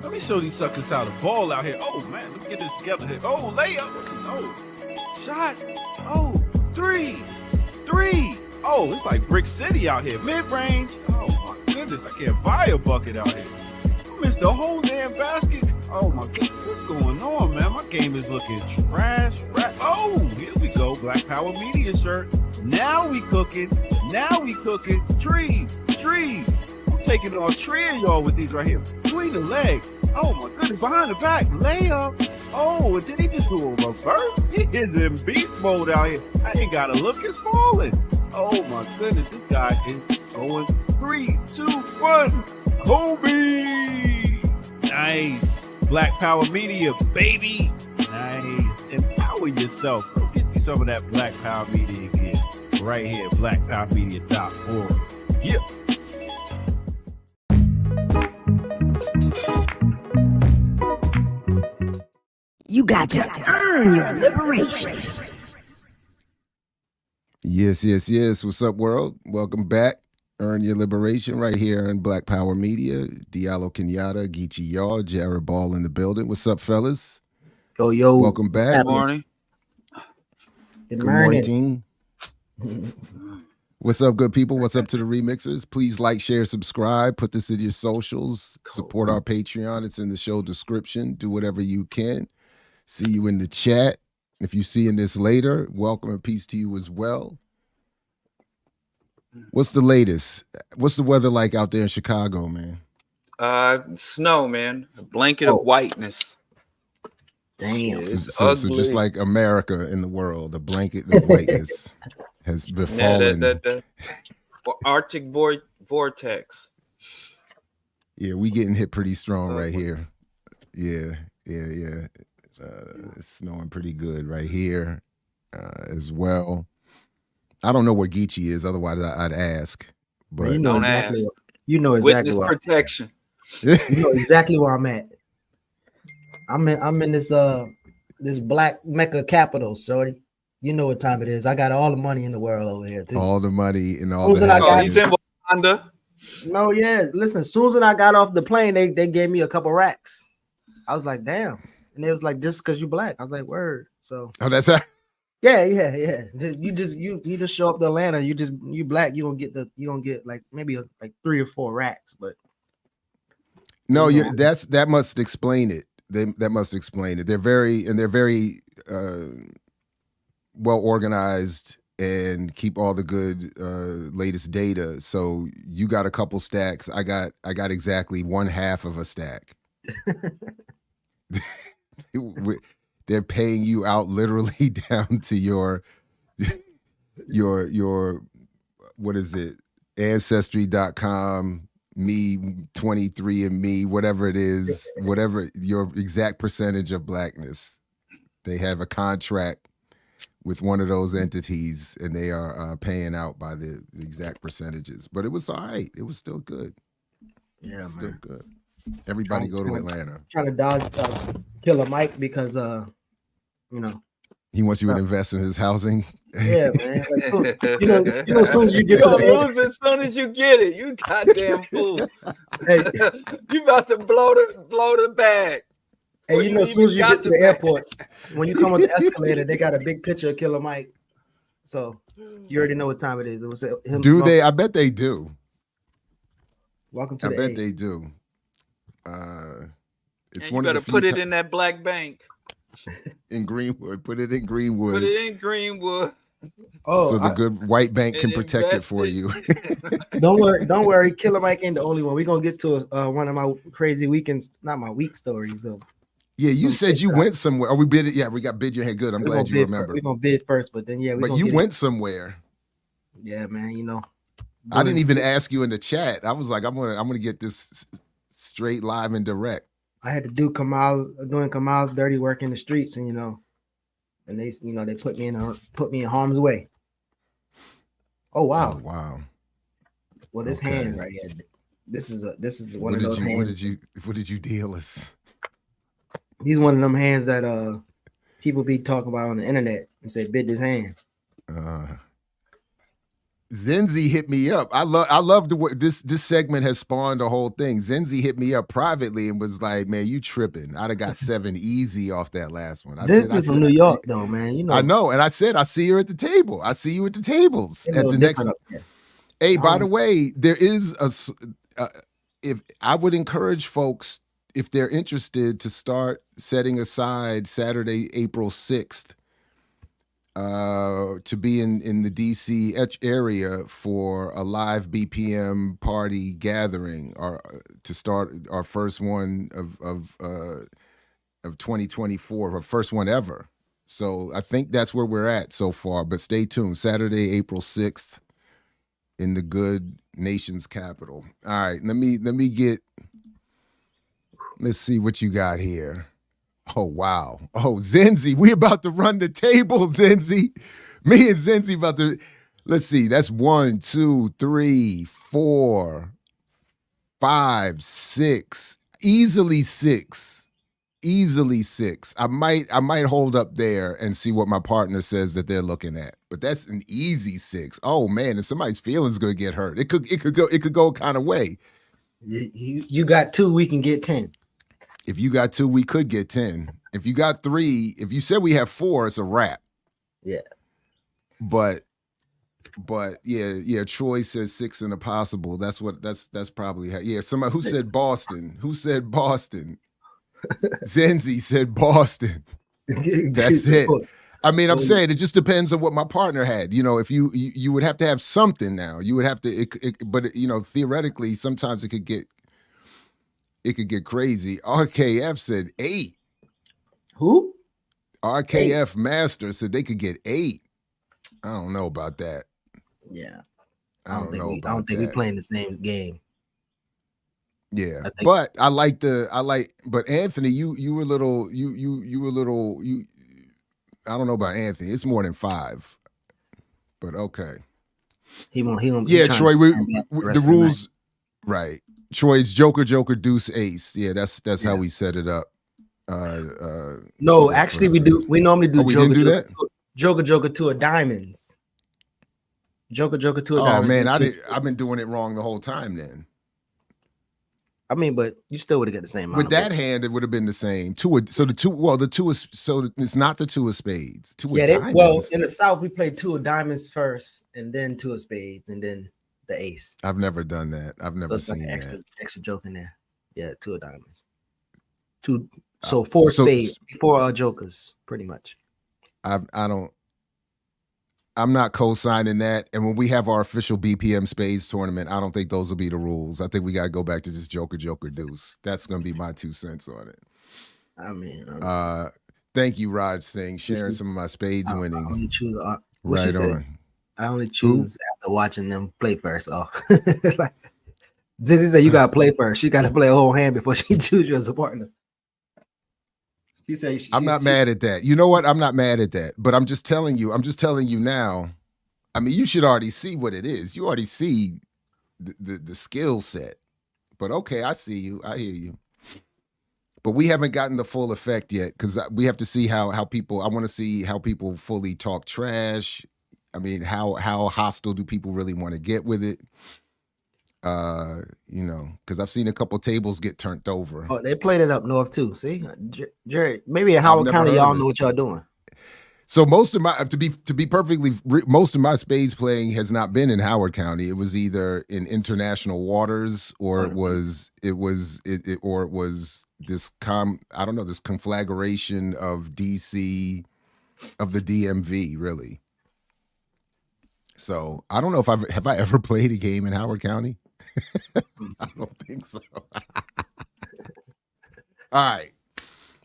Let me show these suckers how to ball out here. Oh man, let's get this together here. Oh, layup. Oh, shot. Oh, three. Oh, it's like Brick City out here. Mid-range. Oh my goodness, I can't buy a bucket out here. I missed the whole damn basket. Oh my goodness, what's going on, man? My game is looking trash. Oh, here we go. Black Power Media shirt. Now we cooking. Trees. I'm taking on tree of y'all with these right here. Between the legs. Oh my goodness, behind the back. Layup. Oh, and did he just do a reverse? He is in beast mode out here. I ain't gotta look, it's falling. Oh my goodness, this guy is going 3, 2, 1. Kobe! Nice. Black Power Media, baby. Nice. Empower yourself. Go get you some of that Black Power Media again. Right here, blackpowermedia.org. Yeah. You got to earn your liberation. Yes. What's up, world? Welcome back. Earn your liberation right here on Black Power Media. Diallo Kenyatta, Geechee Y'all, Jared Ball in the building. What's up, fellas? Yo. Welcome back. Good morning. Good morning. What's up, good people? What's up to the remixers? Please like, share, subscribe. Put this in your socials. Support our Patreon. It's in the show description. Do whatever you can. See you in the chat. If you're seeing this later, welcome and peace to you as well. What's the latest? What's the weather like out there in Chicago, man? Snow, man. A blanket of whiteness. Damn. So just like America in the world, a blanket of whiteness has befallen. The Arctic vortex. Yeah, we getting hit pretty strong right here. Yeah. It's snowing pretty good right here as well. I don't know where Geechee is, otherwise I'd ask. But you know exactly. Witness protection. You know exactly where I'm at. I'm in this black Mecca capital, shorty. You know what time it is. I got all the money in the world over here too. All the money and all the he's in Wakanda. No, yeah. Listen, as soon as I got off the plane, they gave me a couple racks. I was like, damn. And it was like, just because you black. I was like, word. So that's how. Yeah. You just show up to Atlanta. You black. You gonna get like maybe like 3 or 4 racks. But no, that must explain it. That must explain it. They're very well organized and keep all the good latest data. So you got a couple stacks. I got exactly 1/2 of a stack. They're paying you out literally down to your what is it, ancestry.com, me 23andMe, whatever it is, whatever your exact percentage of blackness. They have a contract with one of those entities and they are paying out by the exact percentages. But it was all right. It was still good. Yeah, man. Still good. Everybody go to Atlanta. Trying to dodge Killer Mike because he wants you to invest in his housing. Yeah, man. Like, so, as soon as you get to the as soon as you get it, you goddamn fool. Hey, you about to blow the bag. Hey, as soon as you get to the airport, when you come on the escalator, they got a big picture of Killer Mike. So you already know what time it is. It was him. Do they? I bet they do. Welcome to I the bet A. they do. It's and one you of the better put it in that black bank. In Greenwood. Put it in Greenwood. Put it in Greenwood. Oh, so the good white bank can protect it for you. Don't worry. Killer Mike ain't the only one. We're gonna get to one of my crazy weekends, not my week stories. So yeah, you said you went somewhere. Oh, we bid it. Yeah, we got bid your head. Good. I'm glad you remember. We're gonna bid first, but then but you went somewhere. Yeah, man. I didn't even ask you in the chat. I was like, I'm gonna get this straight live and direct. I had to do Kamal's dirty work in the streets, and they put me in harm's way. Oh wow! Oh, wow. Well, this hand right here, this is one of those hands. What did you deal us? He's one of them hands that people be talking about on the internet and say bid this hand. Zenzi hit me up. I love the way this segment has spawned a whole thing. Zenzi hit me up privately and was like, "Man, you tripping? I'd have got 7 easy off that last one." I Zenzi's said, from New York, though, man. You know, I know, and I said, I see her at the table. I see you at the tables at the next. Hey, by the way, there is if I would encourage folks, if they're interested, to start setting aside Saturday, April 6th, to be in the DC area for a live BPM party gathering, or to start our first one of 2024, our first one ever. So I think that's where we're at so far. But stay tuned. Saturday, April 6th, in the good nation's capital. All right, let me get. Let's see what you got here. Oh, wow. Oh, Zenzi, we about to run the table, Zenzi. Me and Zenzi about to, let's see, that's 1, 2, 3, 4, 5, 6, easily 6. Easily 6. I might hold up there and see what my partner says that they're looking at. But that's an easy 6. Oh man, and somebody's feelings gonna get hurt. It could go kind of way. You got 2, we can get 10. If you got 2, we could get 10. If you got 3, if you said we have 4, it's a wrap. Yeah. But yeah. Troy says 6 and a possible. That's probably how. Yeah. Somebody who said Boston. Who said Boston? Zenzi said Boston. That's it. I mean, I'm saying it just depends on what my partner had. You know, if you would have to have something now. You would have to. But theoretically, sometimes it could get crazy. RKF said 8. Who? RKF 8. Master said they could get 8. I don't know about that. Yeah. I don't know about that. I don't think we're playing the same game. Yeah, but but Anthony, you were little, I don't know about Anthony. It's more than 5, but okay. He won't. Yeah, Troy, the rules, right? Troy's Joker, Deuce, Ace. Yeah, that's how we set it up. No, actually, we do. We normally do. We didn't do that. Joker, 2 of diamonds. Joker, 2 of diamonds. Oh man, I've been doing it wrong the whole time then. I mean, but you still would have got the same amount. With that hand, it would have been the same. The 2 is, so it's not the 2 of spades. 2 of diamonds. Well, in the South, we played 2 of diamonds first, and then 2 of spades, and then the ace. I've never done that. I've never seen that. Extra joke in there. Yeah, 2 of diamonds. 2. So 4 spades, 4 jokers, pretty much. I'm not co-signing that. And when we have our official BPM Spades tournament, I don't think those will be the rules. I think we got to go back to just Joker, Deuce. That's going to be my 2 cents on it. I mean, thank you, Raj Singh, sharing some of my spades winning. I only choose, right on. I only choose after watching them play first. Oh, like Zizi said, you got to play first. She got to play a whole hand before she chooses you as a partner. She said, I'm not mad at that. You know what? I'm not mad at that. But I'm just telling you now. I mean, you should already see what it is. You already see the skill set. But okay, I see you. I hear you. But we haven't gotten the full effect yet, because we have to see how people. I want to see how people fully talk trash. I mean, how hostile do people really want to get with it? Because I've seen a couple tables get turned over. Oh, they played it up north too. See, Jerry, maybe in Howard County, y'all know what y'all doing. So most of my, to be perfectly, most of my spades playing has not been in Howard County. It was either in international waters, or it was this this conflagration of DC, of the DMV, really. So I don't know if have I ever played a game in Howard County. I don't think so. All right.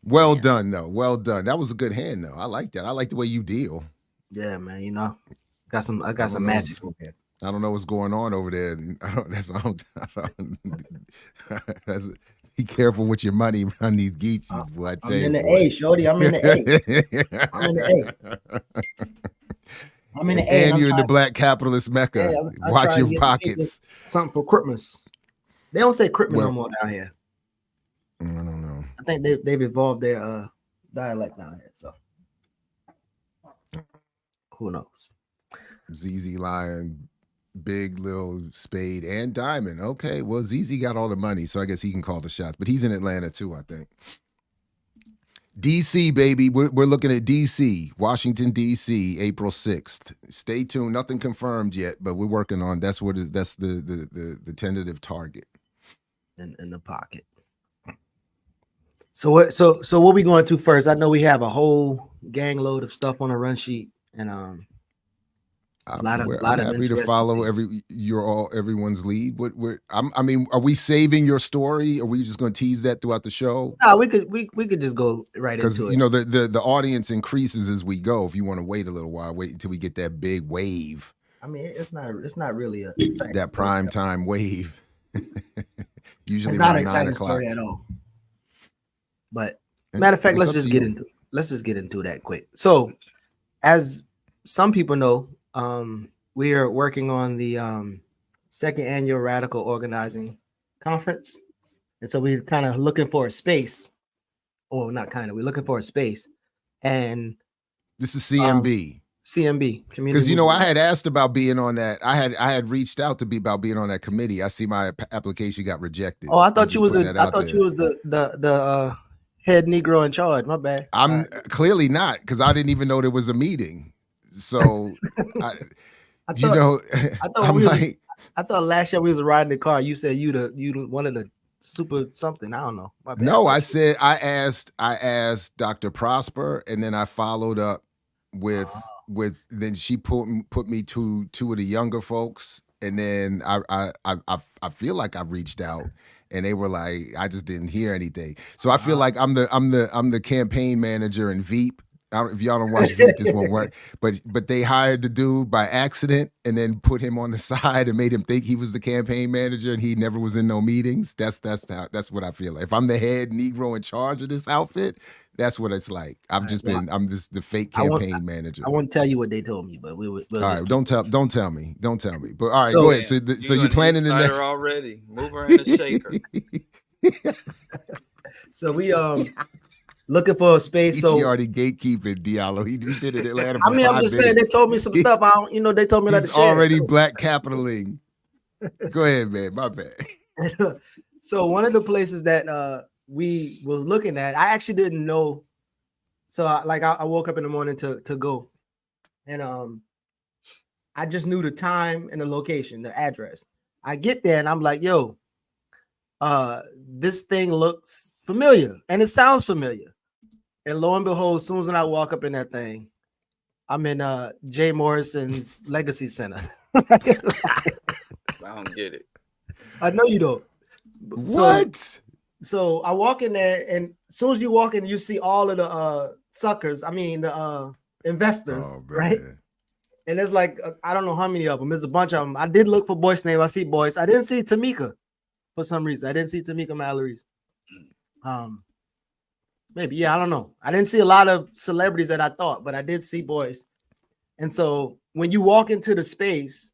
Well done, though. Well done. That was a good hand, though. I like that. I like the way you deal. Yeah, man. I got some magic over here. I don't know what's going on over there. Be careful with your money around these geechies, boy. I'm in the A, shorty. I'm in the A. I'm in the A. I'm in the A. And you're in the black capitalist mecca. I'm watch your pockets. Something for Christmas. They don't say Christmas no more down here. I don't know. I think they've evolved their dialect down here. So who knows? ZZ Lion Big, Lil, Spade, and Diamond. Okay, well, ZZ got all the money, so I guess he can call the shots. But he's in Atlanta too, I think. DC, baby. We're looking at DC, Washington, DC, April 6th. Stay tuned. Nothing confirmed yet, but we're working on that's the tentative target. In the pocket. So what we going to first? I know we have a whole gang load of stuff on a run sheet, and I'm happy to follow everyone's lead. I mean, are we saving your story? Or are we just going to tease that throughout the show? No, we could just go right into it. Because you know the audience increases as we go. If you want to wait a little while, wait until we get that big wave. I mean, it's not really a that prime time wave. Usually it's not around an exciting 9 o'clock story at all. But matter of fact, let's just get into that quick. So, as some people know, we are working on the second annual Radical Organizing Conference, and so we're kind of looking for a space. Or not kind of, we're looking for a space, and this is CMB. CMB community, because you know I had asked about being on that. I had reached out to be about being on that committee. I see my application got rejected. Oh, I thought you was the head Negro in charge. My bad. I'm clearly not, because I didn't even know there was a meeting. So I thought last year we was riding the car. You said you wanted a super something. I don't know. My bad. No, I said I asked Dr. Prosper, and then I followed up with then she put me to two of the younger folks, and then I feel like I reached out, and they were like, I just didn't hear anything. So I feel like I'm the campaign manager in Veep. If y'all don't watch Veep, this won't work. But they hired the dude by accident and then put him on the side and made him think he was the campaign manager, and he never was in no meetings. That's what I feel like. If I'm the head Negro in charge of this outfit, that's what it's like. I'm just the fake campaign manager. I won't tell you what they told me, but we'll all right, don't tell me. But all right, go ahead. So you're planning the next already. Mover and a shaker. So we looking for a space. So he already gatekeeping Diallo. He did it Atlanta. I mean, I'm just saying they told me some stuff. They told me that he's already black capitaling. Go ahead, man. My bad. So one of the places that we was looking at, I actually didn't know. So I woke up in the morning to go, and I just knew the time and the location, the address. I get there and I'm like, yo, this thing looks familiar and it sounds familiar. And lo and behold, as soon as I walk up in that thing, I'm in Jay Morrison's Legacy Center. I don't get it. I know you don't. What? So I walk in there, and as soon as you walk in, you see all of the suckers. I mean, the investors, right? And there's like, I don't know how many of them. There's a bunch of them. I did look for Boyce's name. I see Boyce. I didn't see Tamika for some reason. I didn't see Tamika Mallory's. Maybe, yeah, I don't know. I didn't see a lot of celebrities that I thought, but I did see Boyce. And so when you walk into the space,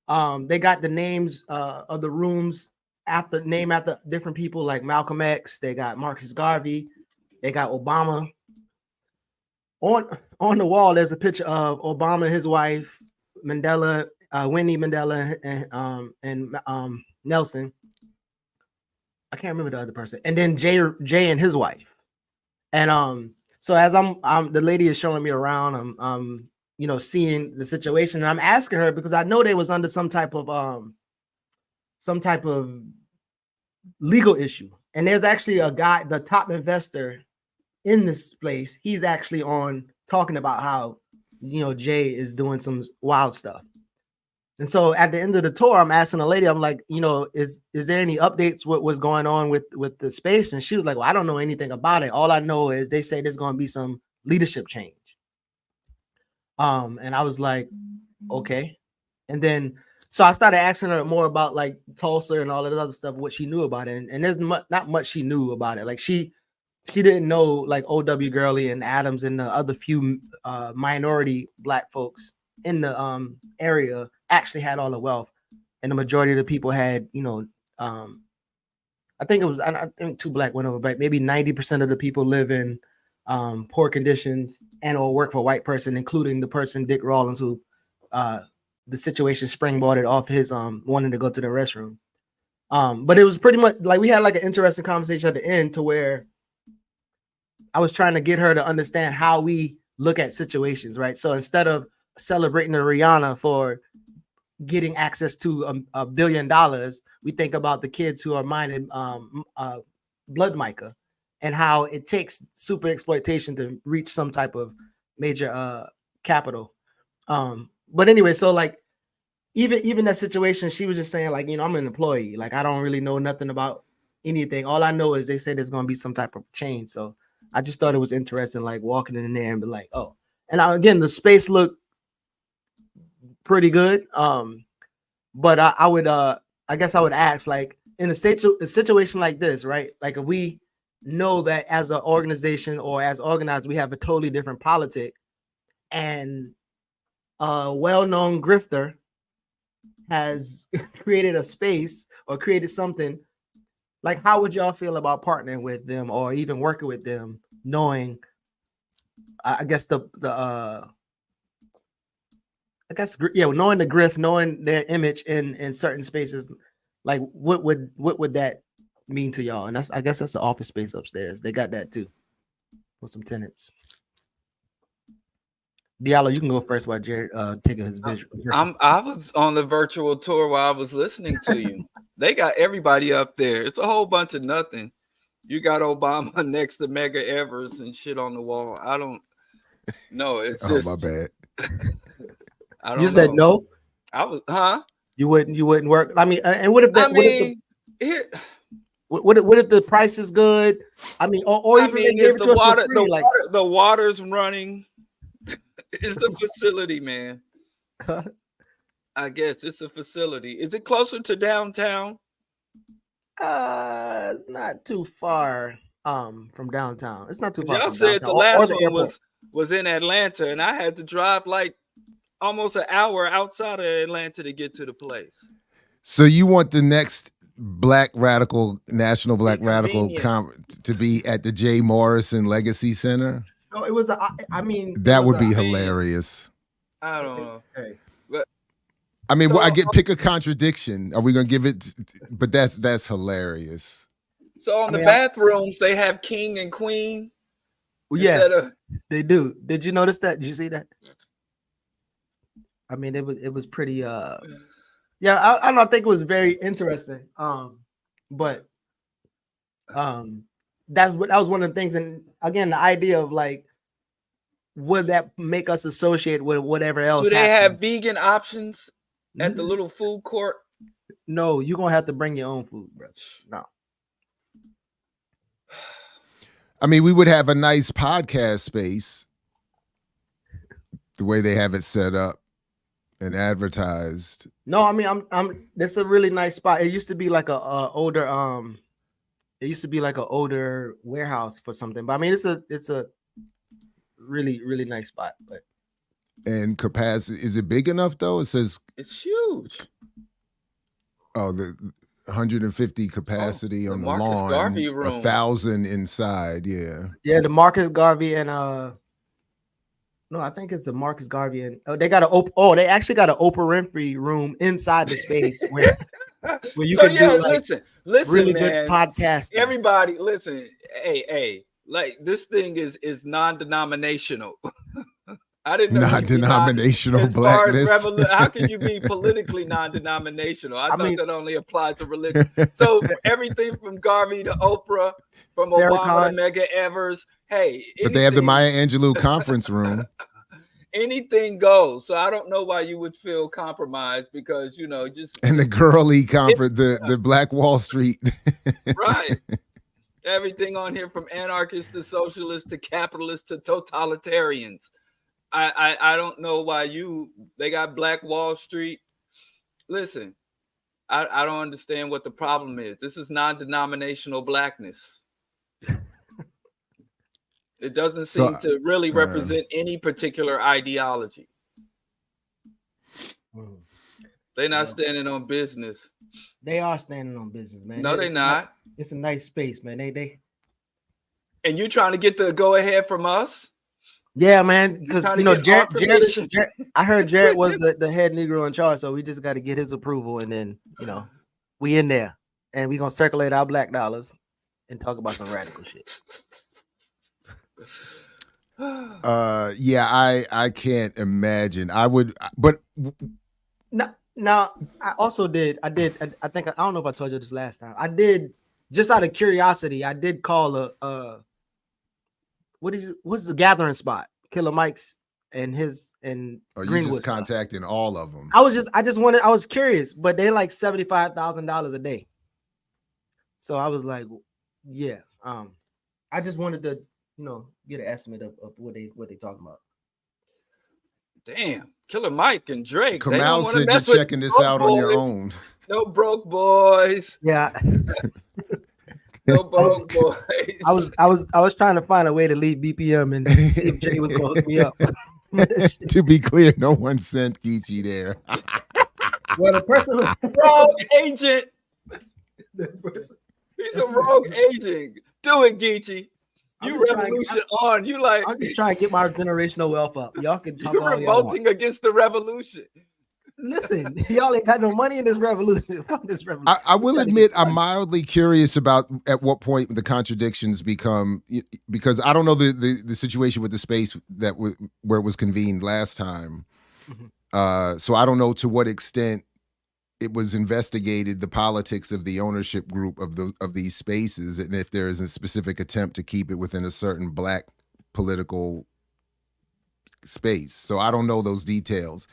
they got the names of the rooms after different people like Malcolm X. They got Marcus Garvey. They got Obama. On the wall, there's a picture of Obama, his wife, Mandela, Winnie Mandela, and Nelson. I can't remember the other person. And then Jay and his wife. And so as I'm the lady is showing me around, I'm seeing the situation, and I'm asking her because I know they was under some type of legal issue. And there's actually a guy, the top investor in this place, he's actually on talking about how Jay is doing some wild stuff. And so at the end of the tour, I'm asking the lady, I'm like, is there any updates what was going on with the space? And she was like, well, I don't know anything about it. All I know is they say there's going to be some leadership change. And I was like, okay. And then, so I started asking her more about like Tulsa and all of the other stuff, what she knew about it. And there's not much she knew about it. Like she didn't know like O.W. Gurley and Adams and the other few minority Black folks in the area actually had all the wealth, and the majority of the people had, I think 2 Black went over, but maybe 90% of the people live in poor conditions and or work for a white person, including the person Dick Rawlings who the situation springboarded off his wanting to go to the restroom. But it was pretty much like we had like an interesting conversation at the end to where I was trying to get her to understand how we look at situations, right? So instead of celebrating the Rihanna for getting access to $1 billion, we think about the kids who are mining blood mica and how it takes super exploitation to reach some type of major capital. But anyway, so like even that situation, she was just saying like, you know, I'm an employee, like I don't really know nothing about anything. All I know is they said there's gonna be some type of change. So I just thought it was interesting, like walking in there and be like, oh, and again, the space looked pretty good. But I would I guess I would ask, like, in a situation like this, right? Like if we know that as an organization or as organized, we have a totally different politic, and a well-known grifter has created a space or created something, like how would y'all feel about partnering with them or even working with them, knowing I guess knowing the grift, knowing their image in certain spaces, like what would that mean to y'all? And I guess that's the office space upstairs. They got that too for some tenants. Diallo, you can go first while Jared taking his visual. I was on the virtual tour while I was listening to you. They got everybody up there. It's a whole bunch of nothing. You got Obama next to Medgar Evers and shit on the wall. I don't know. It's just my bad. I don't you said know. no. I was You wouldn't work. I mean, and what if that? What if the price is good? I mean, or even they gave it to us for free, the water's running. It's the facility, man. I guess it's a facility. Is it closer to downtown? It's not too far from downtown. It's not too far. Y'all from said downtown. the last one was in Atlanta, and I had to drive like almost an hour outside of Atlanta to get to the place. So you want the next national black radical to be at the Jay Morrison Legacy Center? No, it was that would be hilarious. I don't know. But I mean, pick a contradiction. Are we gonna give it? But that's hilarious. So on the bathrooms, they have king and queen. Well, yeah, they do. Did you notice that? Did you see that? I mean, it was pretty. Yeah, I don't think it was very interesting. But that was one of the things. And again, the idea of like, would that make us associate with whatever else? Do they have vegan options at the little food court? No, you're gonna have to bring your own food, bro. No. I mean, we would have a nice podcast space the way they have it set up and advertised. No, I mean, I'm. It's a really nice spot. It used to be like a older It used to be like an older warehouse for something, but I mean, it's a really, really nice spot. But and capacity, is it big enough though? It says it's huge. Oh, the 150 capacity on the Marcus lawn, Garvey room. 1,000 inside. Yeah, the Marcus Garvey and no, I think it's the Marcus Garvey and they actually got an Oprah Winfrey room inside the space where you can do like listen, really man, good podcast. Everybody, listen. Hey, like this thing is non-denominational. I didn't know non-denominational blackness. How can you be politically non-denominational? I thought that only applied to religion. So everything from Garvey to Oprah, from Obama to Medgar Evers. Hey, but they have the Maya Angelou conference room. Anything goes. So I don't know why you would feel compromised because just and the girly conference, the Black Wall Street. Right. Everything on here from anarchists to socialists to capitalists to totalitarians. I don't know why they got Black Wall Street. Listen, I don't understand what the problem is. This is non-denominational blackness. It doesn't seem to really represent any particular ideology. They're not standing on business. They are standing on business, man. No, they're not. It's a nice space, man. They And you trying to get the go ahead from us? Yeah, man, because trying you to know get Jared, our permission. I heard Jared was the head Negro in charge, so we just got to get his approval, and then we in there, and we gonna circulate our black dollars and talk about some radical shit. Yeah, I can't imagine. I would, but Now I also did. I think I don't know if I told you this last time. I did just out of curiosity. I did call what's the gathering spot? Killer Mike's and you Greenwood just stuff. contacting all of them. I was curious, but they like $75,000 a day. So I was like, yeah. I just wanted to, get an estimate of what they talking about. Damn, Killer Mike and Drake. Kamal said you're checking this out on your own. No broke boys. Yeah. No broke boys. I was trying to find a way to leave BPM and see if Jay was gonna hook me up. To be clear, no one sent Geechee there. Well, the person rogue agent. He's a rogue agent. Do it, Geechee. You revolution on. You like. I'm just trying to get my generational wealth up. Y'all can talk. You're revolting against the revolution. Listen, y'all ain't got no money in this revolution. I will admit I'm mildly curious about at what point the contradictions become, because I don't know the situation with the space where it was convened last time. Mm-hmm. So I don't know to what extent it was investigated, the politics of the ownership group of these spaces, and if there is a specific attempt to keep it within a certain black political space. So I don't know those details.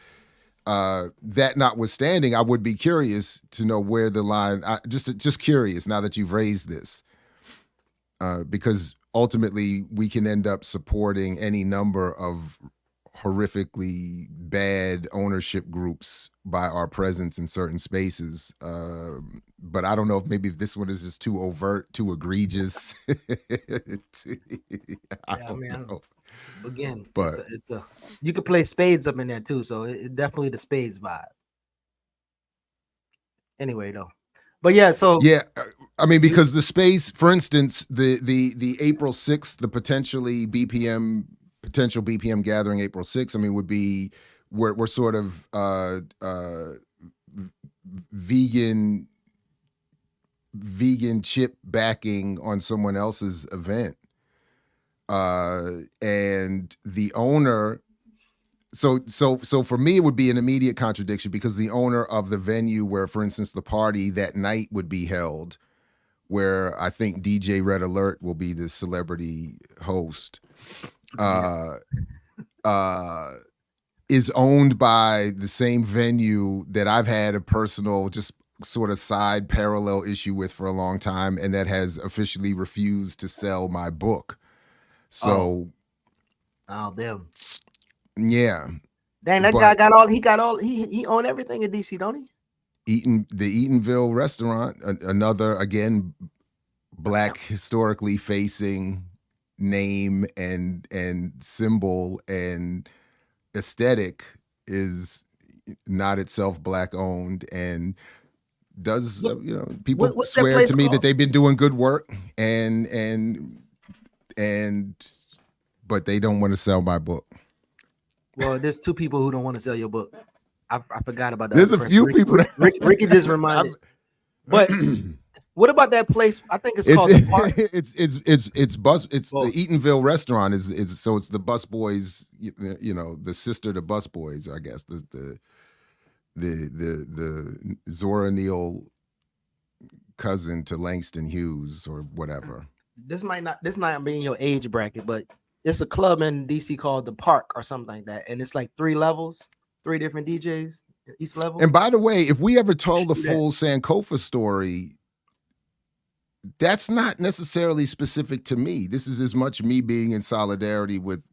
That notwithstanding, I would be curious to know where the line. Just curious now that you've raised this, because ultimately we can end up supporting any number of horrifically bad ownership groups by our presence in certain spaces. But I don't know if maybe this one is just too overt, too egregious. I don't know. Again, but it's a you could play Spades up in there too, so it definitely the Spades vibe. Anyway, though, but yeah, so yeah, I mean, because the space, for instance, the April 6th, the potential BPM gathering April 6th, I mean, would be we're sort of vegan chip backing on someone else's event. And the owner, so for me, it would be an immediate contradiction because the owner of the venue where, for instance, the party that night would be held, where I think DJ Red Alert will be the celebrity host, is owned by the same venue that I've had a personal, just sort of side parallel issue with for a long time, and that has officially refused to sell my book. So, oh damn, yeah. Dang, that guy he owned everything in DC, don't he? The Eatonville restaurant, another again black historically facing name and symbol and aesthetic, is not itself black owned and does people swear to me that they've been doing good work and but they don't want to sell my book. Well, there's two people who don't want to sell your book. I forgot about that. There's a few people that Ricky just reminded. But what about that place? I think it's called the Park. It's the Eatonville restaurant is so it's the Bus Boys, the sister to Bus Boys, I guess. The Zora Neale cousin to Langston Hughes or whatever. This might not be in your age bracket, but it's a club in DC called the Park or something like that, and it's like 3 levels, 3 different DJs each level. And by the way, if we ever told the full Sankofa story, that's not necessarily specific to me. This is as much me being in solidarity with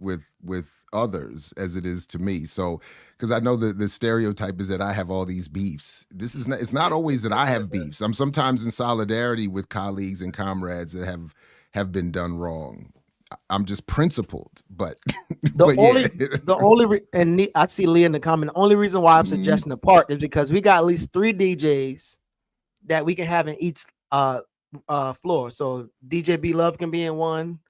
others as it is to me. So, because I know the stereotype is that I have all these beefs. It's not always that I have beefs. I'm sometimes in solidarity with colleagues and comrades that have been done wrong. I'm just principled, but I see Lee in the comment. The only reason why I'm suggesting the Park is because we got at least 3 DJs that we can have in each floor. So DJ B Love can be in one,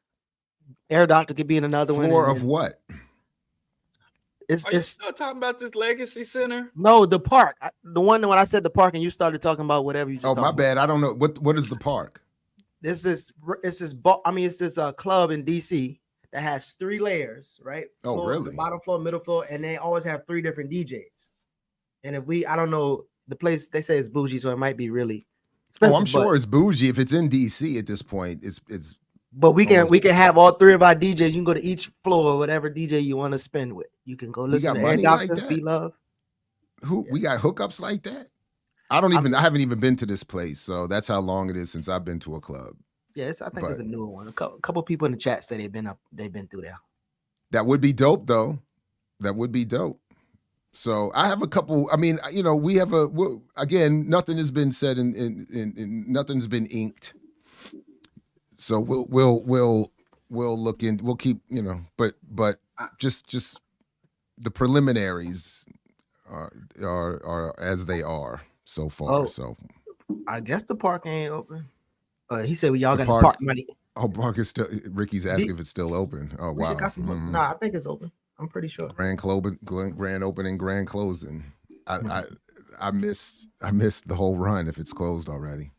Air Doctor could be in another one. Floor and of then what? Are you It's still talking about this Legacy Center? no the park. The one when I said the park and you started talking about whatever you just. Oh, my talked bad. I don't know. What is the park? About. It's this club in DC that has 3 layers, right? Oh, Floor, really? The bottom floor, middle floor, and they always have 3 different DJs. And I don't know the place. They say it's bougie, so it might be really expensive. Oh, I'm sure it's bougie. If it's in DC at this point, it's. But we can almost- have all 3 of our DJs. You can go to each floor, whatever DJ you want to spend with. You can go listen got to Air money like Doctor, that? Be Love. We got hookups like that? I haven't even been to this place, so that's how long it is since I've been to a club. Yes, I think it's a newer one. A couple people in the chat say they've been through there. That would be dope, though. That would be dope. So I have a couple. I mean, we have again, nothing has been said in nothing's been inked. So we'll look in. We'll keep, but just the preliminaries are as they are so far. Oh. So I guess the park ain't open. He said, "Well, y'all The got park- the park money." oh, park is still. Ricky's asking if it's still open. Oh, We wow. got some- Mhm. Nah, I think it's open. I'm pretty sure. Grand opening, grand closing. I missed the whole run if it's closed already.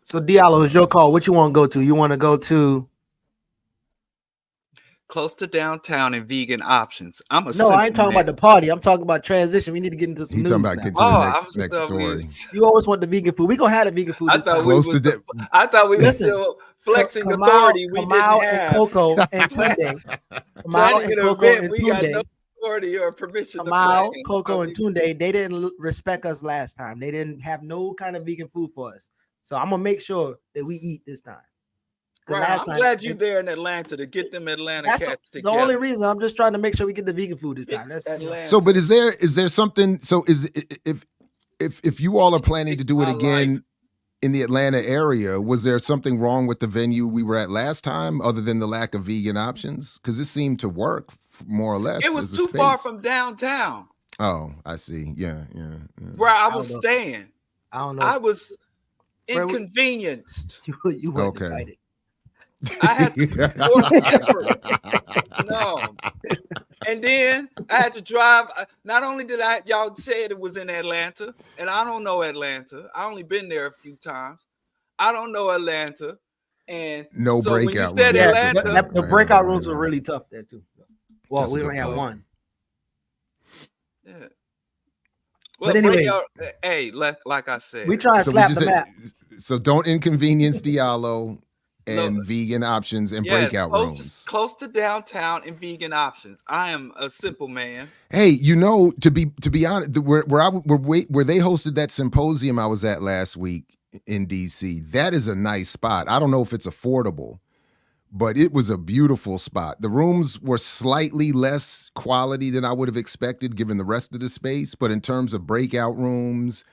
So Diallo, it's your call. What you want to go to? You want to go to? Close to downtown and vegan options. I'm a No, I ain't simple talking man. about the party. I'm talking about transition. We need to get into some He news. talking about now. getting to Oh, the I was next thought we story. was- You always want the vegan food. We gonna have the vegan food. I This thought time. we Close was to I thought we were Listen, still flexing Kamal- authority. We Kamal didn't and have. Coco and Tunde. Kamal Planning and an Coco event, and we got no Tunde. authority or permission to Kamal, plan. Coco, But and Tunde. They didn't respect us last time. They didn't have no kind of vegan food for us. So I'm gonna make sure that we eat this time. 'Cause Right, last I'm time- glad you're there in Atlanta to get them Atlanta That's cats the together. only reason. I'm just trying to make sure we get the vegan food this time. It's That's Atlanta. So, but is there something? So, if you all are planning to do it My again life. in the Atlanta area, was there something wrong with the venue we were at last time, other than the lack of vegan options? Because it seemed to work more or less. It was as a too far space. from downtown Oh, I see. Yeah. where I don't was know. staying. I don't know. I was Where we- inconvenienced. you weren't Okay. invited. I had to force effort. No. And then I had to drive. Not only did y'all said it was in Atlanta, and I don't know Atlanta. I only been there a few times. I don't know Atlanta. And No so when you breakout said rooms. Yeah, Atlanta, Right, the right, breakout right, rooms were right. really tough there too. Well, That's a we good only had point. one. yeah. But anyway, hey, like I said, We try to So slap just the map. so don't inconvenience Diallo and Look, vegan options and yes, breakout rooms. close to downtown and vegan options. I am a simple man. Hey, to be honest, where they hosted that symposium I was at last week in DC, that is a nice spot. I don't know if it's affordable, but it was a beautiful spot. The rooms were slightly less quality than I would have expected given the rest of the space, but in terms of breakout rooms,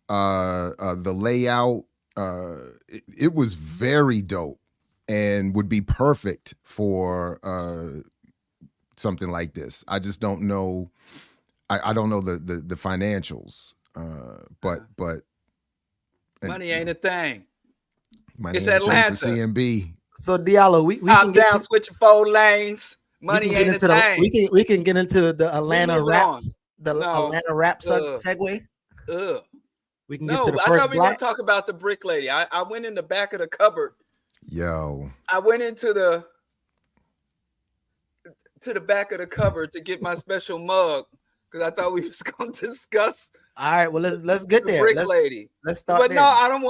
the layout, it was very dope and would be perfect for something like this. I just don't know. I don't know the financials, but Money ain't a thing. money It's ain't a thing Atlanta. for CMB. So Diallo, we Top can get down, to, switching 4 lanes. we Money can get ain't a into the thing. we can get into the Atlanta moving on. raps. The No. Atlanta rap Ugh. segue. Ugh. We can get No, to the I first thought we were gonna block. talk about the brick lady. I went in the back of the cupboard. Yo, I went into the back of the cupboard to get my special mug because I thought we was gonna discuss All right, well let's get the there. brick Let's lady. start But there. no, I don't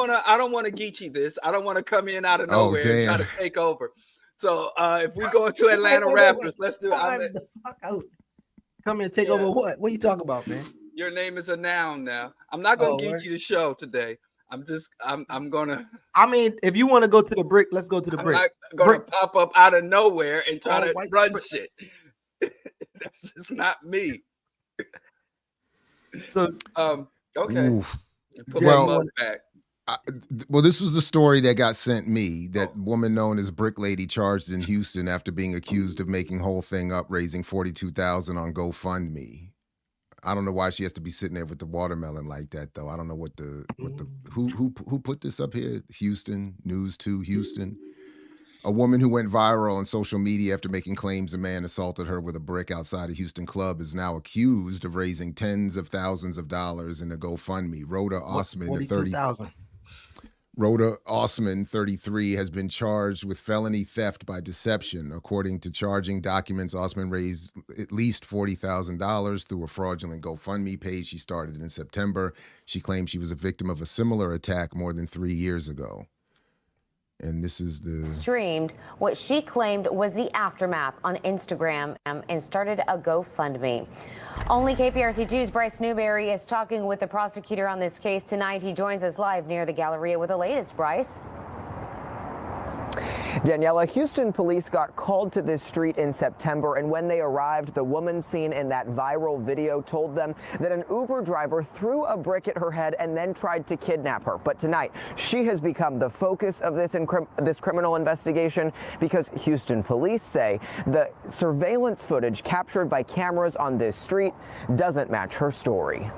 want to Geechee this. I don't want to come in out of Oh, nowhere and try damn. to take over. So if we go into Atlanta Wait. Raptors, let's do it. Time the fuck out. Come and take Yeah. over what? What you talking about, man? Your name is a noun now. I'm not gonna Oh, Geechee word. the show today. I'm gonna I mean, if you want to go to the brick, let's go to the I'm brick. not gonna Bricks. pop up out of nowhere and try All to white run bricks. shit. That's just not me. So Okay. oof. Put Well- my mug back. Well, this was the story that got sent me. That woman known as Brick Lady charged in Houston after being accused of making whole thing up, raising $42,000 on GoFundMe. I don't know why she has to be sitting there with the watermelon like that, though. I don't know who put this up here. Houston News 2 Houston. A woman who went viral on social media after making claims a man assaulted her with a brick outside a Houston club is now accused of raising tens of thousands of dollars in a GoFundMe. Rhoda Osman, 33, has been charged with felony theft by deception. According to charging documents, Osman raised at least $40,000 through a fraudulent GoFundMe page she started in September. She claimed she was a victim of a similar attack more than 3 years ago. And this is the streamed what she claimed was the aftermath on Instagram and started a GoFundMe. Only KPRC2's Bryce Newberry is talking with the prosecutor on this case tonight. He joins us live near the Galleria with the latest. Bryce. Daniela, Houston police got called to this street in September, and when they arrived, the woman seen in that viral video told them that an Uber driver threw a brick at her head and then tried to kidnap her. But tonight, she has become the focus of this criminal investigation because Houston police say the surveillance footage captured by cameras on this street doesn't match her story.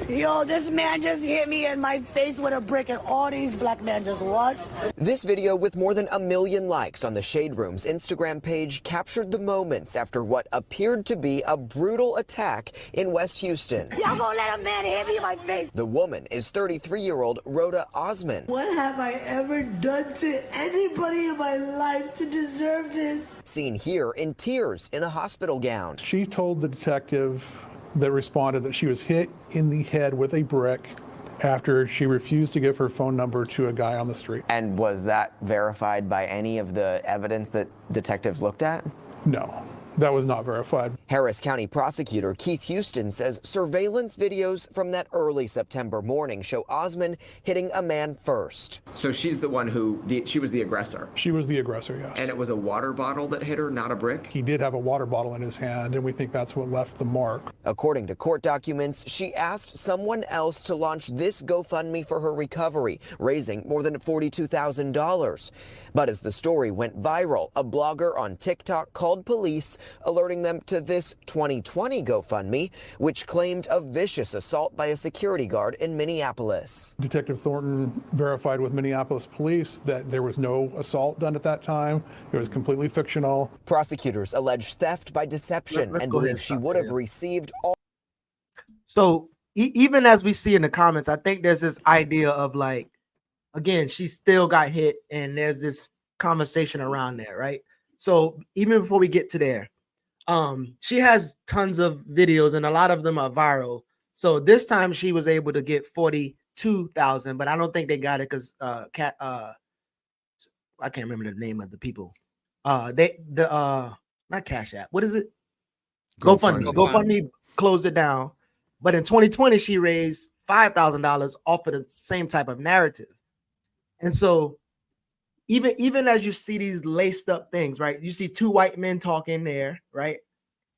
Yo, this man just hit me in my face with a brick, and all these black men just watch. This video with more than 1 million likes on the Shade Room's Instagram page captured the moments after what appeared to be a brutal attack in West Houston. Y'all gonna let a man hit me in my face? The woman is 33-year-old Rhoda Osman. What have I ever done to anybody in my life to deserve this? Seen here in tears in a hospital gown. She told the detective that responded that she was hit in the head with a brick after she refused to give her phone number to a guy on the street. And was that verified by any of the evidence that detectives looked at? No, that was not verified. Harris County prosecutor Keith Houston says surveillance videos from that early September morning show Osman hitting a man first. So she's the one she was the aggressor? She was the aggressor, yes. And it was a water bottle that hit her, not a brick? He did have a water bottle in his hand, and we think that's what left the mark. According to court documents, she asked someone else to launch this GoFundMe for her recovery, raising more than $42,000. But as the story went viral, a blogger on TikTok called police, alerting them to this 2020 GoFundMe, which claimed a vicious assault by a security guard in Minneapolis. Detective Thornton verified with Minneapolis police that there was no assault done at that time. It was completely fictional. Prosecutors allege theft by deception and believe she would have received all. So even as we see in the comments, I think there's this idea of like, again, she still got hit, and there's this conversation around there, right? So even before we get to there, she has tons of videos, and a lot of them are viral. So this time she was able to get 42,000, but I don't think they got it because I can't remember the name of the people. Not Cash App. What is it? GoFundMe closed it down. But in 2020, she raised $5,000 off of the same type of narrative. And so even as you see these laced up things, right? You see two white men talking there, right?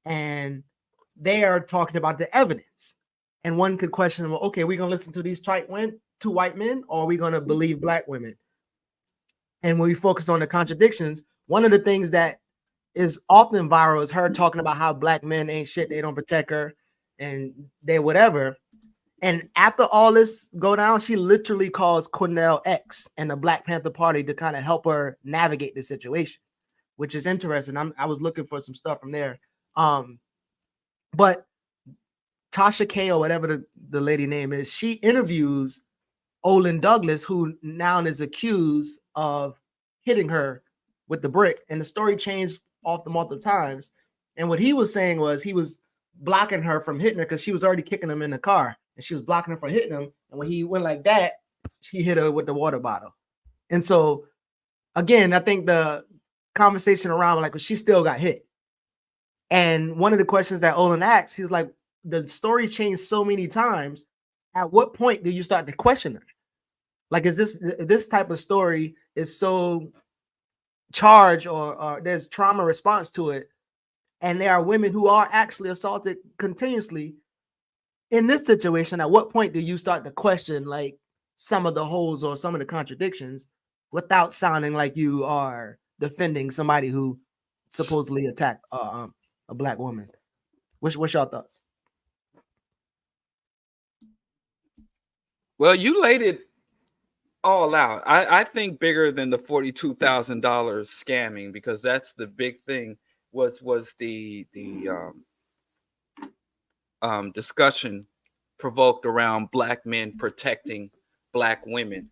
And they are talking about the evidence. And one could question, well, okay, we're going to listen to these two white men, or are we going to believe black women? And when we focus on the contradictions, one of the things that is often viral is her talking about how black men ain't shit, they don't protect her, and they whatever. And after all this go down, she literally calls Cornel X and the Black Panther Party to kind of help her navigate the situation, which is interesting. I was looking for some stuff from there. But Tasha K, or whatever the lady name is, she interviews Olin Douglas, who now is accused of hitting her with the brick. And the story changed off the multiple times. And what he was saying was he was blocking her from hitting her because she was already kicking him in the car. And she was blocking her from hitting him. And when he went like that, she hit her with the water bottle. And so, again, I think the conversation around, like, she still got hit. And one of the questions that Olin asked, he's like, the story changed so many times. At what point do you start to question her? Like, is this type of story is so charged, or there's trauma response to it, and there are women who are actually assaulted continuously. In this situation, at what point do you start to question like some of the holes or some of the contradictions without sounding like you are defending somebody who supposedly attacked a black woman? What's your thoughts? Well, you laid it all out. I think bigger than the $42,000 scamming, because that's the big thing. Was the discussion provoked around black men protecting black women,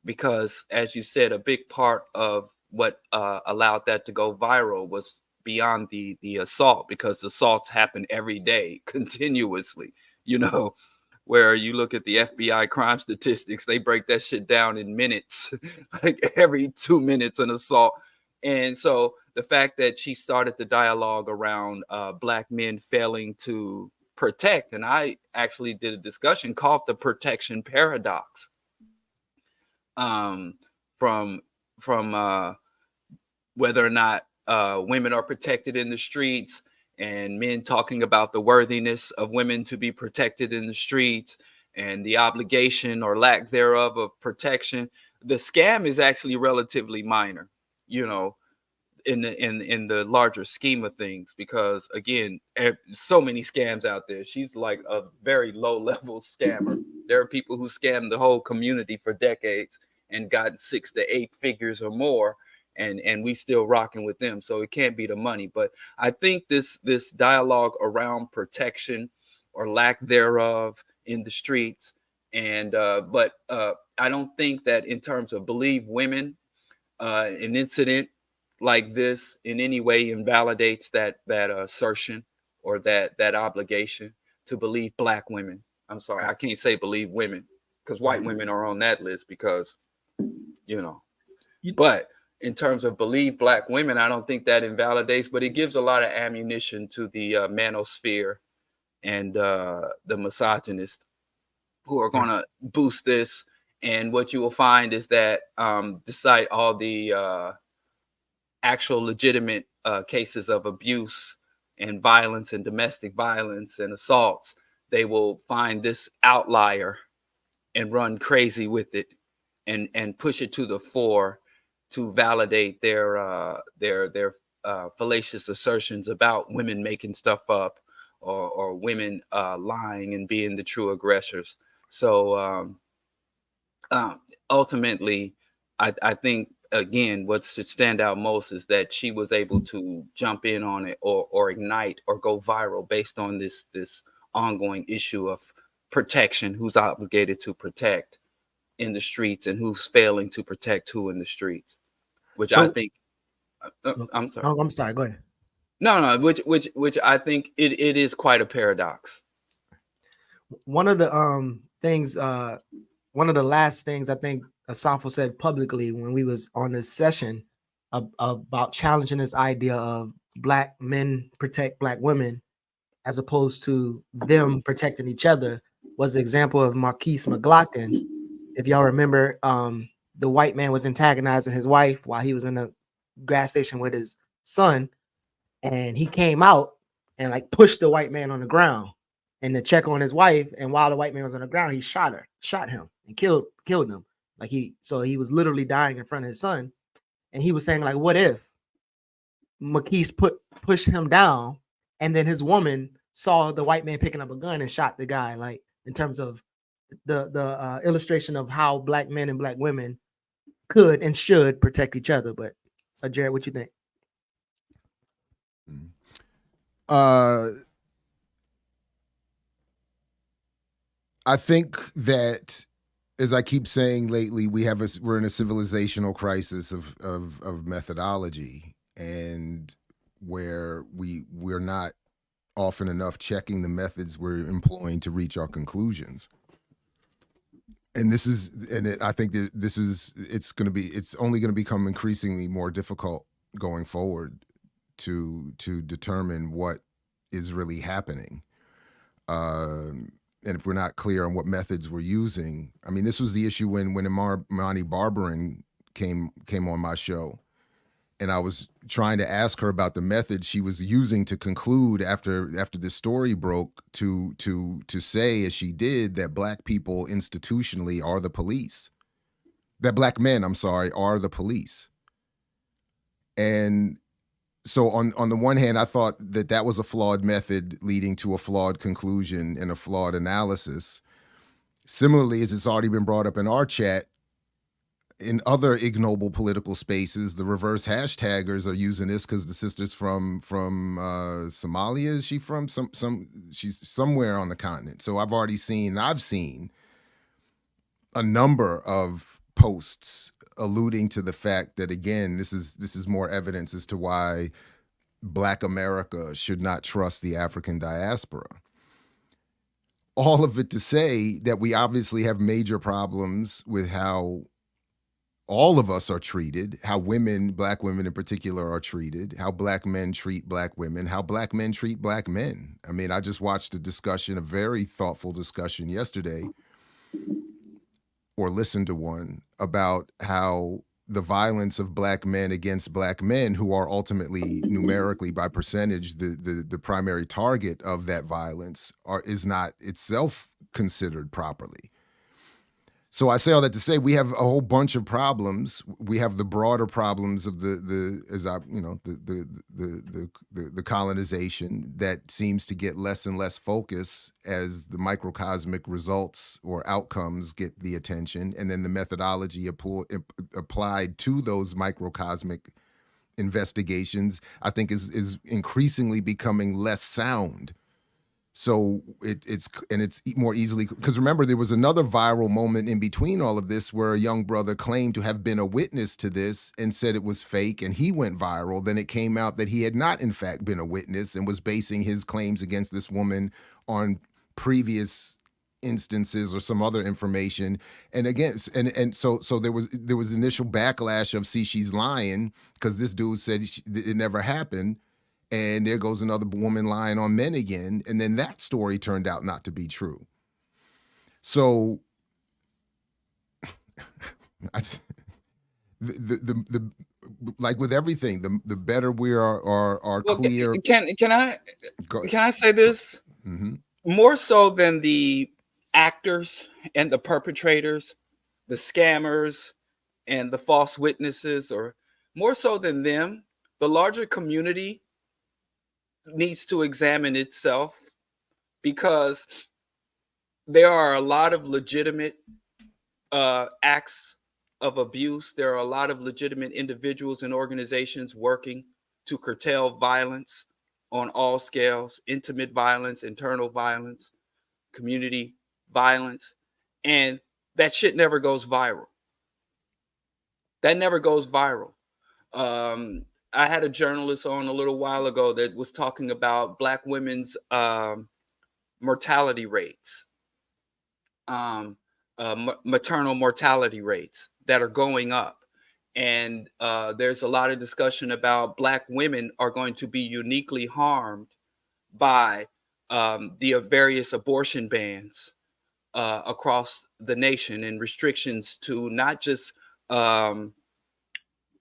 because as you said, a big part of what allowed that to go viral was beyond the assault, because assaults happen every day continuously, where you look at the FBI crime statistics, they break that shit down in minutes, like every 2 minutes an assault. And so the fact that she started the dialogue around black men failing to protect, and I actually did a discussion called the protection paradox, from whether or not women are protected in the streets, and men talking about the worthiness of women to be protected in the streets, and the obligation or lack thereof of protection. The scam is actually relatively minor, in the larger scheme of things, because again, so many scams out there. She's like a very low level scammer. There are people who scam the whole community for decades and gotten 6 to 8 figures or more, and we still rocking with them. So it can't be the money. But I think this dialogue around protection or lack thereof in the streets, and but I don't think that in terms of believe women, an incident like this in any way invalidates that assertion or that obligation to believe black women. I'm sorry, I can't say believe women, because white women are on that list, because but in terms of believe black women, I don't think that invalidates, but it gives a lot of ammunition to the manosphere and the misogynist who are going to boost this. And what you will find is that despite all the actual legitimate cases of abuse and violence and domestic violence and assaults, they will find this outlier and run crazy with it and push it to the fore to validate their fallacious assertions about women making stuff up, or women lying and being the true aggressors. So ultimately, I think, again, what should stand out most is that she was able to jump in on it, or ignite or go viral based on this ongoing issue of protection, who's obligated to protect in the streets and who's failing to protect who in the streets, which I think I'm sorry. I'm sorry, go ahead. No, which I think it is quite a paradox. One of the things, one of the last things I think Asafo said publicly when we was on this session about challenging this idea of black men protect black women as opposed to them protecting each other was the example of Marquise McLaughlin. If y'all remember, the white man was antagonizing his wife while he was in a gas station with his son, and he came out and like pushed the white man on the ground and to check on his wife. And while the white man was on the ground, he shot him and killed him. Like he was literally dying in front of his son. And he was saying, like, what if Marquise pushed him down, and then his woman saw the white man picking up a gun and shot the guy? Like, in terms of the illustration of how black men and black women could and should protect each other. But Jared, what you think? I think that, as I keep saying lately, we're in a civilizational crisis of methodology, and where we're not often enough checking the methods we're employing to reach our conclusions. And I think that it's only going to become increasingly more difficult going forward to determine what is really happening. And if we're not clear on what methods we're using, I mean, this was the issue when Imani Barbarin came on my show, and I was trying to ask her about the methods she was using to conclude after this story broke to say, as she did, that black people institutionally are the police, that black men, I'm sorry, are the police. And so on the one hand, I thought that was a flawed method leading to a flawed conclusion and a flawed analysis. Similarly, as it's already been brought up in our chat, in other ignoble political spaces, the reverse hashtaggers are using this because the sister's from Somalia. Is she from she's somewhere on the continent. So I've seen a number of posts alluding to the fact that, again, this is more evidence as to why Black America should not trust the African diaspora. All of it to say that we obviously have major problems with how all of us are treated, how Black women in particular are treated, how Black men treat Black women, how Black men treat Black men. I mean, I just watched a very thoughtful discussion yesterday, or listened to one, about how the violence of Black men against Black men, who are ultimately numerically by percentage the primary target of that violence, is not itself considered properly. So I say all that to say we have a whole bunch of problems. We have the broader problems of the colonization that seems to get less and less focus as the microcosmic results or outcomes get the attention, and then the methodology applied to those microcosmic investigations, I think, is increasingly becoming less sound. So it's more easily, because remember, there was another viral moment in between all of this where a young brother claimed to have been a witness to this and said it was fake, and he went viral. Then it came out that he had not, in fact, been a witness and was basing his claims against this woman on previous instances or some other information. And again, so there was initial backlash of, see, she's lying because this dude said it never happened. And there goes another woman lying on men again. And then that story turned out not to be true. So like with everything, the better we are clear. Can I say this? Mm-hmm. More so than the actors and the perpetrators, the scammers and the false witnesses, or more so than them, the larger community needs to examine itself, because there are a lot of legitimate acts of abuse. There are a lot of legitimate individuals and organizations working to curtail violence on all scales: intimate violence, internal violence, community violence. And that shit never goes viral. That never goes viral. I had a journalist on a little while ago that was talking about Black women's mortality rates, maternal mortality rates that are going up. And there's a lot of discussion about Black women are going to be uniquely harmed by the various abortion bans across the nation, and restrictions to not just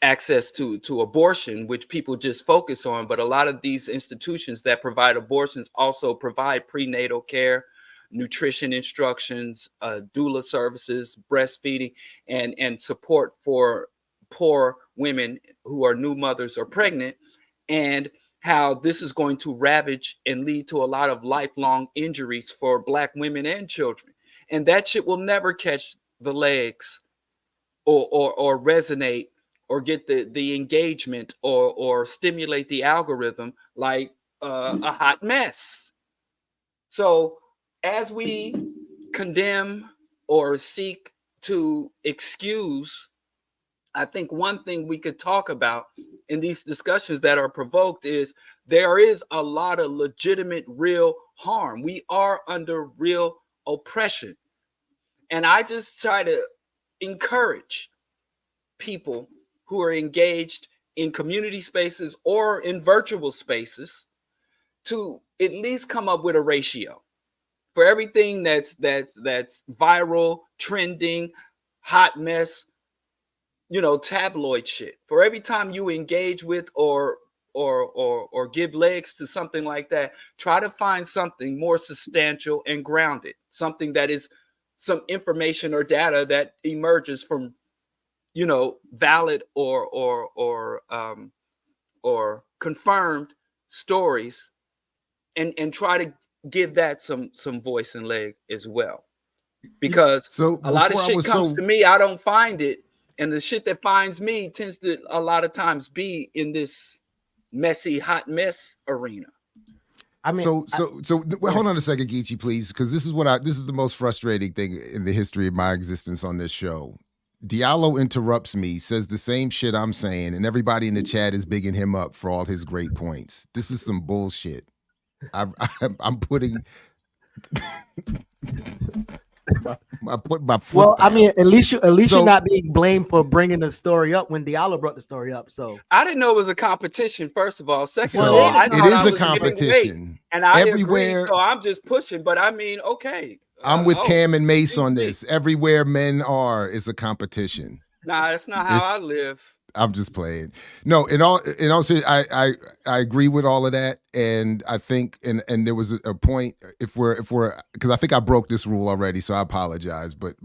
access to abortion, which people just focus on, but a lot of these institutions that provide abortions also provide prenatal care, nutrition instructions, doula services, breastfeeding, and support for poor women who are new mothers or pregnant, and how this is going to ravage and lead to a lot of lifelong injuries for Black women and children. And that shit will never catch the legs or resonate or get the engagement or stimulate the algorithm like a hot mess. So as we condemn or seek to excuse, I think one thing we could talk about in these discussions that are provoked is there is a lot of legitimate, real harm. We are under real oppression. And I just try to encourage people who are engaged in community spaces or in virtual spaces to at least come up with a ratio for everything that's viral, trending, hot mess, tabloid shit. For every time you engage with or give legs to something like that, try to find something more substantial and grounded, something that is some information or data that emerges from valid or confirmed stories, and try to give that some voice and leg as well. Because a lot of shit comes to me, I don't find it, And the shit that finds me tends to a lot of times be in this messy, hot mess arena. I mean, well, hold on a second, Geechee, please, because this is the most frustrating thing in the history of my existence on this show. Diallo interrupts me, says the same shit I'm saying, and everybody in the chat is bigging him up for all his great points. This is some bullshit. I'm putting. I put my foot. Well, down. I mean, at least you're not being blamed for bringing the story up when Diallo brought the story up. So I didn't know it was a competition. First of all, second so of all, it is a competition, and I everywhere. Agree, so I'm just pushing. But I mean, okay, I'm with Cam and Mace on this. Everywhere men are is a competition. Nah, that's not how I live. I'm just playing. No, in all seriousness, I agree with all of that, and I think and there was a point if we're because I think I broke this rule already, so I apologize. But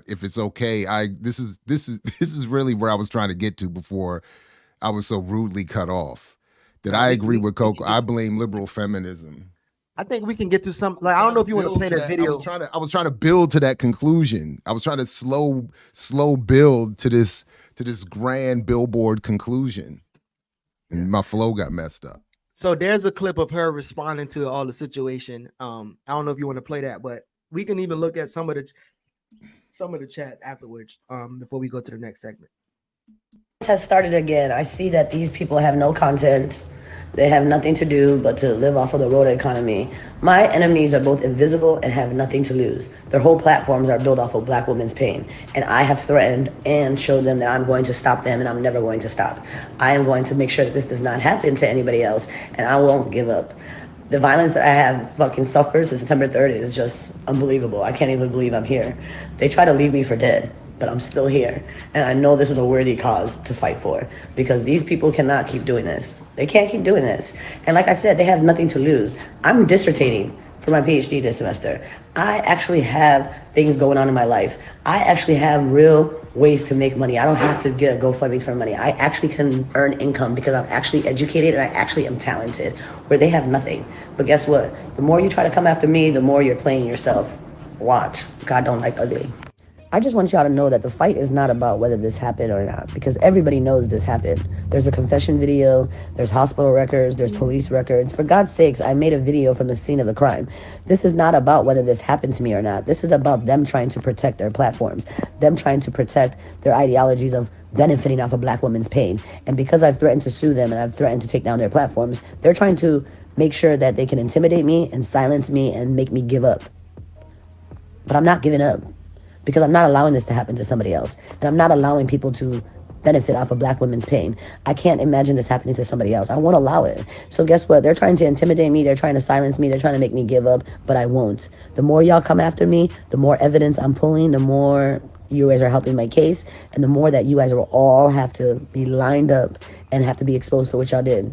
if it's okay, this is really where I was trying to get to before I was so rudely cut off. That I agree with Coco. I blame liberal feminism. I think we can get to some. Like I don't know if you want to play that video. I was trying to build to that conclusion. I was trying to slow build to this grand billboard conclusion, and my flow got messed up. So there's a clip of her responding to all the situation. I don't know if you want to play that, but we can even look at some of the chats afterwards. Before we go to the next segment. Has started again. I see that these people have no content. They have nothing to do but to live off of the road economy. My enemies are both invisible and have nothing to lose. Their whole platforms are built off of black women's pain. And I have threatened and showed them that I'm going to stop them, and I'm never going to stop. I am going to make sure that this does not happen to anybody else, and I won't give up. The violence that I have fucking suffered since September 3rd is just unbelievable. I can't even believe I'm here. They try to leave me for dead, but I'm still here. And I know this is a worthy cause to fight for, because these people cannot keep doing this. They can't keep doing this. And like I said, they have nothing to lose. I'm dissertating for my PhD this semester. I actually have things going on in my life. I actually have real ways to make money. I don't have to get a GoFundMe for money. I actually can earn income because I'm actually educated and I actually am talented, where they have nothing. But guess what? The more you try to come after me, the more you're playing yourself. Watch. God don't like ugly. I just want y'all to know that the fight is not about whether this happened or not, because everybody knows this happened. There's a confession video, there's hospital records, there's police records. For God's sakes, I made a video from the scene of the crime. This is not about whether this happened to me or not. This is about them trying to protect their platforms, them trying to protect their ideologies of benefiting off of black women's pain. And because I've threatened to sue them and I've threatened to take down their platforms, they're trying to make sure that they can intimidate me and silence me and make me give up. But I'm not giving up, because I'm not allowing this to happen to somebody else. And I'm not allowing people to benefit off of black women's pain. I can't imagine this happening to somebody else. I won't allow it. So guess what? They're trying to intimidate me. They're trying to silence me. They're trying to make me give up, but I won't. The more y'all come after me, the more evidence I'm pulling, the more you guys are helping my case, and the more that you guys will all have to be lined up and have to be exposed for what y'all did.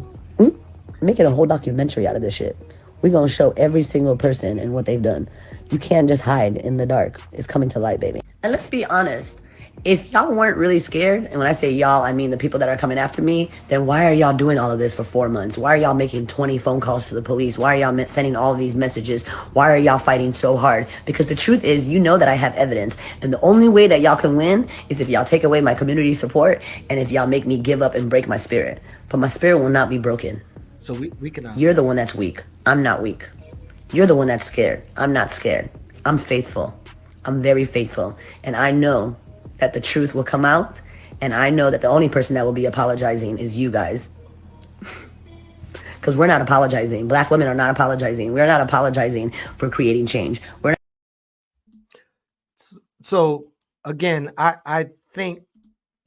Making a whole documentary out of this shit. We're going to show every single person and what they've done. You can't just hide in the dark. It's coming to light, baby. And let's be honest. If y'all weren't really scared, and when I say y'all, I mean the people that are coming after me, then why are y'all doing all of this for 4 months? Why are y'all making 20 phone calls to the police? Why are y'all sending all these messages? Why are y'all fighting so hard? Because the truth is, you know that I have evidence. And the only way that y'all can win is if y'all take away my community support and if y'all make me give up and break my spirit. But my spirit will not be broken. So we can. You're the one that's weak. I'm not weak. You're the one that's scared. I'm not scared. I'm faithful. I'm very faithful. And I know that the truth will come out. And I know that the only person that will be apologizing is you guys. Because we're not apologizing. Black women are not apologizing. We're not apologizing for creating change. We're not. So again, I think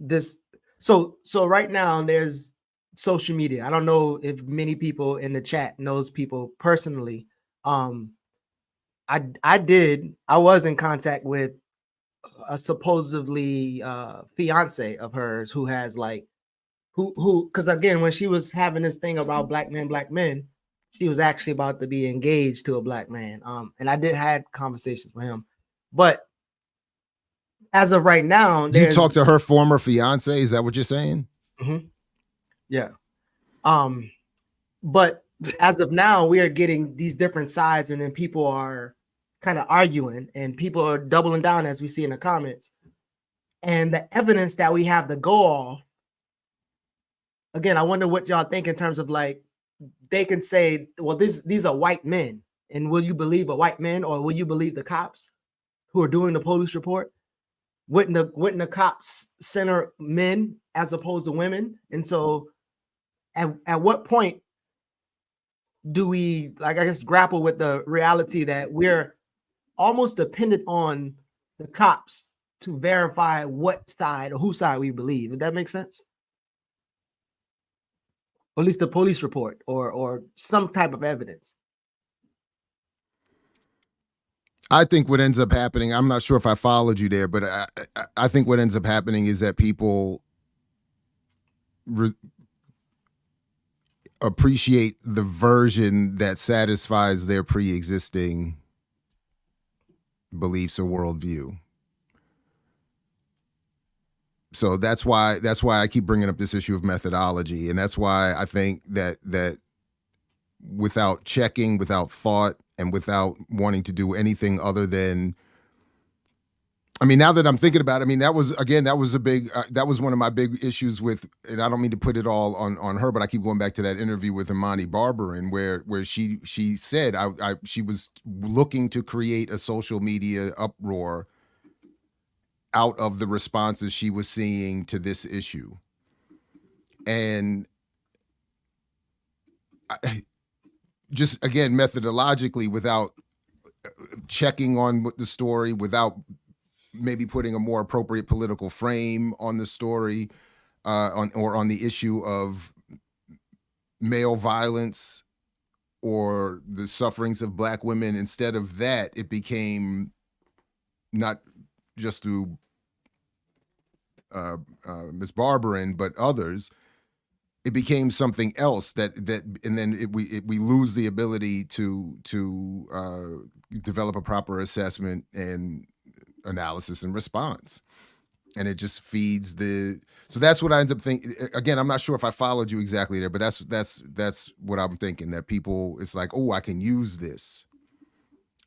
this. So right now there's social media. I don't know if many people in the chat knows people personally. I was in contact with a supposedly fiance of hers who has like who because again, when she was having this thing about black men, she was actually about to be engaged to a black man. And I did had conversations with him, but as of right now, you talked to her former fiance. Is that what you're saying? Mm-hmm. Yeah. But as of now, we are getting these different sides, and then people are kind of arguing, and people are doubling down, as we see in the comments. And the evidence that we have to go off, again, I wonder what y'all think in terms of like, they can say, well, these are white men. And will you believe a white man, or will you believe the cops who are doing the police report? Wouldn't the cops center men as opposed to women? And so at what point do we, like, I guess, grapple with the reality that we're almost dependent on the cops to verify what side or whose side we believe? If that makes sense? Or at least the police report or some type of evidence. I think what ends up happening, I'm not sure if I followed you there, but I think what ends up happening is that people appreciate the version that satisfies their pre-existing beliefs or worldview. So that's why I keep bringing up this issue of methodology, and that's why I think that without checking, without thought, and without wanting to do anything other than, I mean, now that I'm thinking about it, I mean, that was a big, that was one of my big issues with, and I don't mean to put it all on her, but I keep going back to that interview with Imani Barbarin, where she said she was looking to create a social media uproar out of the responses she was seeing to this issue. And just, again, methodologically, without checking on the story, without maybe putting a more appropriate political frame on the story, on the issue of male violence or the sufferings of Black women. Instead of that, it became not just through Ms. Barbarin, but others. It became something else and then we lose the ability to develop a proper assessment and analysis and response, and it just feeds so that's what I end up thinking. Again, I'm not sure if I followed you exactly there, but that's what I'm thinking, that people, it's like, oh, I can use this,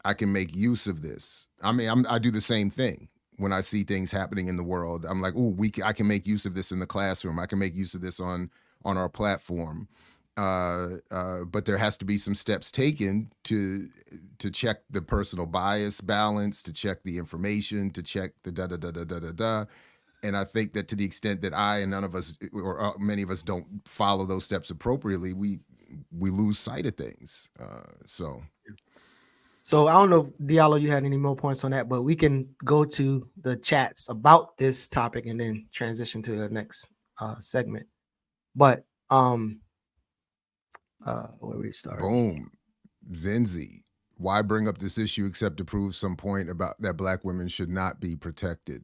I can make use of this. I mean, I do the same thing when I see things happening in the world. I'm like, oh, I can make use of this in the classroom, I can make use of this on our platform, but there has to be some steps taken to check the personal bias balance, to check the information, to check the da-da-da-da-da-da-da. And I think that to the extent that I and none of us, or many of us, don't follow those steps appropriately, we lose sight of things. So I don't know if, Diallo, you had any more points on that, but we can go to the chats about this topic and then transition to the next segment. But where we start? Boom. Zenzi. Why bring up this issue except to prove some point about that Black women should not be protected?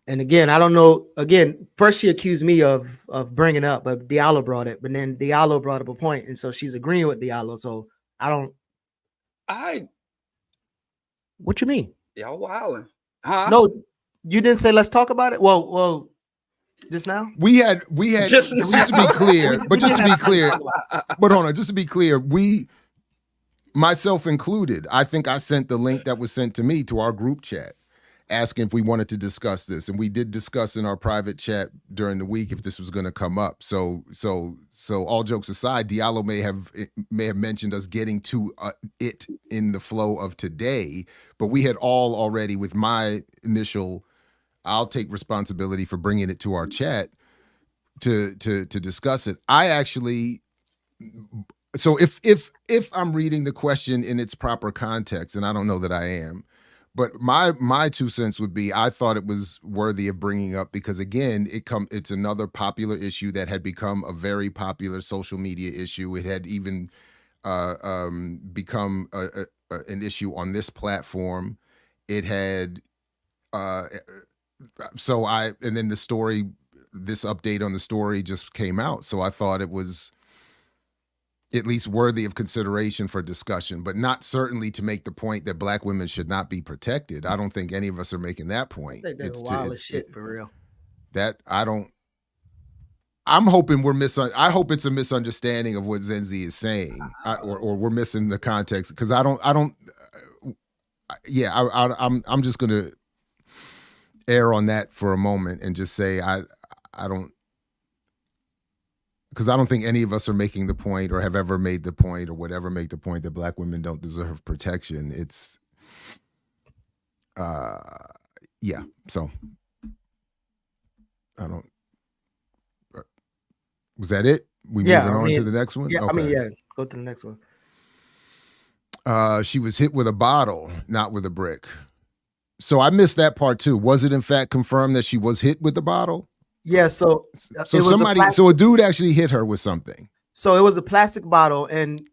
And again, I don't know. Again, first she accused me of bringing up, but Diallo brought it. But then Diallo brought up a point, and so she's agreeing with Diallo. So I don't. What you mean? Y'all wilding? Huh? No, you didn't say let's talk about it. Well. Just now? We had just to be clear, but hold on, just to be clear, myself included, I think I sent the link that was sent to me to our group chat asking if we wanted to discuss this, and we did discuss in our private chat during the week if this was going to come up. So all jokes aside, Diallo may have mentioned us getting to it in the flow of today, but we had all already, with my initial, I'll take responsibility for bringing it to our chat to discuss it. I actually, so if I'm reading the question in its proper context, and I don't know that I am, but my 2 cents would be, I thought it was worthy of bringing up because, again, it's another popular issue that had become a very popular social media issue. It had even become an issue on this platform. It had. And then this update on the story just came out. So I thought it was at least worthy of consideration for discussion, but not certainly to make the point that Black women should not be protected. I don't think any of us are making that point. I think that's wild as shit, for real. I'm hoping I hope it's a misunderstanding of what Zenzi is saying, or we're missing the context, because I'm just gonna. err on that for a moment and just say I don't, because I don't think any of us are making the point or have ever made the point or would ever make the point that Black women don't deserve protection. It's yeah. So I don't. Was that it? We moving on to the next one? Yeah, Okay. go to the next one. She was hit with a bottle, not with a brick. So I missed that part too. Was it in fact confirmed that she was hit with the bottle? Yeah, so a dude actually hit her with something. So it was a plastic bottle, and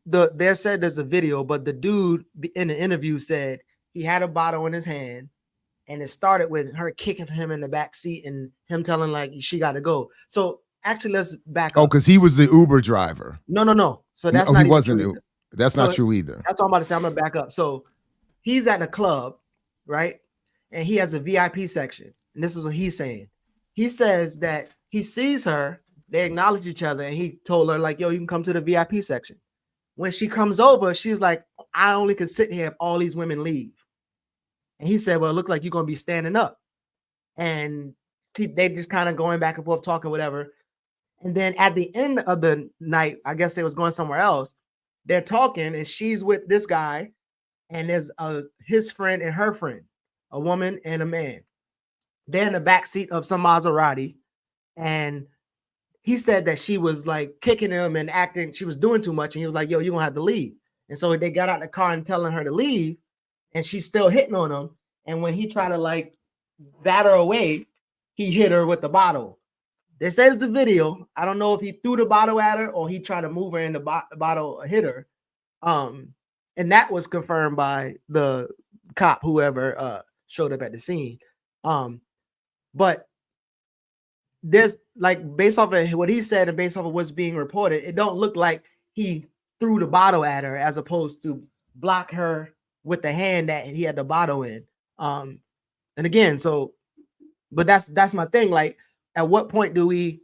they said there's a video, but the dude in the interview said he had a bottle in his hand, and it started with her kicking him in the back seat and him telling like she got to go. So actually, let's back up. Oh, because he was the Uber driver. No. So that's not. He wasn't. True that's not true either. That's what I'm about to say. I'm gonna back up. So he's at a club, right? And he has a VIP section. And this is what he's saying. He says that he sees her, they acknowledge each other, and he told her, like, yo, you can come to the VIP section. When she comes over, she's like, I only can sit here if all these women leave. And he said, well, it looked like you're going to be standing up. And they just kind of going back and forth, talking, whatever. And then at the end of the night, I guess they was going somewhere else. They're talking, and she's with this guy, and there's his friend and her friend, a woman and a man. They're in the back seat of some Maserati, and he said that she was like kicking him and acting, she was doing too much, and he was like, yo, you're gonna have to leave. And so they got out the car and telling her to leave, and she's still hitting on him. And when he tried to like bat her away, he hit her with the bottle. They said it's a video. I don't know if he threw the bottle at her or he tried to move her and the bottle hit her. And that was confirmed by the cop, whoever showed up at the scene. But there's like, based off of what he said and based off of what's being reported, it don't look like he threw the bottle at her as opposed to block her with the hand that he had the bottle in. And again, but that's my thing. Like, at what point do we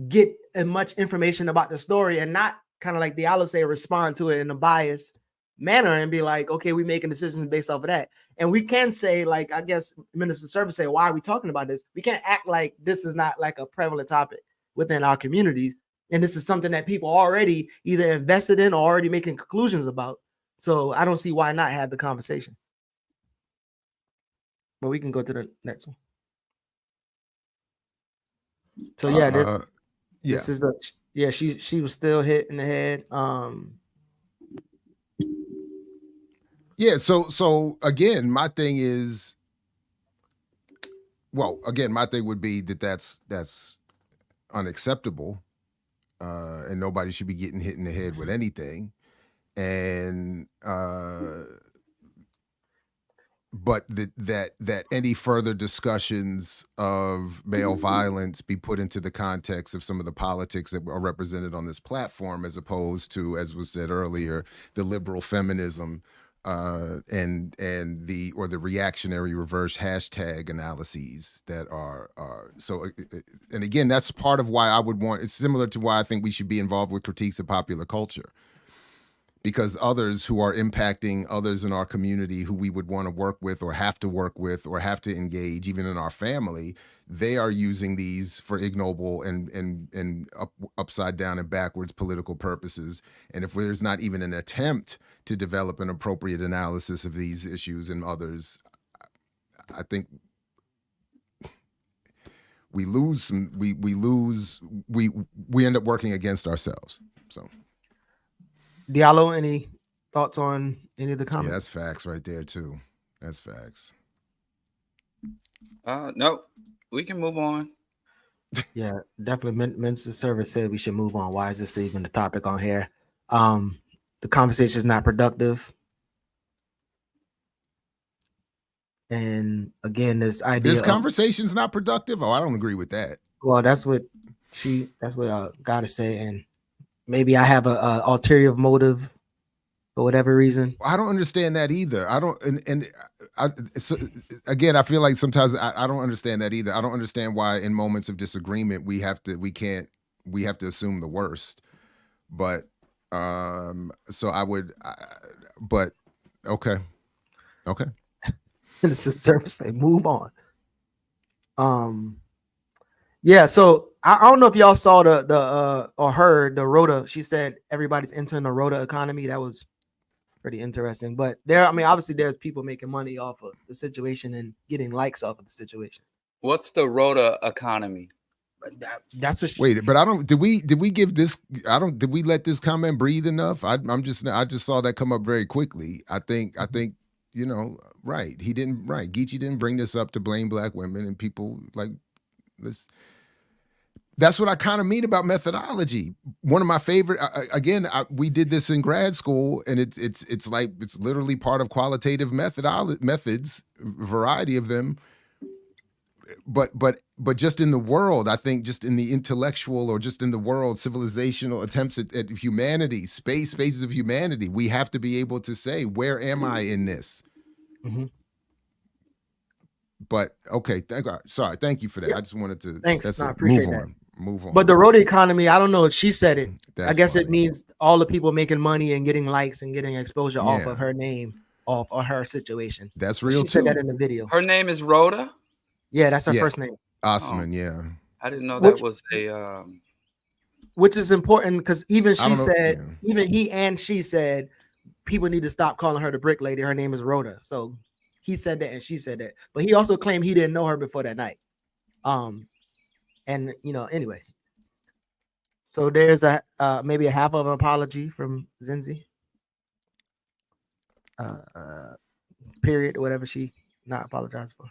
get as much information about the story and not kind of like Diallo say, respond to it in a biased manner and be like, okay, we're making decisions based off of that. And we can say, like, I guess Minister Service say, why are we talking about this? We can't act like this is not like a prevalent topic within our communities. And this is something that people already either invested in or already making conclusions about. So I don't see why not have the conversation. But we can go to the next one. So this is she was still hit in the head. So again, my thing is, my thing would be that's unacceptable, and nobody should be getting hit in the head with anything, and but that any further discussions of male violence be put into the context of some of the politics that are represented on this platform, as opposed to, as was said earlier, the liberal feminism and the reactionary reverse hashtag analyses that are so. And again, that's part of why I would want. It's similar to why I think we should be involved with critiques of popular culture. Because others who are impacting others in our community who we would want to work with or have to work with or have to engage, even in our family, they are using these for ignoble and upside down and backwards political purposes. And if there's not even an attempt to develop an appropriate analysis of these issues and others, I think we lose some. We end up working against ourselves. So. Diallo, any thoughts on any of the comments? Yeah, that's facts right there too. That's facts. No, we can move on. Yeah, definitely. Minister Service said we should move on. Why is this even the topic on here? The conversation is not productive. And again, this conversation is not productive. Oh, I don't agree with that. Well, that's what gotta say. And maybe I have a ulterior motive for whatever reason. I don't understand that either. I don't, again, I feel like sometimes I don't understand that either. I don't understand why in moments of disagreement we have to assume the worst. But okay. This is service. Say move on. Yeah, so I don't know if y'all saw the or heard the Rhoda. She said everybody's entering the Rhoda economy. That was pretty interesting. But I mean, obviously there's people making money off of the situation and getting likes off of the situation. What's the Rhoda economy? That's what. Wait, but I don't. Did we give this? I don't. Did we let this comment breathe enough? I just saw that come up very quickly. I think you know, right. He didn't. Right. Geechee didn't bring this up to blame black women and people like this. That's what I kind of mean about methodology. One of my favorite, we did this in grad school, and it's like it's literally part of qualitative methods, variety of them. But just in the world, I think just in the intellectual or just in the world, civilizational attempts at humanity, spaces of humanity, we have to be able to say, where am I in this? Mm-hmm. But okay, thank you for that. Yeah. I just wanted to move on. But the Rhoda economy, I don't know if she said it. I guess funny. It means all the people making money and getting likes and getting exposure off of her name, off of her situation. That's real too. She said that in the video. Her name is Rhoda? Yeah, that's her first name. Osman, yeah. I didn't know that was a which is important because even she said, even he and she said people need to stop calling her the brick lady. Her name is Rhoda. So he said that and she said that. But he also claimed he didn't know her before that night. And you know, anyway. So there's a maybe a half of an apology from Zinzi. Period, or whatever she not apologized for.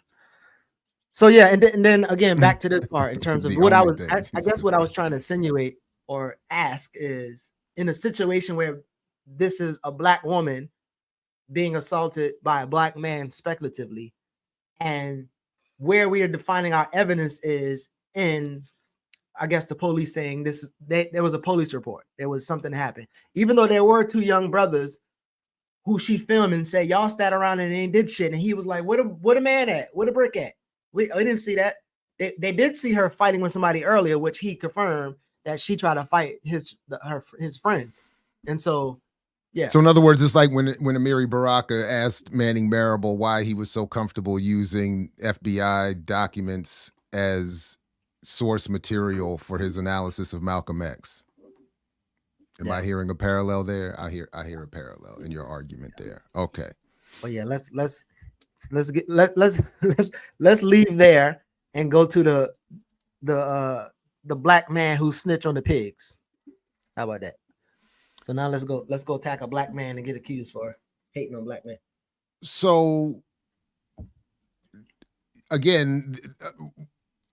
So yeah, and then again back to this part in terms of what I guess what I was trying to insinuate or ask is in a situation where this is a black woman being assaulted by a black man speculatively, and where we are defining our evidence is in, I guess, the police saying there was a police report, there was something happened, even though there were two young brothers who she filmed and said y'all sat around and ain't did shit, and he was like, what a man at, what a brick at. We didn't see that. They did see her fighting with somebody earlier, which he confirmed that she tried to fight his friend, and so yeah. So in other words, it's like when Amiri Baraka asked Manning Marable why he was so comfortable using FBI documents as source material for his analysis of Malcolm X. Am I hearing a parallel there? I hear a parallel in your argument there. Okay. Well, yeah. Let's leave there and go to the black man who snitched on the pigs. How about that? So now let's go attack a black man and get accused for hating on black men. So again,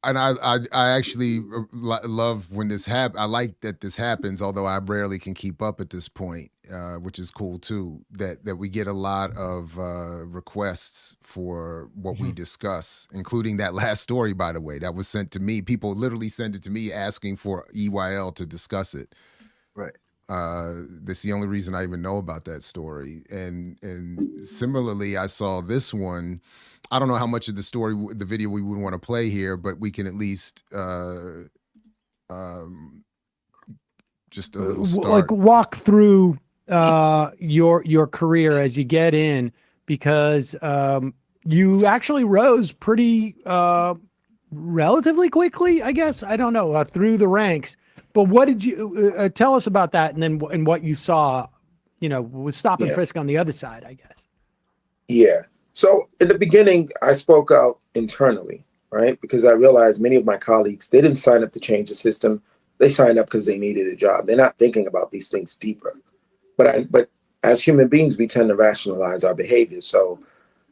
and I actually love when this happens. I like that this happens, although I rarely can keep up at this point, which is cool too, that we get a lot of requests for what we discuss, including that last story, by the way, that was sent to me. People literally sent it to me asking for EYL to discuss it. Right. That's the only reason I even know about that story. And similarly, I saw this one. I don't know how much of the story, the video we would want to play here, but we can at least just a little start. Like walk through your career as you get in, because you actually rose pretty relatively quickly, I guess. I don't know, through the ranks. But what did you tell us about that, and then what you saw, you know, with stop and frisk on the other side, I guess. Yeah. So in the beginning, I spoke out internally, right? Because I realized many of my colleagues, they didn't sign up to change the system. They signed up because they needed a job. They're not thinking about these things deeper. But as human beings, we tend to rationalize our behavior. So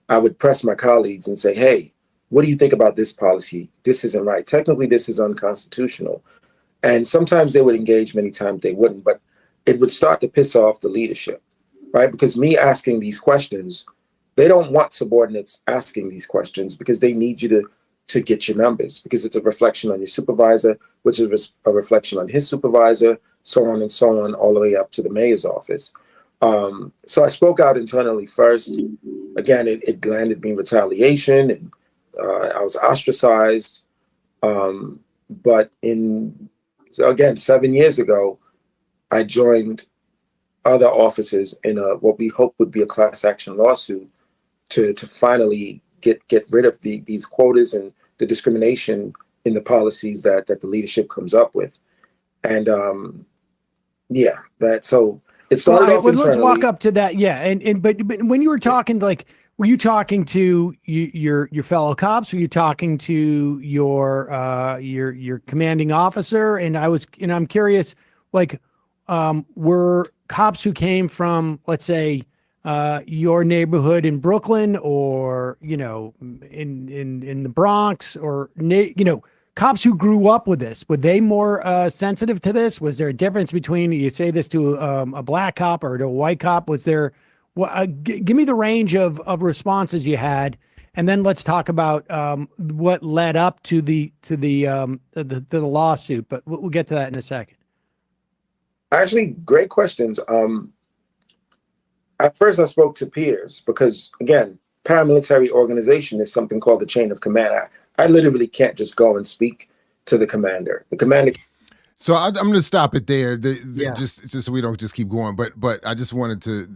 I would press my colleagues and say, hey, what do you think about this policy? This isn't right. Technically, this is unconstitutional. And sometimes they would engage, many times they wouldn't. But it would start to piss off the leadership, right? Because me asking these questions, they don't want subordinates asking these questions because they need you to get your numbers, because it's a reflection on your supervisor, which is a reflection on his supervisor, so on and so on, all the way up to the mayor's office. So I spoke out internally first. Again, it landed me in retaliation, and I was ostracized. But so again, 7 years ago, I joined other officers in what we hope would be a class action lawsuit to finally get rid of these quotas and the discrimination in the policies that the leadership comes up with. And so it started off let's walk internally. up to that. Yeah. But when you were talking, like, were you talking to your fellow cops? Were you talking to your commanding officer? And I'm curious, like, were cops who came from, let's say, your neighborhood in Brooklyn, or, you know, in the Bronx, or, you know, cops who grew up with this, were they more sensitive to this? Was there a difference between, you say this to a black cop or to a white cop? Was there, give me the range of responses you had, and then let's talk about what led up to the lawsuit. But we'll get to that in a second. Actually, great questions. At first, I spoke to peers because, again, paramilitary organization is something called the chain of command. I literally can't just go and speak to the commander. The commander. So I'm going to stop it there. Just so we don't just keep going. But I just wanted to.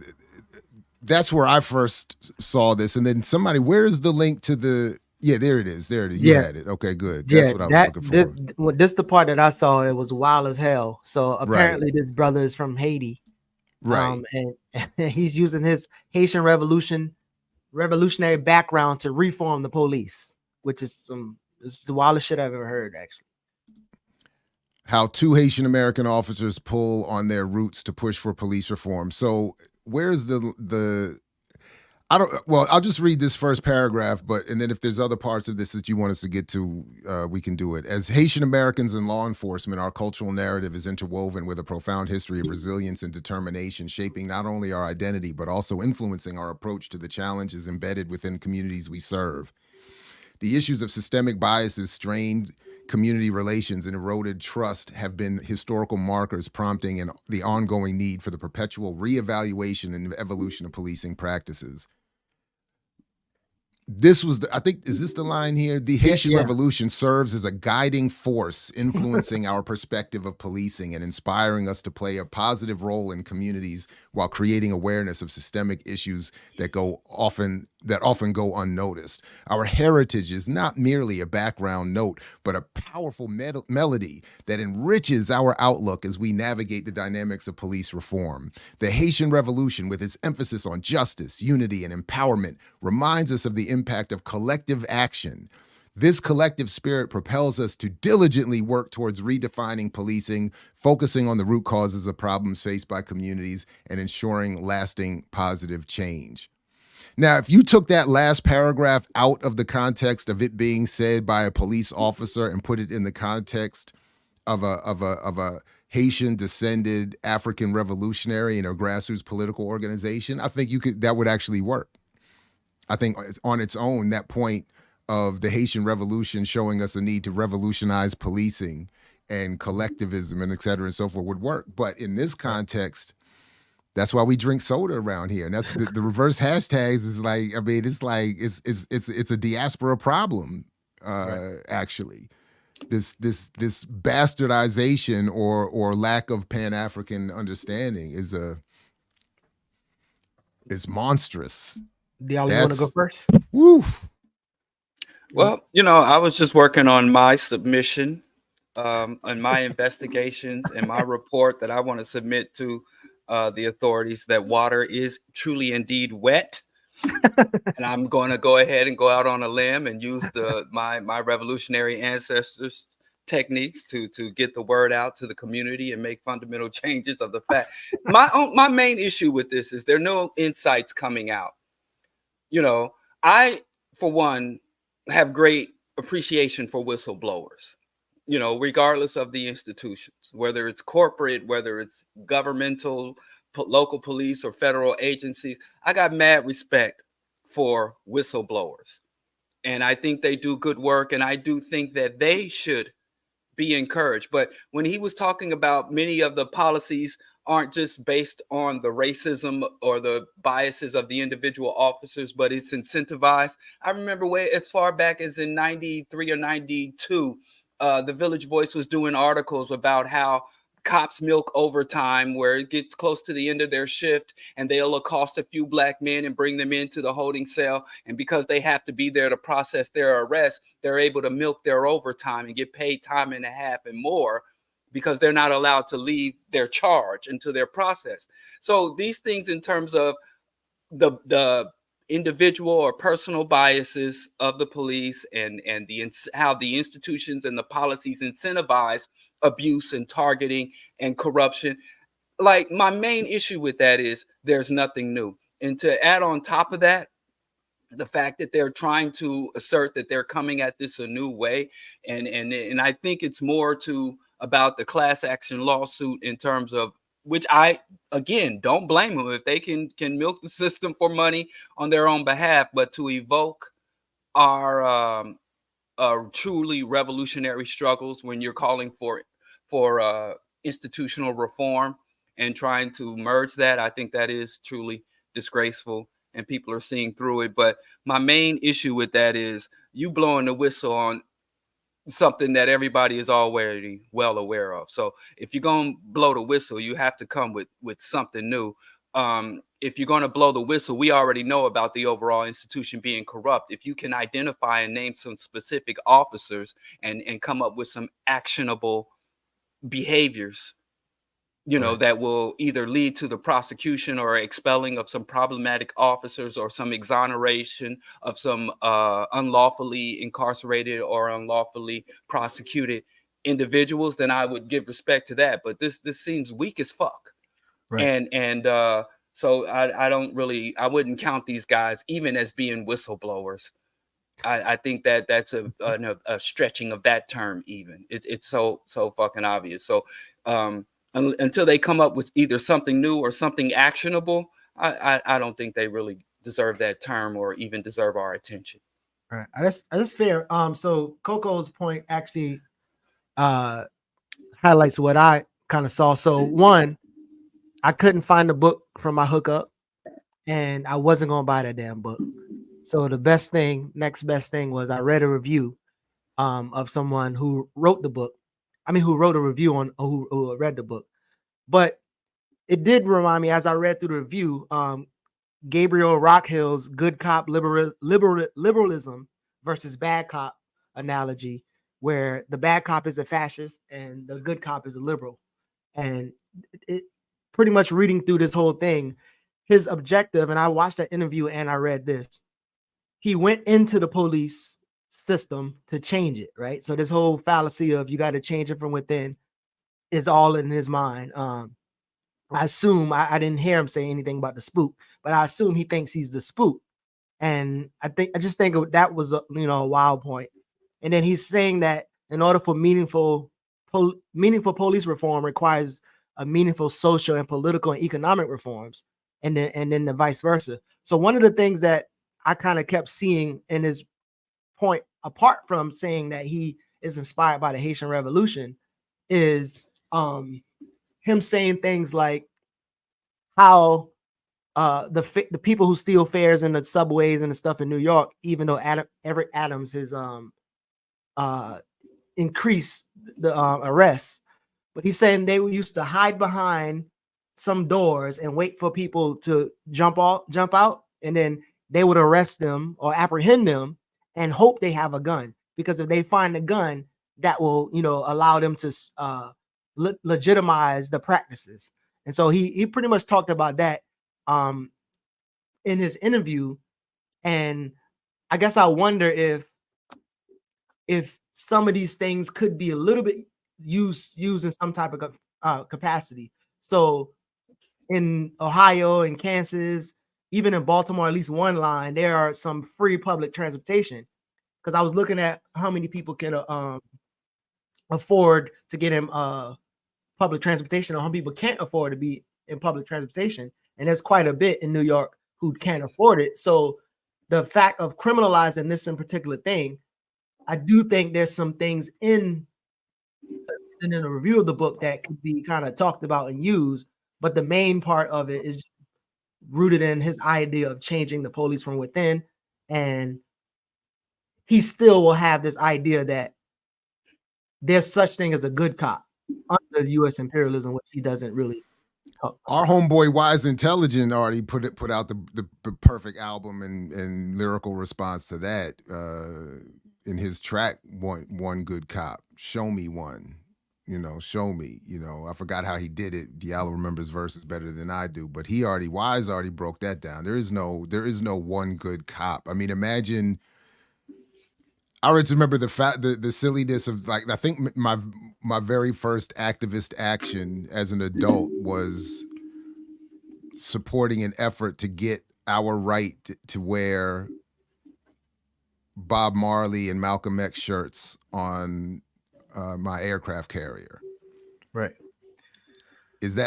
That's where I first saw this, and then somebody. Where's the link to the? Yeah, there it is. There it is. You had it. Okay, good. That's what I was looking for. This the part that I saw. It was wild as hell. So apparently, this brother is from Haiti, right? And he's using his Haitian revolutionary background to reform the police, which is it's the wildest shit I've ever heard, actually. How 2 Haitian American officers pull on their roots to push for police reform. So where's I'll just read this first paragraph, and then if there's other parts of this that you want us to get to, we can do it. As Haitian Americans in law enforcement, our cultural narrative is interwoven with a profound history of resilience and determination, shaping not only our identity, but also influencing our approach to the challenges embedded within communities we serve. The issues of systemic biases, strained community relations, and eroded trust have been historical markers prompting the ongoing need for the perpetual reevaluation and evolution of policing practices. This was I think, is this the line here? The Haitian Revolution serves as a guiding force influencing our perspective of policing and inspiring us to play a positive role in communities while creating awareness of systemic issues that often go unnoticed. Our heritage is not merely a background note, but a powerful melody that enriches our outlook as we navigate the dynamics of police reform. The Haitian Revolution, with its emphasis on justice, unity, and empowerment, reminds us of the impact of collective action. This collective spirit propels us to diligently work towards redefining policing, focusing on the root causes of problems faced by communities, and ensuring lasting positive change. Now, if you took that last paragraph out of the context of it being said by a police officer and put it in the context of a Haitian descended African revolutionary in a grassroots political organization, I think that would actually work. I think on its own, that point of the Haitian Revolution showing us a need to revolutionize policing and collectivism and et cetera and so forth would work. But in this context, that's why we drink soda around here. And that's the reverse hashtags is like, I mean, it's like, it's a diaspora problem, actually. This bastardization or lack of Pan-African understanding is monstrous. Diallo, you want to go first? Woof. Well, I was just working on my submission, on my investigations and my report that I want to submit to the authorities that water is truly indeed wet. And I'm going to go ahead and go out on a limb and use my revolutionary ancestors' techniques to get the word out to the community and make fundamental changes of the fact. My main issue with this is there are no insights coming out. I, for one, have great appreciation for whistleblowers, regardless of the institutions, whether it's corporate, whether it's governmental, local police or federal agencies. I got mad respect for whistleblowers. And I think they do good work. And I do think that they should be encouraged. But when he was talking about many of the policies aren't just based on the racism or the biases of the individual officers, but it's incentivized. I remember way as far back as in 93 or 92, the Village Voice was doing articles about how cops milk overtime where it gets close to the end of their shift and they'll accost a few black men and bring them into the holding cell. And because they have to be there to process their arrest, they're able to milk their overtime and get paid time and a half and more because they're not allowed to leave their charge until they're processed. So these things in terms of the individual or personal biases of the police and how the institutions and the policies incentivize abuse and targeting and corruption. Like, my main issue with that is there's nothing new. And to add on top of that, the fact that they're trying to assert that they're coming at this a new way, and I think it's more about the class action lawsuit in terms of, which I, again, don't blame them if they can milk the system for money on their own behalf, but to evoke our truly revolutionary struggles when you're calling for institutional reform and trying to merge that, I think that is truly disgraceful, and people are seeing through it. But my main issue with that is you blowing the whistle on something that everybody is already well aware of. So if you're going to blow the whistle, you have to come with something new. If you're going to blow the whistle, we already know about the overall institution being corrupt. If you can identify and name some specific officers and come up with some actionable behaviors, that will either lead to the prosecution or expelling of some problematic officers or some exoneration of some unlawfully incarcerated or unlawfully prosecuted individuals, then I would give respect to that. But this seems weak as fuck. Right. So I wouldn't count these guys even as being whistleblowers. I think that's a stretching of that term. Even it's so fucking obvious. So until they come up with either something new or something actionable, I don't think they really deserve that term or even deserve our attention. All right, that's fair. So Coco's point actually highlights what I kind of saw. So one, I couldn't find the book from my hookup, and I wasn't gonna buy that damn book. So the next best thing was I read a review of someone who wrote the book. Who wrote a review on who read the book. But it did remind me, as I read through the review, Gabriel Rockhill's good cop liberalism versus bad cop analogy, where the bad cop is a fascist and the good cop is a liberal. And it pretty much reading through this whole thing, his objective, and I watched that interview and I read this, he went into the police system to change it, right? So this whole fallacy of you got to change it from within is all in his mind. I assume I didn't hear him say anything about the spook, but I assume he thinks he's the spook. And I just think that was a wild point. And then he's saying that in order for meaningful police reform requires a meaningful social and political and economic reforms, and then the vice versa. So one of the things that I kind of kept seeing in his point, apart from saying that he is inspired by the Haitian Revolution, is him saying things like how the people who steal fares in the subways and the stuff in New York, even though Everett Adams has increased the arrests, but he's saying they used to hide behind some doors and wait for people to jump out, and then they would arrest them or apprehend them and hope they have a gun, because if they find a gun, that will allow them to legitimize the practices. And so he pretty much talked about that in his interview. And I guess I wonder if some of these things could be a little bit used in some type of capacity. So in Ohio and Kansas, even in Baltimore, at least one line, there are some free public transportation. Because I was looking at how many people can afford to get in public transportation, or how people can't afford to be in public transportation. And there's quite a bit in New York who can't afford it. So the fact of criminalizing this in particular thing, I do think there's some things in a review of the book that could be kind of talked about and used. But the main part of it is rooted in his idea of changing the police from within. And he still will have this idea that there's such thing as a good cop under the U.S. imperialism, which he doesn't really talk about. Our homeboy Wise Intelligent already put out the perfect album and lyrical response to that in his track one Good Cop. Show me one. Show me. I forgot how he did it. Diallo remembers verses better than I do, but Wise already broke that down. There is no one good cop. I mean, imagine. I always remember the silliness of, like, I think my very first activist action as an adult was supporting an effort to get our right to wear Bob Marley and Malcolm X shirts on my aircraft carrier. Right. Was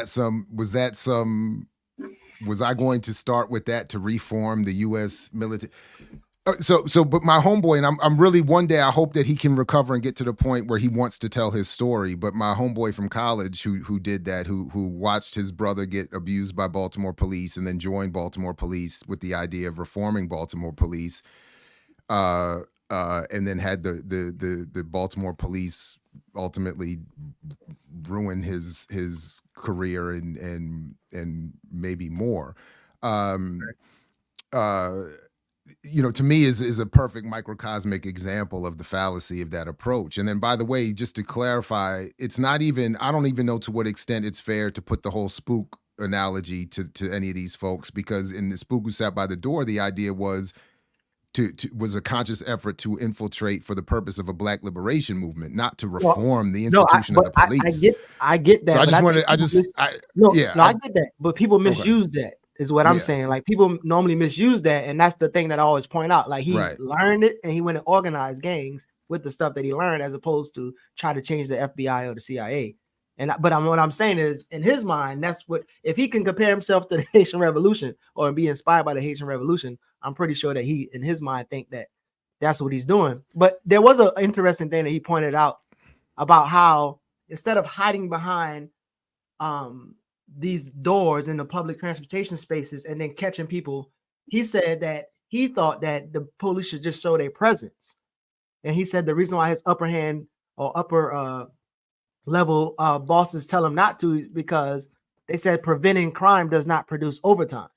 I going to start with that to reform the U.S. military? But my homeboy, and I'm really, one day I hope that he can recover and get to the point where he wants to tell his story. But my homeboy from college who did that, who watched his brother get abused by Baltimore police and then joined Baltimore police with the idea of reforming Baltimore police, and then had the Baltimore police ultimately ruin his career and maybe more. To me is a perfect microcosmic example of the fallacy of that approach. And then, by the way, just to clarify, it's not even, I don't even know to what extent it's fair to put the whole spook analogy to any of these folks, because in the Spook Who Sat by the Door, the idea was was a conscious effort to infiltrate for the purpose of a Black liberation movement, not to reform the institution of the police. I get that. So I get that. But people misuse that. Is what I'm saying. Like, people normally misuse that, and that's the thing that I always point out. Like, he learned it, and he went and organized gangs with the stuff that he learned, as opposed to try to change the FBI or the CIA. What I'm saying is, in his mind, that's what, if he can compare himself to the Haitian Revolution or be inspired by the Haitian Revolution, I'm pretty sure that he, in his mind, think that that's what he's doing. But there was an interesting thing that he pointed out about how, instead of hiding behind these doors in the public transportation spaces and then catching people, he said that he thought that the police should just show their presence. And he said the reason why his upper hand or upper level bosses tell him not to is because they said preventing crime does not produce overtime,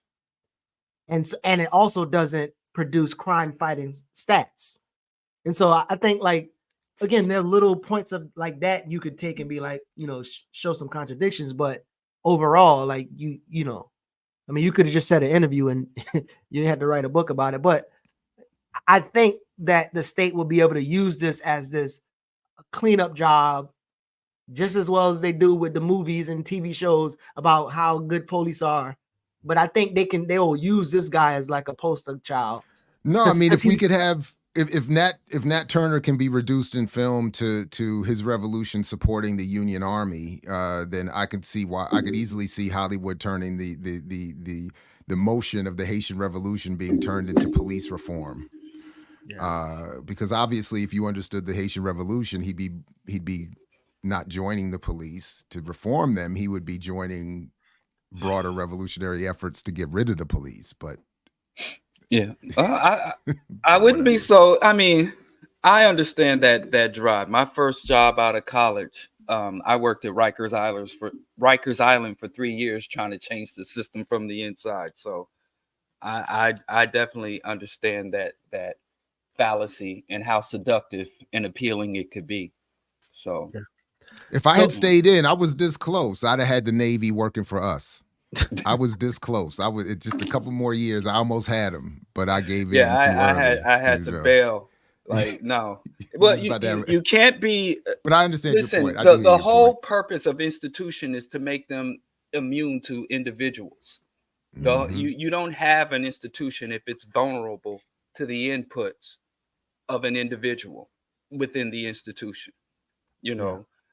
and it also doesn't produce crime fighting stats. And so I think, like, again, there are little points of like that you could take and be like, show some contradictions, but overall, like, you could have just said an interview and you had to write a book about it. But I think that the state will be able to use this as this cleanup job just as well as they do with the movies and TV shows about how good police are. But I think they will use this guy as like a poster child. No, I mean, if we could have, if Nat Turner can be reduced in film to his revolution supporting the Union Army, then I could easily see Hollywood turning the motion of the Haitian Revolution being turned into police reform. Because obviously, if you understood the Haitian Revolution, he'd be not joining the police to reform them. He would be joining broader revolutionary efforts to get rid of the police. But I wouldn't be so. I mean, I understand that drive. My first job out of college, I worked at Rikers Island for 3 years, trying to change the system from the inside. So I definitely understand that fallacy and how seductive and appealing it could be. So if I had stayed in, I was this close. I'd have had the Navy working for us. I was this close. Just a couple more years. I almost had him, but I gave in too early. I had to bail. Like, no. Well, you can't be. But I understand your point. The whole purpose of institution is to make them immune to individuals. Mm-hmm. You don't have an institution if it's vulnerable to the inputs of an individual within the institution.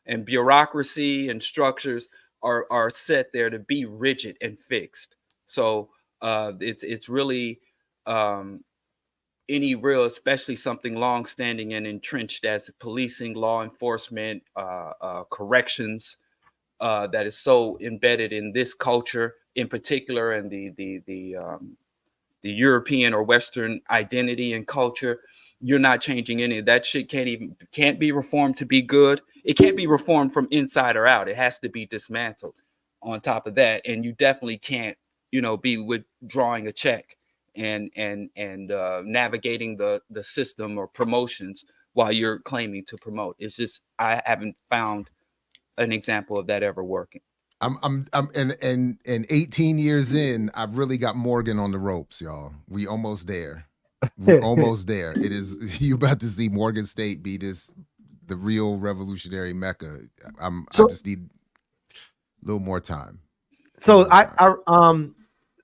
And bureaucracy and structures are set there to be rigid and fixed. So it's really any real, especially something long-standing and entrenched as policing, law enforcement, corrections, that is so embedded in this culture in particular, and the European or Western identity and culture. you're not changing any. That shit can't be reformed to be good. It can't be reformed from inside or out. It has to be dismantled on top of that. And you definitely can't, be withdrawing a check and navigating the system or promotions while you're claiming to promote. It's just, I haven't found an example of that ever working. And 18 years in, I've really got Morgan on the ropes, y'all. We almost there. We're almost there. It is, you about to see Morgan State be the real revolutionary mecca. I just need a little more time. So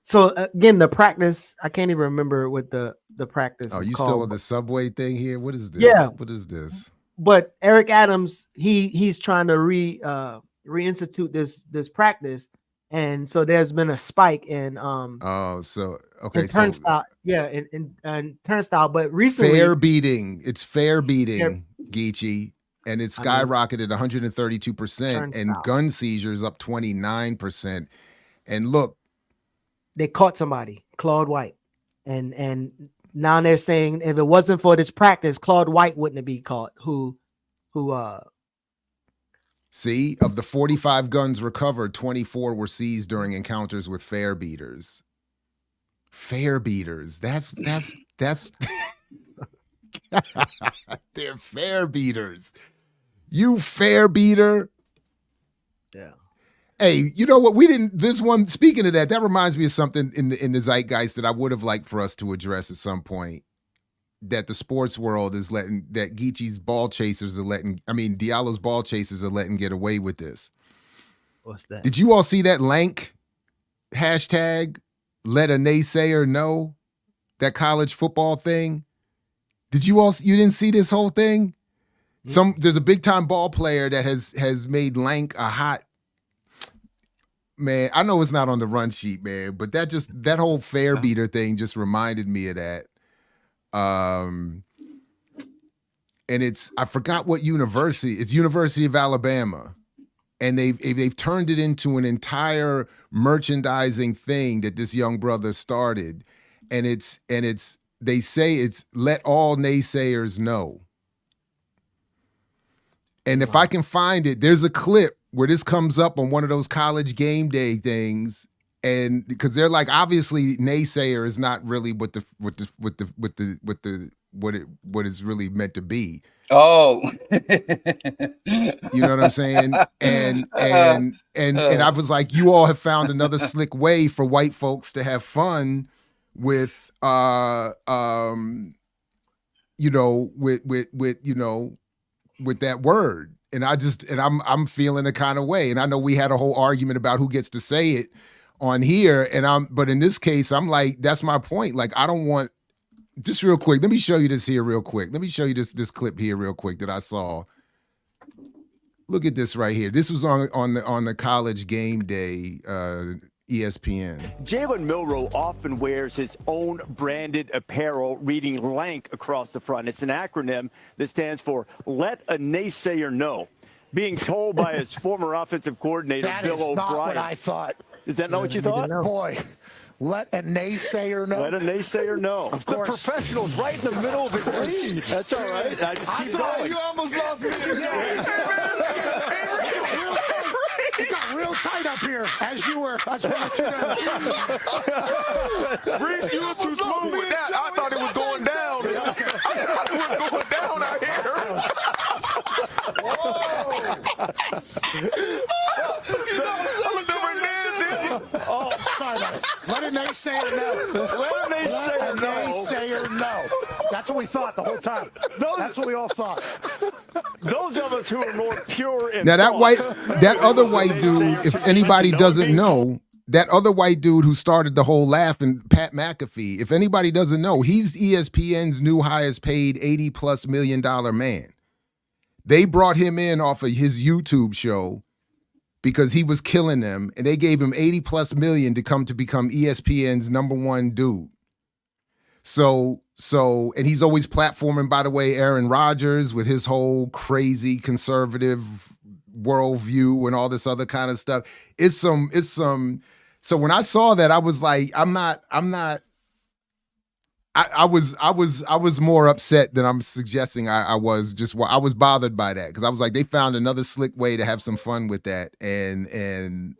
so again, the practice, I can't even remember what the practice is you called. still on the subway thing here? What is this? Yeah. What is this? But Eric Adams, he's trying to reinstitute this practice. And so there's been a spike in turnstile, in turnstile. But recently, fair beating. It's fair beating, Geechee, and it's skyrocketed 132%, and gun seizures up 29%. And look, they caught somebody, Claude White, and now they're saying if it wasn't for this practice, Claude White wouldn't have been caught. See, of the 45 guns recovered, 24 were seized during encounters with fare beaters. Fare beaters. That's they're fare beaters. You fare beater. Yeah. Hey, you know what? We didn't. This one. Speaking of that, that reminds me of something in the zeitgeist that I would have liked for us to address at some point. That the sports world is letting, that Geechee's ball chasers are letting, Diallo's ball chasers are letting get away with this. What's that? Did you all see that Lank hashtag? Let a naysayer know, that college football thing. Did you didn't see this whole thing? There's a big time ball player that has made Lank a hot man. I know it's not on the run sheet, man, but that whole fare beater thing just reminded me of that. And I forgot what university. It's University of Alabama, and they've turned it into an entire merchandising thing that this young brother started, and they say it's let all naysayers know. And if I can find it, there's a clip where this comes up on one of those college game day things. And because they're like, obviously, naysayer is not really what it's really meant to be. Oh, you know what I'm saying? And I was like, you all have found another slick way for white folks to have fun with, with that word. And I'm feeling a kind of way. And I know we had a whole argument about who gets to say it on here, but in this case, I'm like, that's my point. Like, I don't want, just real quick, let me show you this here real quick. Let me show you this clip here real quick that I saw. Look at this right here. This was on the college game day, ESPN. Jalen Milroe often wears his own branded apparel reading LANK across the front. It's an acronym that stands for Let a Naysayer Know. Being told by his former offensive coordinator, Bill O'Brien. That's not what I thought. Is that not what you thought? Boy, let a naysayer know. Let a naysayer know. Of course. The professional's right in the middle of his lead. That's all right. I just keep going. You almost lost me. It got real tight up here as you were. I just want to let you know. Reese, you were too smooth with that. I thought it was going down. I thought it was going down out here. Oh, sorry about it. Let a naysayer know. Let a naysayer know. That's what we thought the whole time. That's what we all thought. Those of us who are more pure in now that other white dude, if anybody doesn't know, that other white dude who started the whole laugh, and Pat McAfee, if anybody doesn't know, he's ESPN's new highest paid $80+ million man. They brought him in off of his YouTube show because he was killing them, and they gave him $80+ million to come to become ESPN's #1 dude. So, and he's always platforming, by the way, Aaron Rodgers with his whole crazy conservative worldview and all this other kind of stuff. It's some. So when I saw that, I was like, I'm not I was more upset than I'm suggesting I was. I was bothered by that because I was like, they found another slick way to have some fun with that, and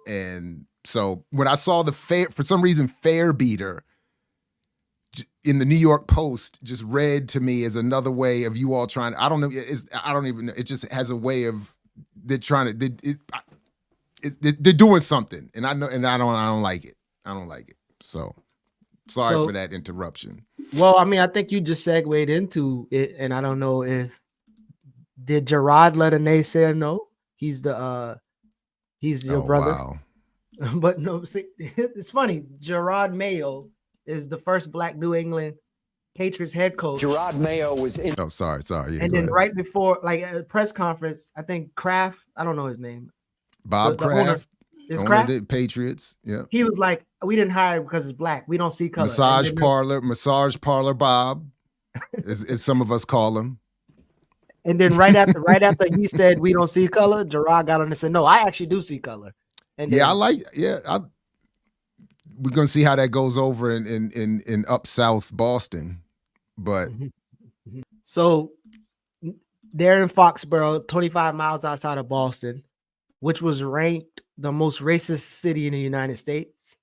so when I saw the for some reason Fair Beater in the New York Post just read to me as another way of you all trying. I don't know. I don't even know. It just has a way of they're trying to. They're doing something, and I know, and I don't like it. I don't like it. So sorry for that interruption. Well, I mean, I think you just segued into it, and I don't know if did Gerard let a naysayer know he's your brother. Wow. But no, see, it's funny. Gerard Mayo is the first Black New England Patriots head coach. Gerard Mayo was in. Oh, sorry. Yeah, and then right before, like at a press conference, I think Kraft, I don't know his name. Bob Kraft. Is Kraft? The Patriots. Yeah. He was like, we didn't hire him because it's Black. We don't see color. Massage parlor Bob, as some of us call him. And then right after he said we don't see color, Gerard got on and said, no, I actually do see color. And then, we're gonna see how that goes over in up south Boston. But so they're in Foxborough, 25 miles outside of Boston, which was ranked the most racist city in the United States.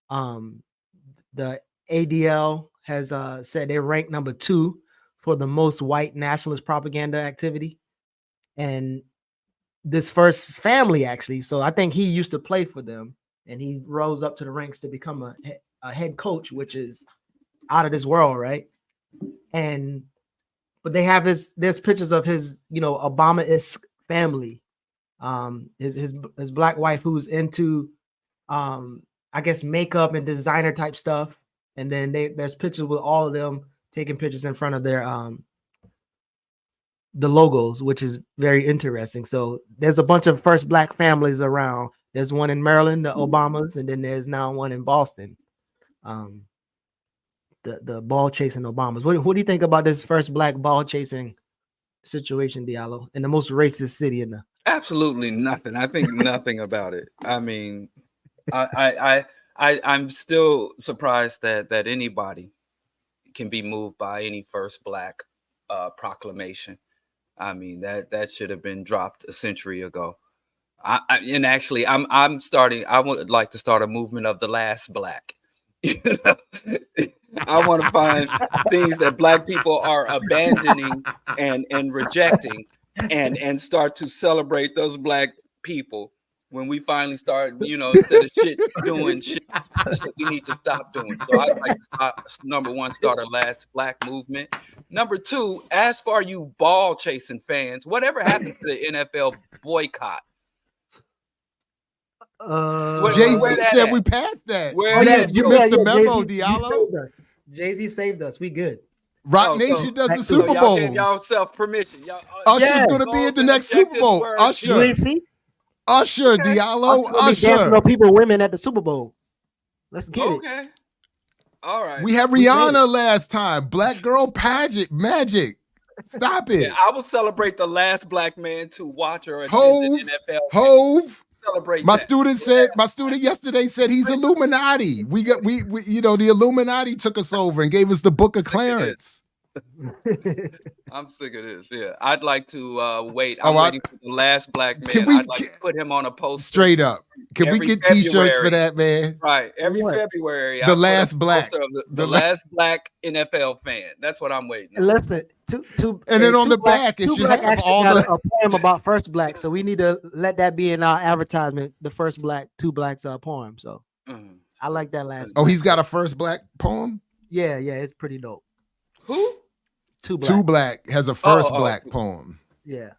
The ADL has said they ranked number 2 for the most white nationalist propaganda activity. And this first family, actually, so I think he used to play for them, and he rose up to the ranks to become a head coach, which is out of this world, right? But they have there's pictures of his, Obama-esque family. His Black wife who's into I guess makeup and designer type stuff, and then there's pictures with all of them taking pictures in front of their the logos, which is very interesting. So there's a bunch of first Black families around. There's one in Maryland, the Obamas, and then there's now one in Boston, the ball chasing Obamas. What do you think about this first Black ball chasing situation, Diallo, in the most racist city in the? Absolutely nothing. I think nothing about it. I mean, I'm still surprised that anybody can be moved by any first Black proclamation. I mean, that should have been dropped a century ago. I would like to start a movement of the last Black. I want to find things that Black people are abandoning and rejecting, and start to celebrate those Black people. When we finally start, instead of doing shit we need to stop doing. So I'd like to number 1, start a last Black movement. Number 2, as for you ball chasing fans, whatever happened to the NFL boycott? Jay-Z said we passed that. You missed the memo, Diallo. Jay-Z saved us. We good. Rock Nation does the Super Bowl. Y'all give y'all permission. Usher's gonna be at the next Super Bowl. Usher. Usher, Diallo, Usher. Dancing on people, women at the Super Bowl. Let's get it. Okay. All right. We had Rihanna last time. Black girl pageant magic. Stop it. Yeah, I will celebrate the last Black man to watch or attend the NFL. Hove. Celebrate my that. student yesterday said he's Illuminati. We the Illuminati took us over and gave us the Book of Clarence. I'm sick of this. Yeah, I'd like to wait. I'm waiting for the last Black man. I'd like to put him on a poster. Straight up. Can we get T-shirts for that, man? Right. Every February. The last Black. The last Black NFL fan. That's what I'm waiting. Listen, and then on the back, it should have all the a poem about first Black. So we need to let that be in our advertisement. The first Black, 2 Blacks poem. So I like that last. Oh, he's got a first Black poem? Yeah, it's pretty dope. Who? 2 Black. 2 Black has a first Black poem. Yeah.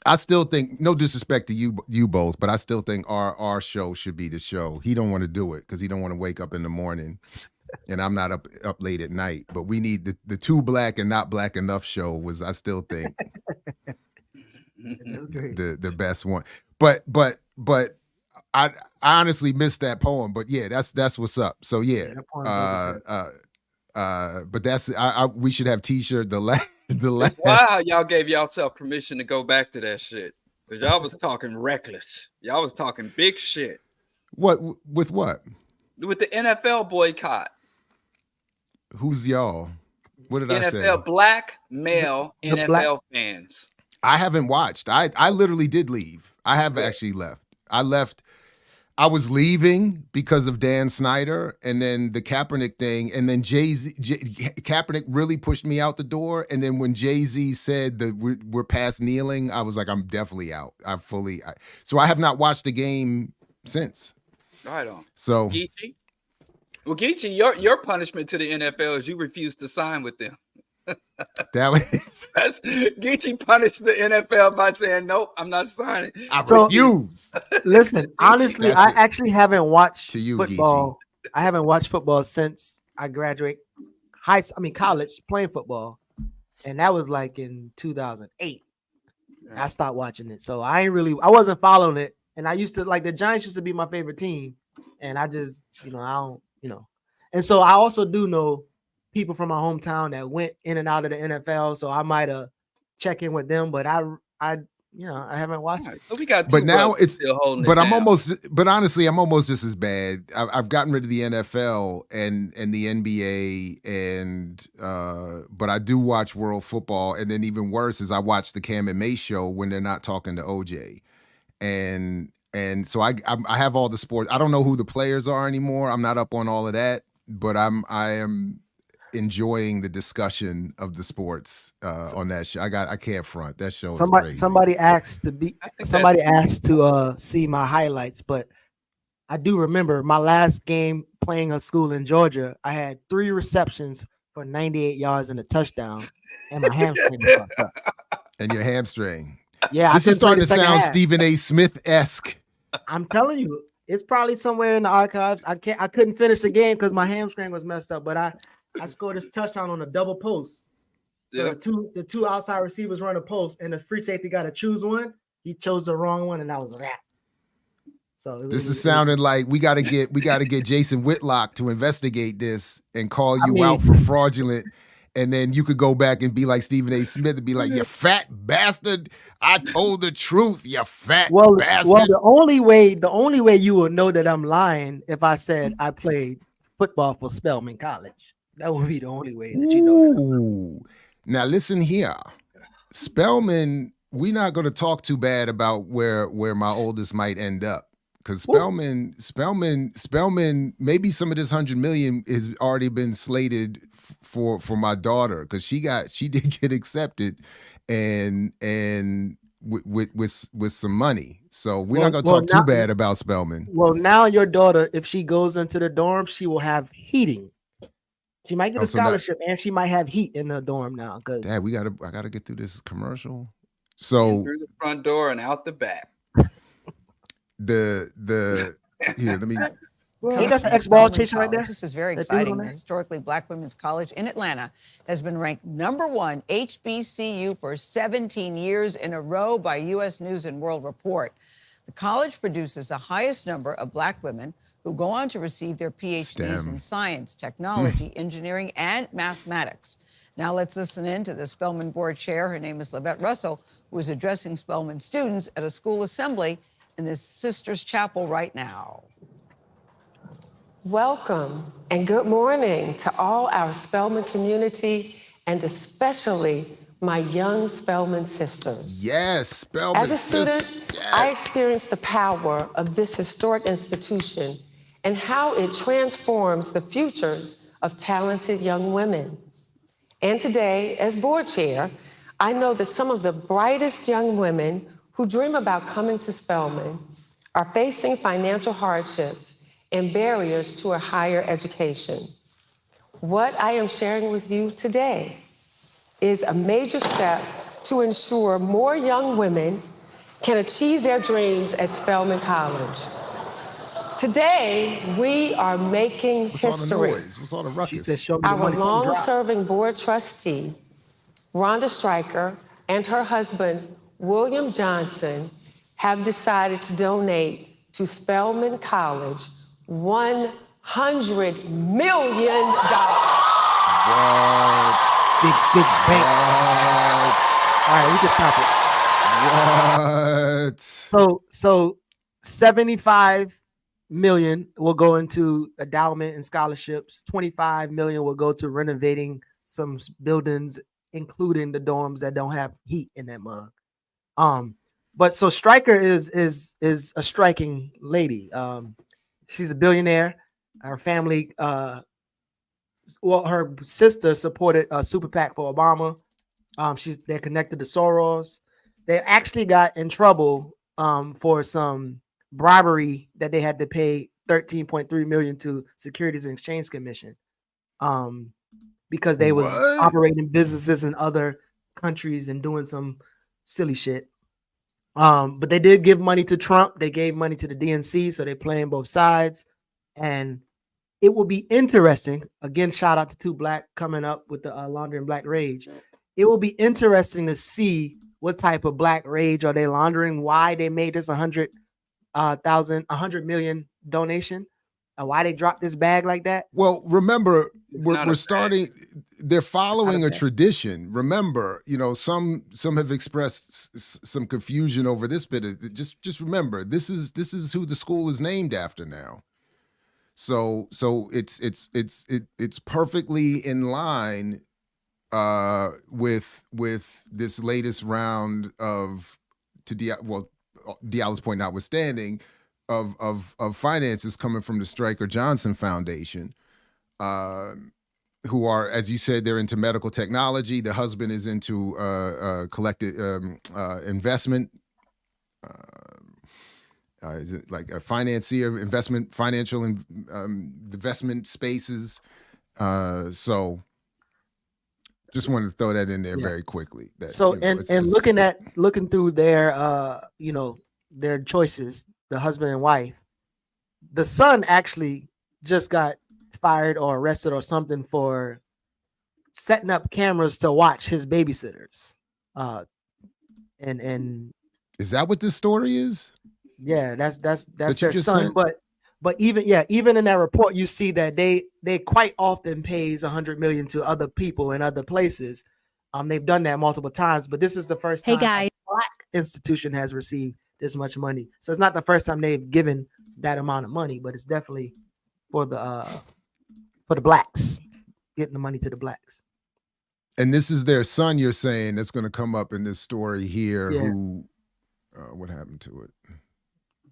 I still think, no disrespect to you both, but I still think our show should be the show. He don't want to do it because he don't want to wake up in the morning, and I'm not up late at night. But we need the 2 Black and Not Black Enough show was, I still think, the best one. But I honestly missed that poem. But yeah, that's what's up. So yeah, but that's we should have T-shirt the last. Wow, y'all gave yourself permission to go back to that shit, because y'all was talking reckless. Y'all was talking big shit. What with what? With the NFL boycott. Who's y'all? What did I say? NFL black male The NFL fans. I haven't watched. I literally did leave. I have actually left. I left. I was leaving because of Dan Snyder and then the Kaepernick thing. And then Kaepernick really pushed me out the door. And then when Jay-Z said that we're past kneeling, I was like, I'm definitely out. So I have not watched the game since. Right on. So Geechee? Well, Geechee, your punishment to the NFL is you refuse to sign with them. That was Geechee punished the NFL by saying, nope, I'm not signing. I refuse. Listen, honestly, I actually haven't watched football. Geechee. I haven't watched football since I graduated college playing football. And that was like in 2008. Yeah. I stopped watching it. So I wasn't following it. And I used to the Giants used to be my favorite team. And I just, and so I also do know people from my hometown that went in and out of the NFL, so I might have checked in with them, but I haven't watched it. We got but now it's still holding but it I'm down. honestly I'm almost just as bad. I've gotten rid of the NFL and the NBA but I do watch world football, and then even worse is I watch the Cam and May show when they're not talking to OJ, and so I have all the sports. I don't know who the players are anymore. I'm not up on all of that, but I am enjoying the discussion of the sports on that show. I can't front. That show is crazy. Somebody asked to see my highlights, but I do remember my last game playing a school in Georgia. I had 3 receptions for 98 yards and a touchdown, and my hamstring was fucked up. And your hamstring. Yeah, this is starting to sound Stephen A. Smith-esque. I'm telling you, it's probably somewhere in the archives. I couldn't finish the game because my hamstring was messed up, but I scored this touchdown on a double post. So the two outside receivers run a post, and the free safety got to choose one. He chose the wrong one, and that was a wrap. So this is sounding like we got to get Jason Whitlock to investigate this and call you out for fraudulent. And then you could go back and be like Stephen A. Smith and be like, "You fat bastard! I told the truth, you fat bastard." Well, the only way you will know that I'm lying if I said I played football for Spelman College. That would be the only way that you know that. Now listen here, Spelman. We're not going to talk too bad about where my oldest might end up. Because Spelman, maybe some of this $100 million has already been slated for my daughter, because she did get accepted, and with some money. So we're not gonna talk too bad about Spelman. Well, now your daughter, if she goes into the dorm, she will have heating. She might get a scholarship, and she might have heat in the dorm now. Because Dad, I gotta get through this commercial. So through the front door and out the back. Here, let me. Hey, that's an ex-ball chaser right there. This is very exciting. The historically Black women's college in Atlanta has been ranked #1 HBCU for 17 years in a row by U.S. News and World Report. The college produces the highest number of Black women who go on to receive their PhDs in science, technology, engineering, and mathematics. Now let's listen in to the Spelman board chair. Her name is Lavette Russell, who is addressing Spelman students at a school assembly in the Sisters Chapel right now. Welcome and good morning to all our Spelman community, and especially my young Spelman sisters. Yes, Spelman As a student, sisters. I experienced the power of this historic institution and how it transforms the futures of talented young women. And today, as board chair, I know that some of the brightest young women who dream about coming to Spelman are facing financial hardships and barriers to a higher education. What I am sharing with you today is a major step to ensure more young women can achieve their dreams at Spelman College. Today, we are making history. What's all the ruckus? Our long-serving board trustee, Rhonda Stryker, and her husband, William Johnson, have decided to donate to Spelman College $100 million. What? Big bank. All right, we can top it. What? So 75 million will go into endowment and scholarships. 25 million will go to renovating some buildings, including the dorms that don't have heat in that mug. But so Stryker is a striking lady. She's a billionaire. Her family, her sister supported a super PAC for Obama. They're connected to Soros. They actually got in trouble for some bribery that they had to pay $13.3 million to Securities and Exchange Commission because they was operating businesses in other countries and doing some silly shit. But they did give money to Trump. They gave money to the DNC, so they're playing both sides. And it will be interesting. Again, shout out to Two Black coming up with the Laundering Black Rage. It will be interesting to see what type of black rage are they laundering, why they made this 100 million donation, and why they dropped this bag like that. Well, remember, we're starting. They're following a tradition. Remember, some have expressed some confusion over this bit. Just remember, this is who the school is named after now. So it's perfectly in line with this latest round of, Diallo's point notwithstanding, of finances coming from the Stryker Johnson Foundation, who are, as you said, they're into medical technology. The husband is into collective investment. Is it like a financier, financial investment spaces? So just wanted to throw that in there very quickly. Looking through their their choices, the husband and wife, the son actually just got fired or arrested or something for setting up cameras to watch his babysitters. And is that what this story is? Yeah, that's their son. But even in that report, you see that they quite often pays $100 million to other people in other places. They've done that multiple times, but this is the first time a Black institution has received this much money. So it's not the first time they've given that amount of money, but it's definitely for the Blacks, getting the money to the Blacks. And this is their son, you're saying, that's going to come up in this story here. Yeah. Who? What happened to it?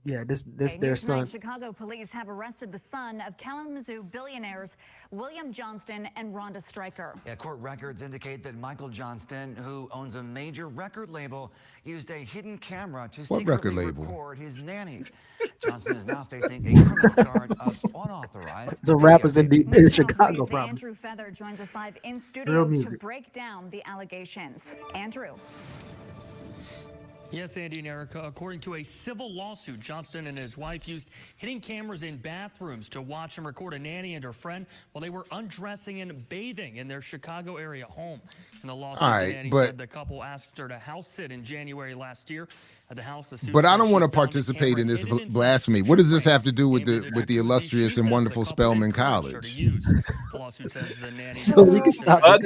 Yeah, this their son. Chicago police have arrested the son of Kalamazoo billionaires William Johnston and Rhonda Stryker. Yeah, court records indicate that Michael Johnston, who owns a major record label, used a hidden camera to secretly record his nannies. Johnston is now facing a criminal charge of unauthorized. The rappers in Chicago, probably. Andrew Feather joins us live in studio to break down the allegations. Andrew. Yes, Andy and Erica, according to a civil lawsuit, Johnston and his wife used hidden cameras in bathrooms to watch and record a nanny and her friend while they were undressing and bathing in their Chicago area home. In the lawsuit, the nanny said the couple asked her to house sit in January last year at the house. But I don't want to participate in this blasphemy. What does this have to do with the illustrious and wonderful Spelman College? The lawsuit says the nanny. So we can stop. How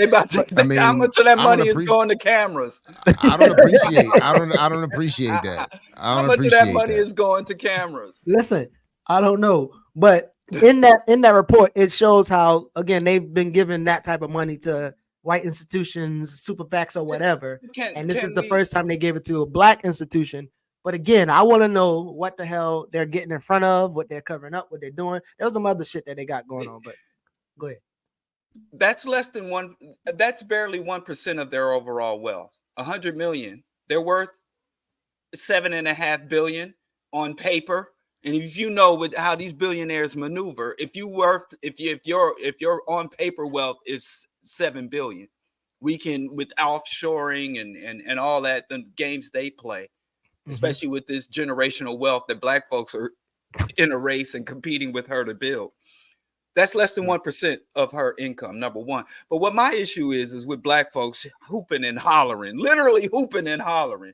much of that money is going to cameras? I don't appreciate that. How much of that money is going to cameras? Listen, I don't know, but in that report, it shows how, again, they've been giving that type of money to white institutions, super PACs or whatever, and this is the first time they gave it to a Black institution. But again, I want to know what the hell they're getting in front of, what they're covering up, what they're doing. There's some other shit that they got going on, but go ahead. That's less than one. That's barely 1% of their overall wealth. 100 million. They're worth $7.5 billion on paper. And if you know with how these billionaires maneuver, if your on paper wealth is $7 billion, we can, with offshoring and all that, the games they play, especially with this generational wealth that Black folks are in a race and competing with her to build. That's less than 1% of her income, number one. But what my issue is with Black folks hooping and hollering, literally hooping and hollering.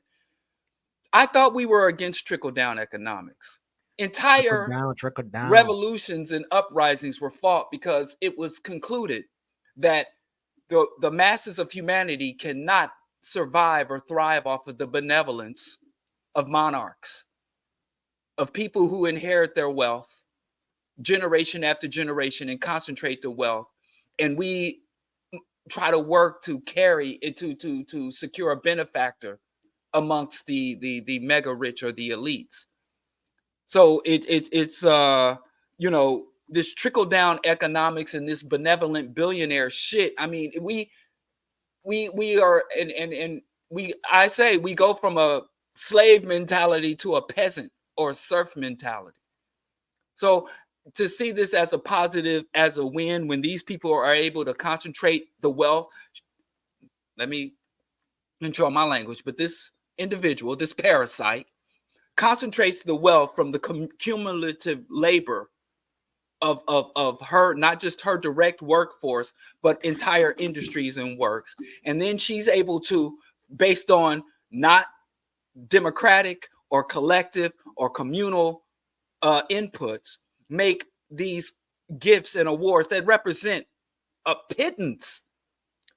I thought we were against trickle-down economics. Entire trickle down. Revolutions and uprisings were fought because it was concluded that the masses of humanity cannot survive or thrive off of the benevolence of monarchs, of people who inherit their wealth generation after generation and concentrate the wealth. And we try to work to carry it to secure a benefactor amongst the mega rich or the elites. So it's you know, this trickle down economics and this benevolent billionaire shit. I mean, we are and I say we go from a slave mentality to a peasant or a serf mentality. So to see this as a positive, as a win, when these people are able to concentrate the wealth, let me control my language, but this individual, this parasite, concentrates the wealth from the cumulative labor of her, not just her direct workforce, but entire industries and works. And then she's able to, based on not democratic or collective or communal inputs, make these gifts and awards that represent a pittance.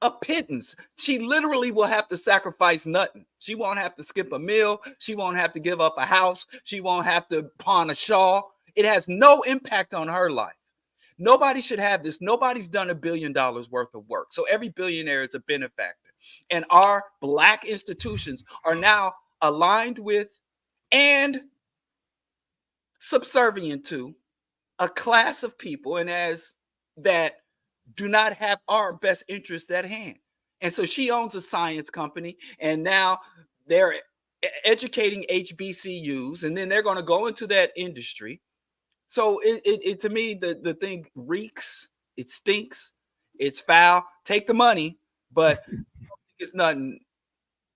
A pittance. She literally will have to sacrifice nothing. She won't have to skip a meal. She won't have to give up a house. She won't have to pawn a shawl. It has no impact on her life. Nobody should have this. Nobody's done $1 billion worth of work. So every billionaire is a benefactor. And our Black institutions are now aligned with and subservient to a class of people, and as that do not have our best interest at hand. And so she owns a science company, and now they're educating HBCUs, and then they're going to go into that industry. So it to me, the thing reeks, it stinks, it's foul. Take the money, but it's nothing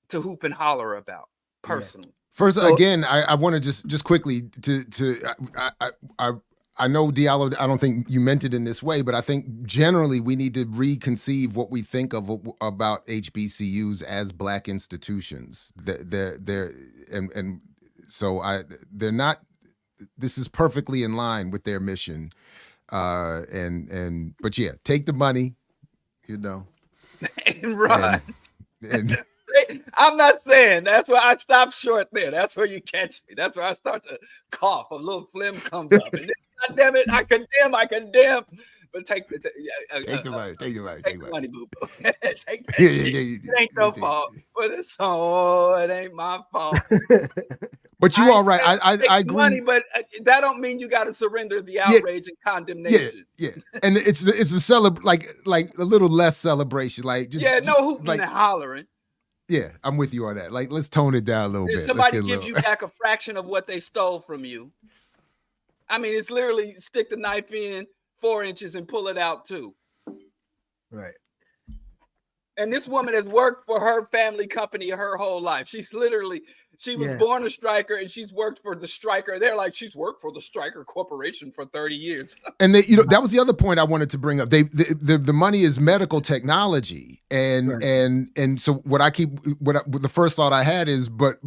to hoop and holler about personally. Yeah. First, again, I want to just quickly I know, Diallo, I don't think you meant it in this way, but I think generally we need to reconceive what we think of about HBCUs as Black institutions. They're not. This is perfectly in line with their mission, but yeah, take the money, you know, and run. And I'm not saying that's where I stop short there. That's where you catch me. That's where I start to cough. A little phlegm comes up. And then, God damn it, I condemn. But take the money. Take the money, boo boo. Take that shit. It ain't your fault. But it ain't my fault. But you are right. I agree. Money, but that don't mean you got to surrender the outrage and condemnation. Yeah. And it's a like a little less celebration. Like just no hooping and hollering. Yeah, I'm with you on that. Like, let's tone it down a little bit. Somebody gives you back a fraction of what they stole from you. I mean, it's literally stick the knife in 4 inches and pull it out too. Right. And this woman has worked for her family company her whole life. She was born a striker, and she's worked for the striker. They're like, she's worked for the Striker Corporation for 30 years. And that was the other point I wanted to bring up. The money is medical technology, and so the first thought I had is, but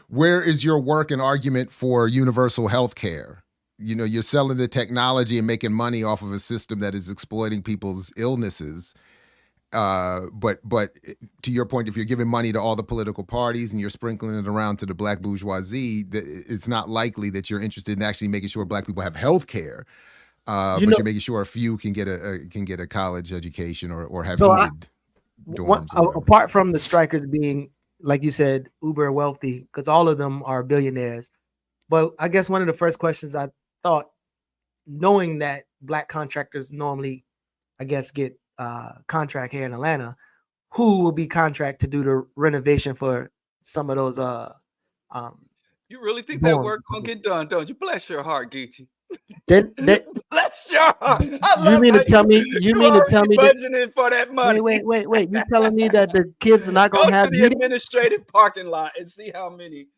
where is your work and argument for universal health care? You know, you're selling the technology and making money off of a system that is exploiting people's illnesses. But to your point, if you're giving money to all the political parties and you're sprinkling it around to the Black bourgeoisie, it's not likely that you're interested in actually making sure Black people have health care. But you're making sure a few can get a college education or have heated dorms. Apart from the strikers being, like you said, uber wealthy, because all of them are billionaires. But I guess one of the first questions I thought, knowing that Black contractors normally, I guess, get contract here in Atlanta, who will be contract to do the renovation for some of those you really think that work gonna get done, don't you? Bless your heart, Geechee. Bless your heart. You mean to tell me budgeting for that money? Wait. You telling me that the kids are not gonna have the administrative parking lot and see how many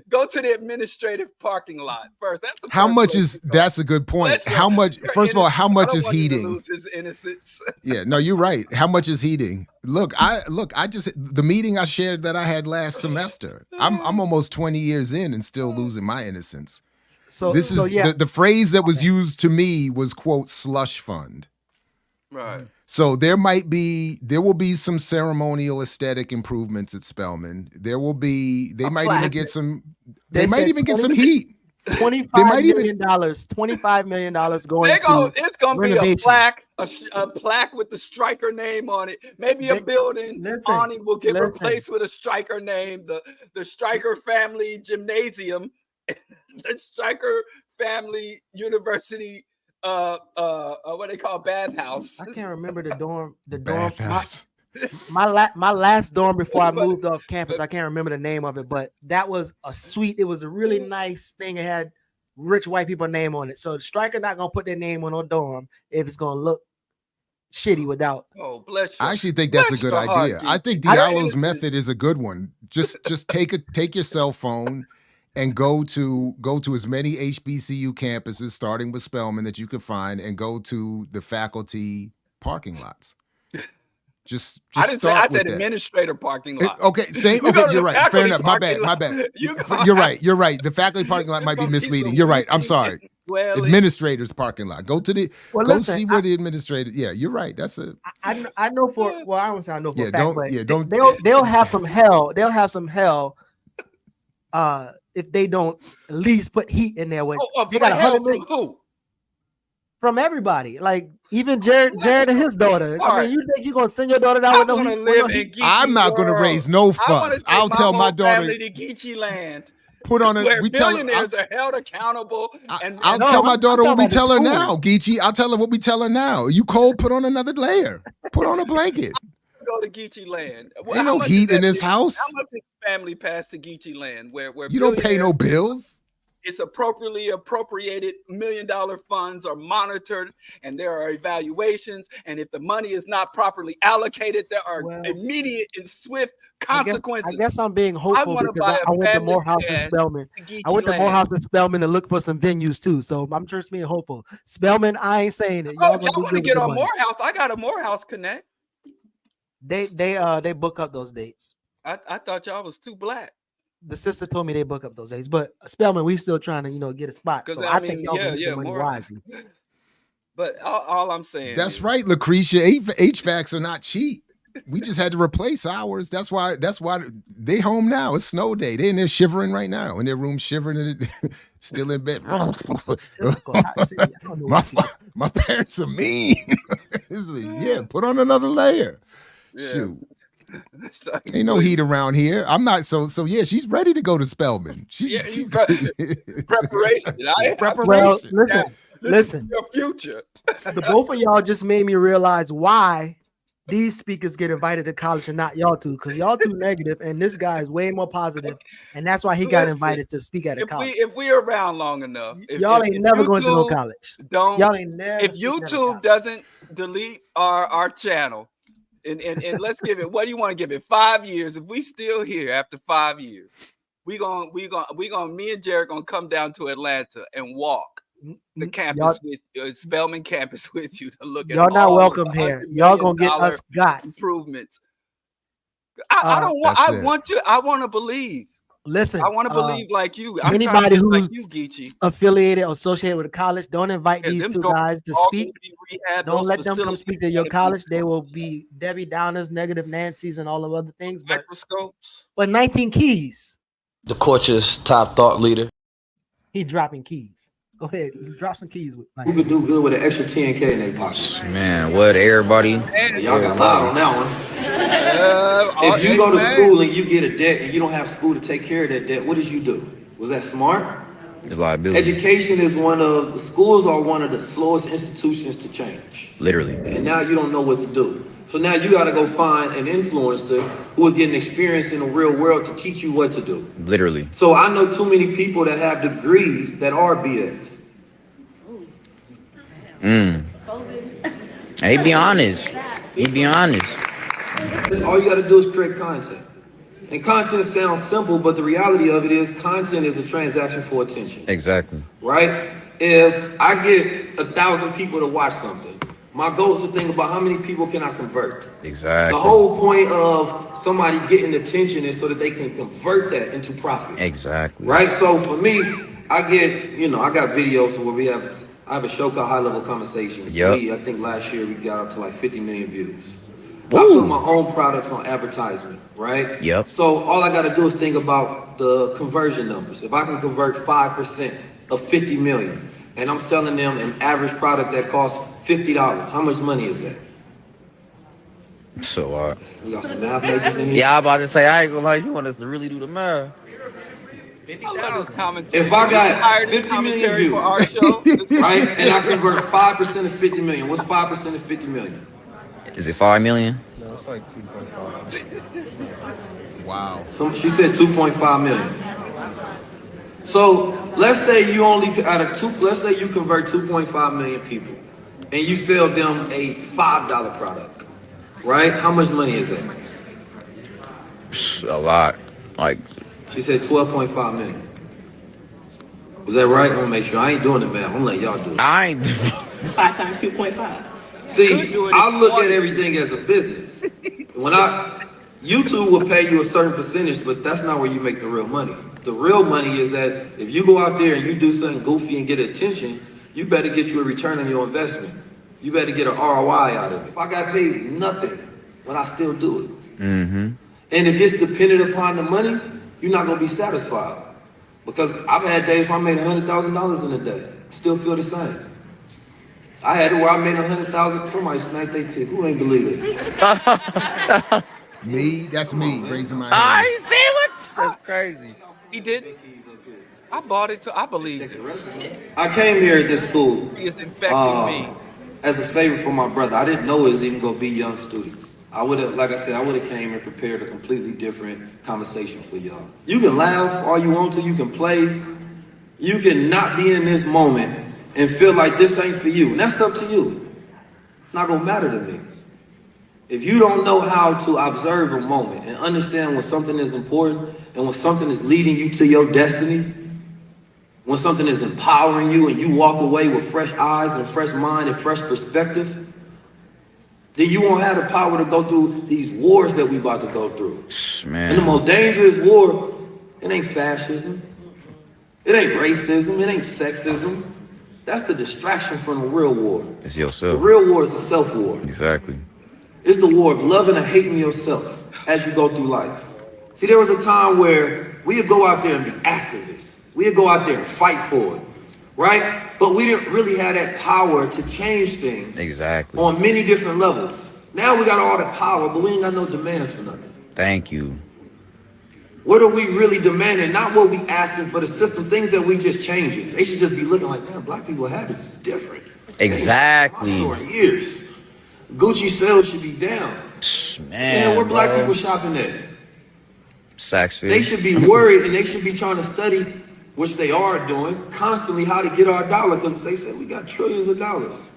go to the administrative parking lot first. That's the how much is that's a good point. How much, first of all, how much is heating? Lose his innocence. Yeah, no, you're right. How much is heating? Look, I just the meeting I shared that I had last semester. I'm almost 20 years in and still losing my innocence. So this is the phrase that was used to me was, quote, slush fund. Right. So there will be some ceremonial aesthetic improvements at Spelman. They might even get some heat. $25 million going to it's gonna be renovation. a plaque with the striker name on it. Maybe a building awning will get replaced with a striker name. The Striker Family Gymnasium, the Striker Family University. What they call bathhouse. I can't remember the dorm. Bathhouse. My last dorm before I moved off campus. I can't remember the name of it, but that was a suite. It was a really nice thing. It had rich white people name on it. So the striker not gonna put their name on a dorm if it's gonna look shitty without. Oh, bless you. I actually think that's a good idea. I think Diallo's method is a good one. Just take your cell phone and go to as many HBCU campuses, starting with Spelman, that you could find, and go to the faculty parking lots. Just I didn't say. start I said with that. administrator parking lot. Okay, same. You go Okay, to you're the right. Fair faculty enough. My parking bad. My lot. bad. You You're right. You're right. The faculty parking lot might be misleading. You're right. I'm sorry. Administrators parking lot. Go to the. See where the administrator. Yeah, you're right. That's a. I know for. Well, I don't say I know for Yeah, a fact, don't- but yeah, don't- they'll have some hell. They'll have some hell. If they don't at least put heat in there with. They got hell 100 from million who? from everybody. Like even Jared and his daughter. I mean, you think you're gonna send your daughter down with no heat? With no heat? I'm not going to raise no fuss. I'll tell my daughter. Family to Geechee land. Put on a. Where We tell her. millionaires are held accountable. I'll tell my daughter what we tell her now, Geechee. I'll tell her what we tell her now. You cold? Put on another layer. Put on a blanket. Go to Geechee land. Ain't no heat in this house. How much is family pass to Geechee land? Where You don't pay no billionaires- bills. It's appropriately appropriated $1 million funds are monitored, and there are evaluations. And if the money is not properly allocated, there are immediate and swift consequences. I guess I'm being hopeful wanna because buy I a went to family Morehouse and pass Spelman. to Geechee I went to land. Morehouse and Spelman to look for some venues too. So I'm just being hopeful. Spelman, I ain't saying it. Oh, Y'all y'all gonna do want good to with get the on money. Morehouse? I got a Morehouse connect. They book up those dates. I thought y'all was too black. The sister told me they book up those dates, but Spelman, we still trying to get a spot. So I think y'all can use the money wisely. But all I'm saying. That's right, Lucretia. HVACs are not cheap. We just had to replace ours. That's why they home now. It's snow day. They in there shivering right now. In their room shivering and still in bed. my parents are mean. It's like, yeah, put on another layer. Yeah. Shoot. Ain't no heat around here. I'm not so yeah, she's ready to go to Spelman. She's preparation. Well, listen. Your future. The both of y'all just made me realize why these speakers get invited to college and not y'all two, because y'all too negative, and this guy is way more positive, and that's why he got invited to speak at a college. If we're around long enough, Y'all ain't never going to no college. Y'all ain't never. If YouTube doesn't delete our channel, and let's give it. What do you want to give it? 5 years. If we still here after 5 years, we gonna me and Jared gonna come down to Atlanta and walk the campus with Spelman campus with you to look at. Y'all not all welcome the here. $100 Y'all gonna get million us got improvements. I don't want. That's I it. want you. I want to believe. Listen, I want to believe like you. I'm anybody trying to be who's like you, Geechee. affiliated or associated with a college, don't invite Yeah, these them two doors guys to all speak. gonna be rehab, Don't those let them come facilities speak to your gotta be college. They will be Debbie Downers, negative Nancy's, and all of other things. But microscopes. 19 keys. The coach's top thought leader. He dropping keys. Go ahead, drop some keys with. Who could do good with an extra 10K in their pocket? Man, what everybody? Y'all got loud on that one. If you go to school and you get a debt and you don't have school to take care of that debt, what did you do? Was that smart? It's liability. Education is the schools are one of the slowest institutions to change. Literally. And now you don't know what to do. So now you got to go find an influencer who is getting experience in the real world to teach you what to do. Literally. So I know too many people that have degrees that are BS. Hey, be honest. Be honest. All you got to do is create content. And content sounds simple, but the reality of it is content is a transaction for attention. Exactly. Right? If I get 1,000 people to watch something, my goal is to think about how many people can I convert. Exactly. The whole point of somebody getting attention is so that they can convert that into profit. Exactly. Right? So for me, I got videos where I have a show called High Level Conversations. Yep. I think last year we got up to like 50 million views. I put my own products on advertisement, right? Yep. So all I got to do is think about the conversion numbers. If I can convert 5% of 50 million, and I'm selling them an average product that costs $50. How much money is that? So what? We got some math majors in here. Yeah, I'm about to say, I ain't gonna lie, you want us to really do the math. I love this commentary. If I got hired 50 million commentary views, for our show, right, and I convert 5% of 50 million, what's 5% of 50 million? Is it 5 million? No, it's like 2.5. Wow. She said 2.5 million. So let's say you only let's say you convert 2.5 million people, and you sell them a $5 product, right? How much money is that? A lot. Like, she said 12.5 million. Was that right? I'm gonna make sure I ain't doing the math. I'm gonna let y'all do it. I ain't. 5 times 2.5. See, I look at everything as a business. YouTube will pay you a certain percentage, but that's not where you make the real money. The real money is that if you go out there and you do something goofy and get attention, you better get you a return on your investment. You better get an ROI out of it. If I got paid nothing, but I still do it. Mm-hmm. And if it's dependent upon the money, you're not gonna be satisfied. Because I've had days where I made $100,000 in a day, still feel the same. I had it where I made $100,000. Somebody sniped their tip. Who ain't believe it? Me? That's me raising my hand. I ain't see what. That's crazy. He did. I bought it too. I believed it. I came here at this school He is infecting me. as a favor for my brother. I didn't know it was even gonna be young students. I would have, like I said, I would have came and prepared a completely different conversation for y'all. You can laugh all you want to, you can play, you can not be in this moment and feel like this ain't for you, and that's up to you. It's not gonna matter to me. If you don't know how to observe a moment and understand when something is important and when something is leading you to your destiny, when something is empowering you and you walk away with fresh eyes and fresh mind and fresh perspective, then you won't have the power to go through these wars that we about to go through. Man. And the most dangerous war, it ain't fascism, it ain't racism, it ain't sexism. That's the distraction from the real war. It's The yourself. real war is the self-war. Exactly. It's the war of loving and hating yourself as you go through life. See, there was a time where we would go out there and be activists. We would go out there and fight for it, right? But we didn't really have that power to change things Exactly. on many different levels. Now we got all the power, but we ain't got no demands for nothing. Thank you. What are we really demanding? Not what we asking for the system, things that we just changing. They should just be looking like, man, black people habits is different. Exactly. For years. Gucci sales should be down. Man, where black bro. people shopping at? Saxfield. They should be worried and they should be trying to study, which they are doing, constantly how to get our dollar, because they said we got trillions of dollars.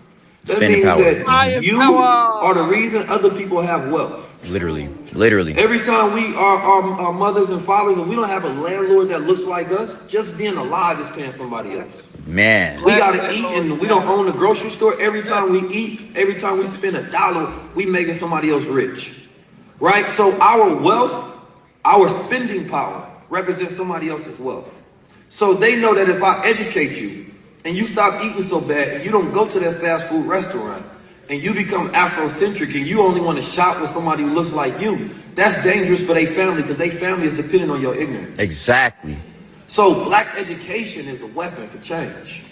That Spending means power. that you are the reason other people have wealth. Literally. Literally. Every time we our mothers and fathers, and we don't have a landlord that looks like us, just being alive is paying somebody else. Man. We gotta eat and we don't own a grocery store. Every time we eat, every time we spend $1, we making somebody else rich. Right? So our wealth, our spending power represents somebody else's wealth. So they know that if I educate you and you stop eating so bad and you don't go to that fast food restaurant and you become Afrocentric and you only want to shop with somebody who looks like you, that's dangerous for their family because their family is dependent on your ignorance. Exactly. So black education is a weapon for change.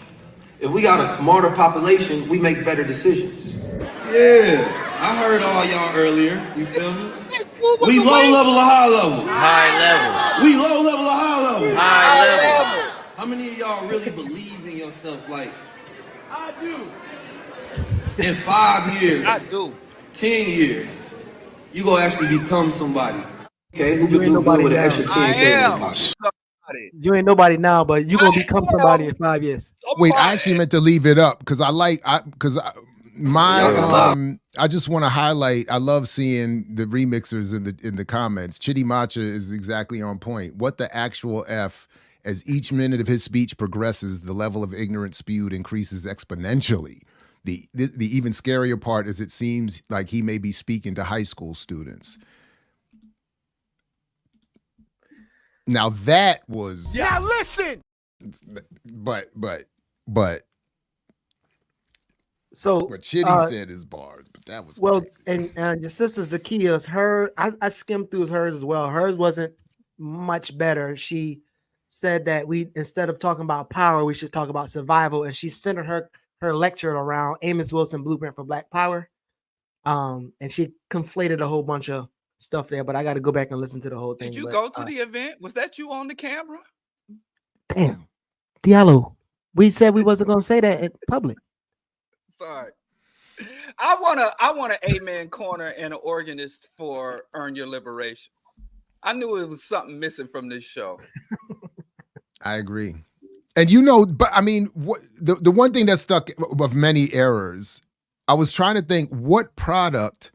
If we got a smarter population, we make better decisions. Yeah, I heard all y'all earlier. You feel me? We low level or high level? High level. We low level or high level? High level. How many of y'all really believe in yourself? Like, I do. In 5 years, I do. 10 years, you gonna actually become somebody. Okay, who You could ain't do good nobody with an now. extra 10K in their pocket? You ain't nobody now, but you gonna become somebody in 5 years. Wait, I actually meant to leave it up because I just want to highlight. I love seeing the remixers in the comments. Chitty Matcha is exactly on point. What the actual F? As each minute of his speech progresses, the level of ignorance spewed increases exponentially. The even scarier part is it seems like he may be speaking to high school students. Now that was Now listen. But So what Chitty said is bars, but that was well, crazy. and your sister Zakia's I skimmed through hers as well. Hers wasn't much better. She said that we, instead of talking about power, we should talk about survival, and she centered her lecture around Amos Wilson Blueprint for Black Power. And she conflated a whole bunch of stuff there, but I got to go back and listen to the whole thing. Did you but, go to the event? Was that you on the camera? Damn, Diallo, we said we wasn't gonna say that in public. Sorry. I want an amen corner and an organist for Earn Your Liberation. I knew it was something missing from this show. I agree. And you know, but I mean, what the one thing that stuck of many errors, I was trying to think, what product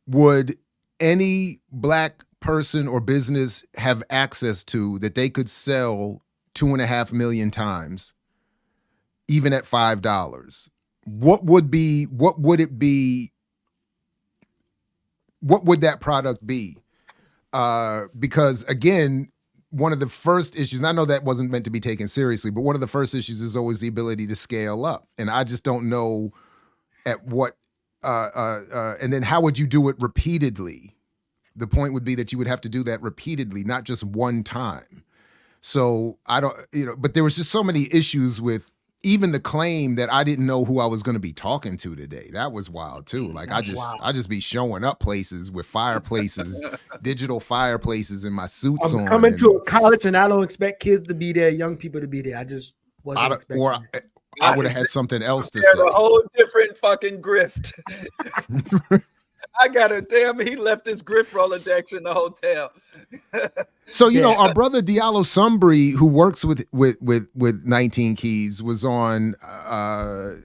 would any Black person or business have access to that they could sell 2.5 million times, even at $5? What would it be? What would that product be? Because again, one of the first issues, and I know that wasn't meant to be taken seriously, but one of the first issues is always the ability to scale up. And I just don't know at what, and then how would you do it repeatedly? The point would be that you would have to do that repeatedly, not just one time. So I don't, but there was just so many issues with even the claim that I didn't know who I was going to be talking to today. That was wild too. Like I just be showing up places with fireplaces, digital fireplaces in my suits on. I'm coming to a college and I don't expect kids to be there, young people to be there. I just wasn't expecting. Or I would have had something else to say. A whole different fucking grift. I got it. Damn, he left his grift Rolodex in the hotel. So, our brother Diallo Sumbri, who works with 19 Keys, was on, I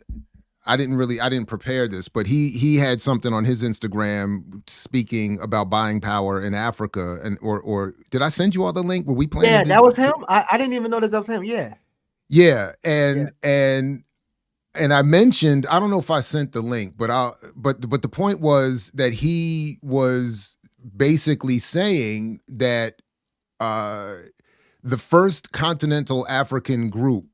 didn't prepare this, but he had something on his Instagram speaking about buying power in Africa. And, or did I send you all the link? Were we playing? Yeah, that was him. I didn't even know that was him. Yeah. Yeah. And I mentioned, I don't know if I sent the link, but the point was that he was basically saying that the first continental African group.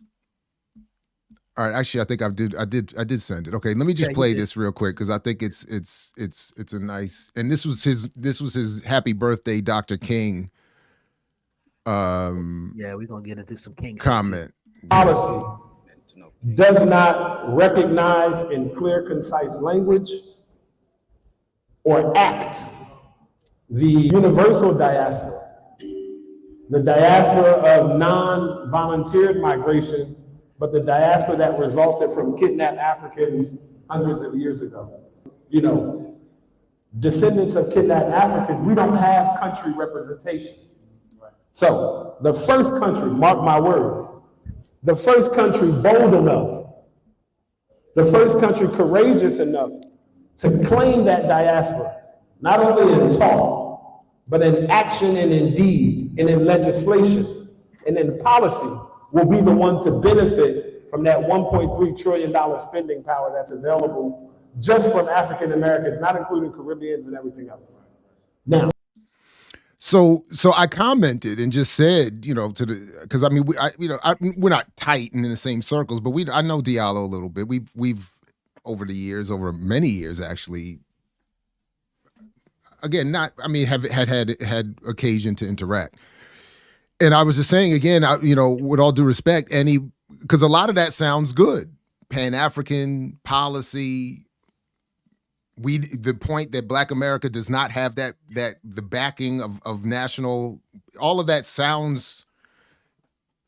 All right, actually, I think I did send it. Okay, let me just play this real quick because I think it's a nice, and this was his happy birthday, Dr. King. Yeah, we're gonna get into some King comment. Policy does not recognize in clear, concise language or act the universal diaspora, the diaspora of non-volunteered migration, but the diaspora that resulted from kidnapped Africans hundreds of years ago. Descendants of kidnapped Africans, we don't have country representation. So the first country, mark my word, the first country bold enough, the first country courageous enough to claim that diaspora, not only in talk, but in action and in deed, and in legislation, and in policy, will be the one to benefit from that $1.3 trillion spending power that's available just from African Americans, not including Caribbeans and everything else. Now, So I commented and just said, because I mean, we're not tight and in the same circles, but I know Diallo a little bit. We've over the years, over many years actually. Again, had occasion to interact, and I was just saying again, with all due respect, because a lot of that sounds good, Pan-African policy. The point that Black America does not have that the backing of national, all of that sounds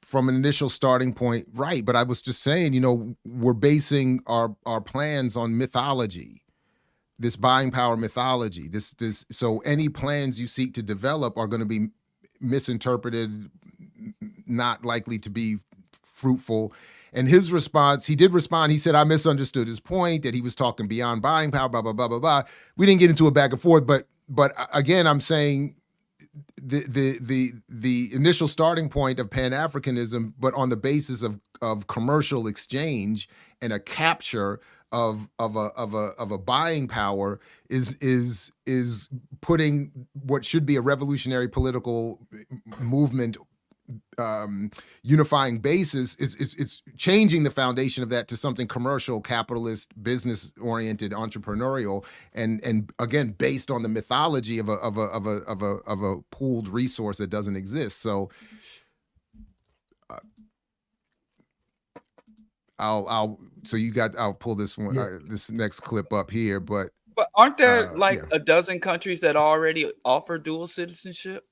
from an initial starting point right. But I was just saying, we're basing our plans on mythology, this buying power mythology. So any plans you seek to develop are going to be misinterpreted, not likely to be fruitful. And his response, he did respond. He said, I misunderstood his point, that he was talking beyond buying power, blah, blah, blah, blah, blah. We didn't get into a back and forth, but again, I'm saying the initial starting point of Pan-Africanism, but on the basis of commercial exchange and a capture of a buying power is putting what should be a revolutionary political movement unifying basis. It's changing the foundation of that to something commercial, capitalist, business oriented, entrepreneurial, and again based on the mythology of a pooled resource that doesn't exist. So I'll pull this one, this next clip up here, but aren't there like yeah. a dozen countries that already offer dual citizenship?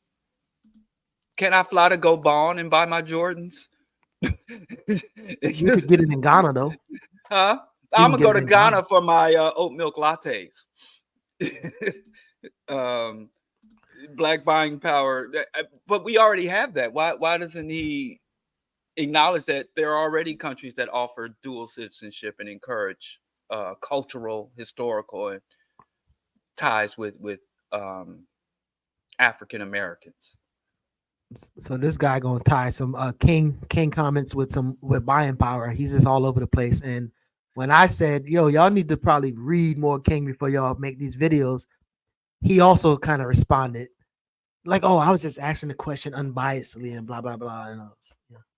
Can I fly to Gabon and buy my Jordans? You could get it in Ghana though. Huh? You I'm can gonna go get it to in Ghana for my oat milk lattes. Black buying power, but we already have that. Why doesn't he acknowledge that there are already countries that offer dual citizenship and encourage cultural, historical, and ties with African Americans? So this guy gonna tie some King comments with buying power. He's just all over the place. And when I said, yo, y'all need to probably read more King before y'all make these videos, he also kind of responded like, oh, I was just asking the question unbiasedly and blah blah blah. And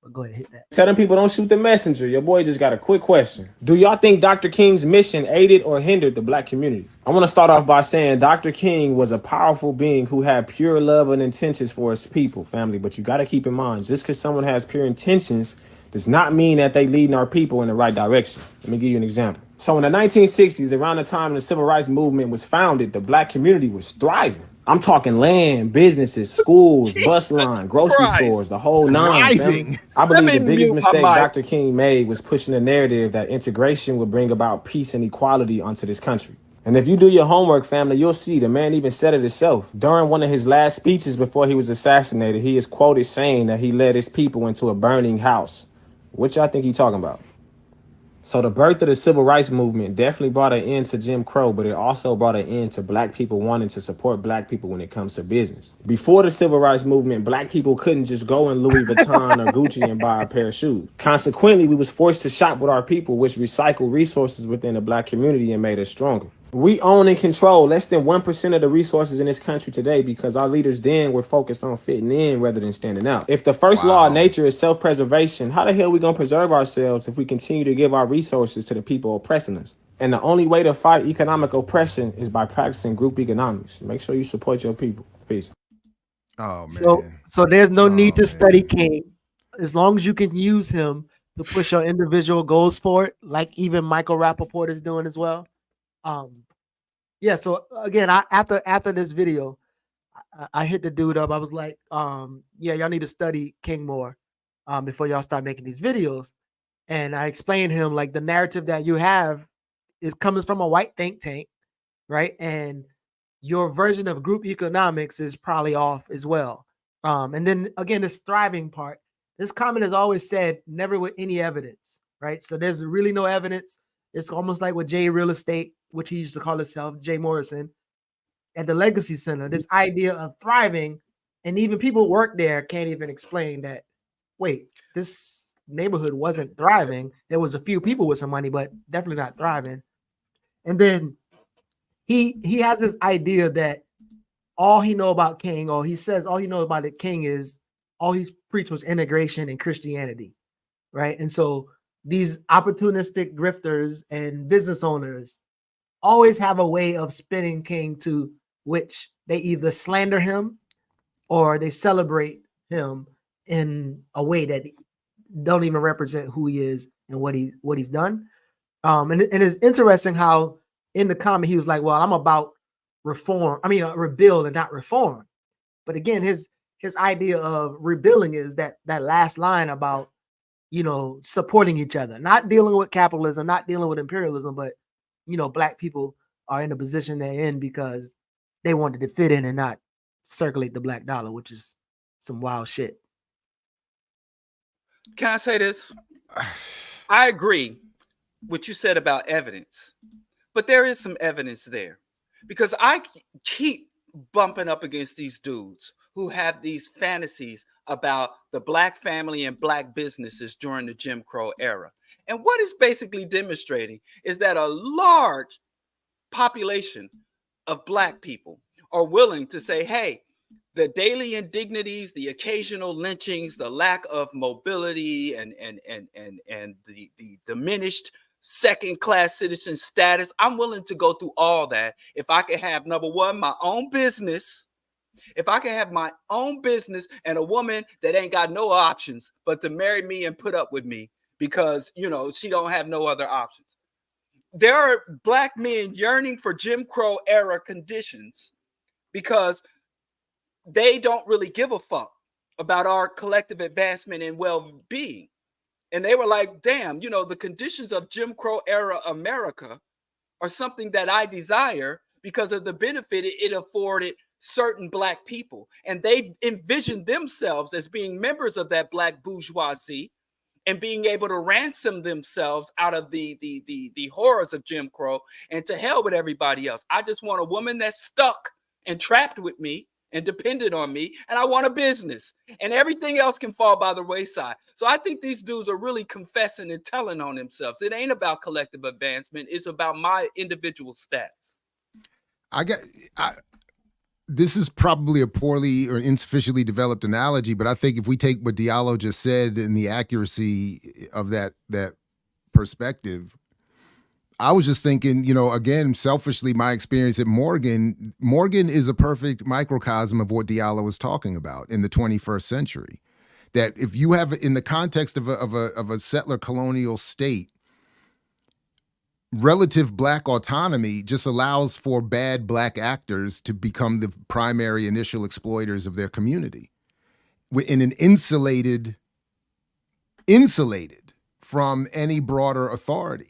but go ahead, hit that. Tell them people don't shoot the messenger. Your boy just got a quick question. Do y'all think Dr. King's mission aided or hindered the black community? I want to start off by saying Dr. King was a powerful being who had pure love and intentions for his people, family. But you got to keep in mind, just because someone has pure intentions does not mean that they leading our people in the right direction. Let me give you an example. So in the 1960s, around the time the civil rights movement was founded, the black community was thriving. I'm talking land, businesses, schools, bus line, grocery stores, the whole nine. Family. I believe the biggest mistake Dr. King made was pushing the narrative that integration would bring about peace and equality onto this country. And if you do your homework, family, you'll see the man even said it himself. During one of his last speeches before he was assassinated, he is quoted saying that he led his people into a burning house. What y'all think he talking about? So the birth of the civil rights movement definitely brought an end to Jim Crow, but it also brought an end to black people wanting to support black people when it comes to business. Before the civil rights movement, black people couldn't just go in Louis Vuitton or Gucci and buy a pair of shoes. Consequently, we was forced to shop with our people, which recycled resources within the black community and made us stronger. We own and control less than 1% of the resources in this country today because our leaders then were focused on fitting in rather than standing out. If the first law of nature is self-preservation, how the hell are we going to preserve ourselves if we continue to give our resources to the people oppressing us? And the only way to fight economic oppression is by practicing group economics. Make sure you support your people. Peace. Oh, man. So there's no need to study King. As long as you can use him to push your individual goals forward, like even Michael Rappaport is doing as well. Yeah, so again, after this video, I hit the dude up. I was like, yeah, y'all need to study King more before y'all start making these videos. And I explained to him like the narrative that you have is coming from a white think tank, right? And your version of group economics is probably off as well. And then again, this thriving part, this comment has always said never with any evidence, right? So there's really no evidence. It's almost like with J Real Estate, which he used to call himself, Jay Morrison, at the Legacy Center, this idea of thriving, and even people who work there can't even explain that, wait, this neighborhood wasn't thriving. There was a few people with some money, but definitely not thriving. And then he has this idea that all he know about King, or he says all he knows about the King is all he's preached was integration and Christianity, right? And so these opportunistic grifters and business owners always have a way of spinning King to which they either slander him or they celebrate him in a way that don't even represent who he is and what he's done. And it's interesting how in the comment he was like, well, I'm about reform. I mean, rebuild and not reform. But again, his idea of rebuilding is that last line about, supporting each other, not dealing with capitalism, not dealing with imperialism, but, black people are in the position they're in because they wanted to fit in and not circulate the black dollar, which is some wild shit. Can I say this? I agree what you said about evidence, but there is some evidence there because I keep bumping up against these dudes who have these fantasies about the black family and black businesses during the Jim Crow era. And what it's basically demonstrating is that a large population of black people are willing to say, hey, the daily indignities, the occasional lynchings, the lack of mobility and the diminished second-class citizen status, I'm willing to go through all that if I can have, number one, my own business. If I can have my own business and a woman that ain't got no options but to marry me and put up with me because, she don't have no other options. There are Black men yearning for Jim Crow era conditions because they don't really give a fuck about our collective advancement and well-being. And they were like, damn, the conditions of Jim Crow era America are something that I desire because of the benefit it afforded certain Black people. And they envisioned themselves as being members of that Black bourgeoisie and being able to ransom themselves out of the horrors of Jim Crow, and to hell with everybody else. I just want a woman that's stuck and trapped with me and dependent on me, and I want a business, and everything else can fall by the wayside. So I think these dudes are really confessing and telling on themselves. It ain't about collective advancement. It's about my individual status. This is probably a poorly or insufficiently developed analogy, but I think if we take what Diallo just said and the accuracy of that perspective, I was just thinking, again, selfishly, my experience at Morgan is a perfect microcosm of what Diallo was talking about in the 21st century. That if you have, in the context of a settler colonial state, relative Black autonomy just allows for bad Black actors to become the primary initial exploiters of their community in an insulated from any broader authority.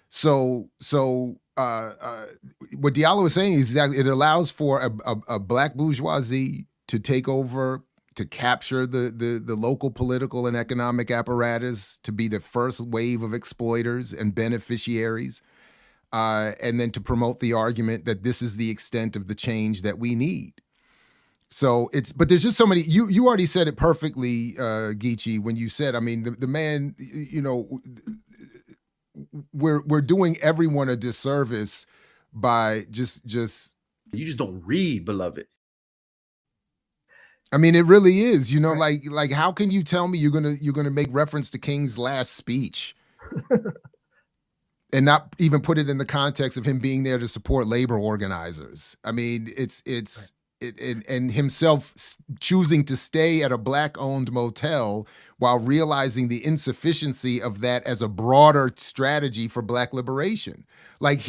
So what Diallo is saying is exactly, it allows for a Black bourgeoisie to take over, to capture the local political and economic apparatus, to be the first wave of exploiters and beneficiaries, and then to promote the argument that this is the extent of the change that we need. So but there's just so many, you already said it perfectly, Geechee, when you said, I mean, the man, we're doing everyone a disservice by just you just don't read, beloved. I mean, it really is, like how can you tell me you're gonna make reference to King's last speech and not even put it in the context of him being there to support labor organizers? I mean, and himself choosing to stay at a Black-owned motel while realizing the insufficiency of that as a broader strategy for Black liberation. Like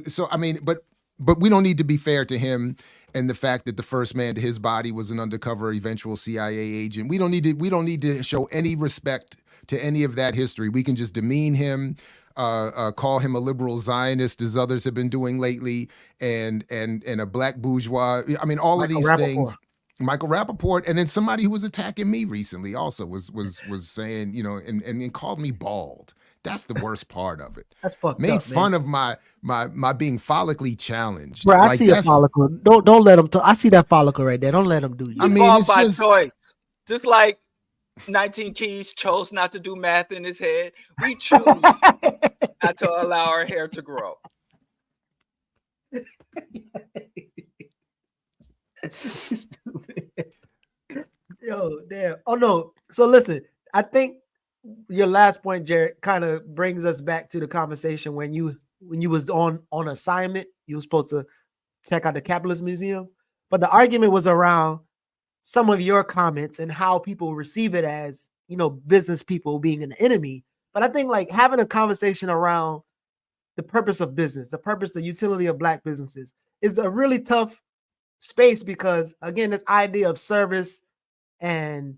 so I mean, but we don't need to be fair to him and the fact that the first man to his body was an undercover eventual CIA agent. We don't need to show any respect to any of that history. We can just demean him, call him a liberal Zionist, as others have been doing lately, and a Black bourgeois. I mean, all Michael of these things. Michael Rappaport, and then somebody who was attacking me recently also was saying, and called me bald. That's the worst part of it. That's fucked Made up, fun man. of my being follically challenged. Bro, I see a follicle. Don't let him talk. I see that follicle right there. Don't let him do you. I mean, it's by just choice. Just like 19 Keys chose not to do math in his head, we choose not to allow our hair to grow. Stupid. Yo, damn. Oh no. So listen, I think your last point, Jared, kind of brings us back to the conversation when you was on assignment. You were supposed to check out the Capitalism Museum, but the argument was around some of your comments and how people receive it as, business people being an enemy. But I think like having a conversation around the purpose of business, the purpose, the utility of Black businesses is a really tough space because, again, this idea of service and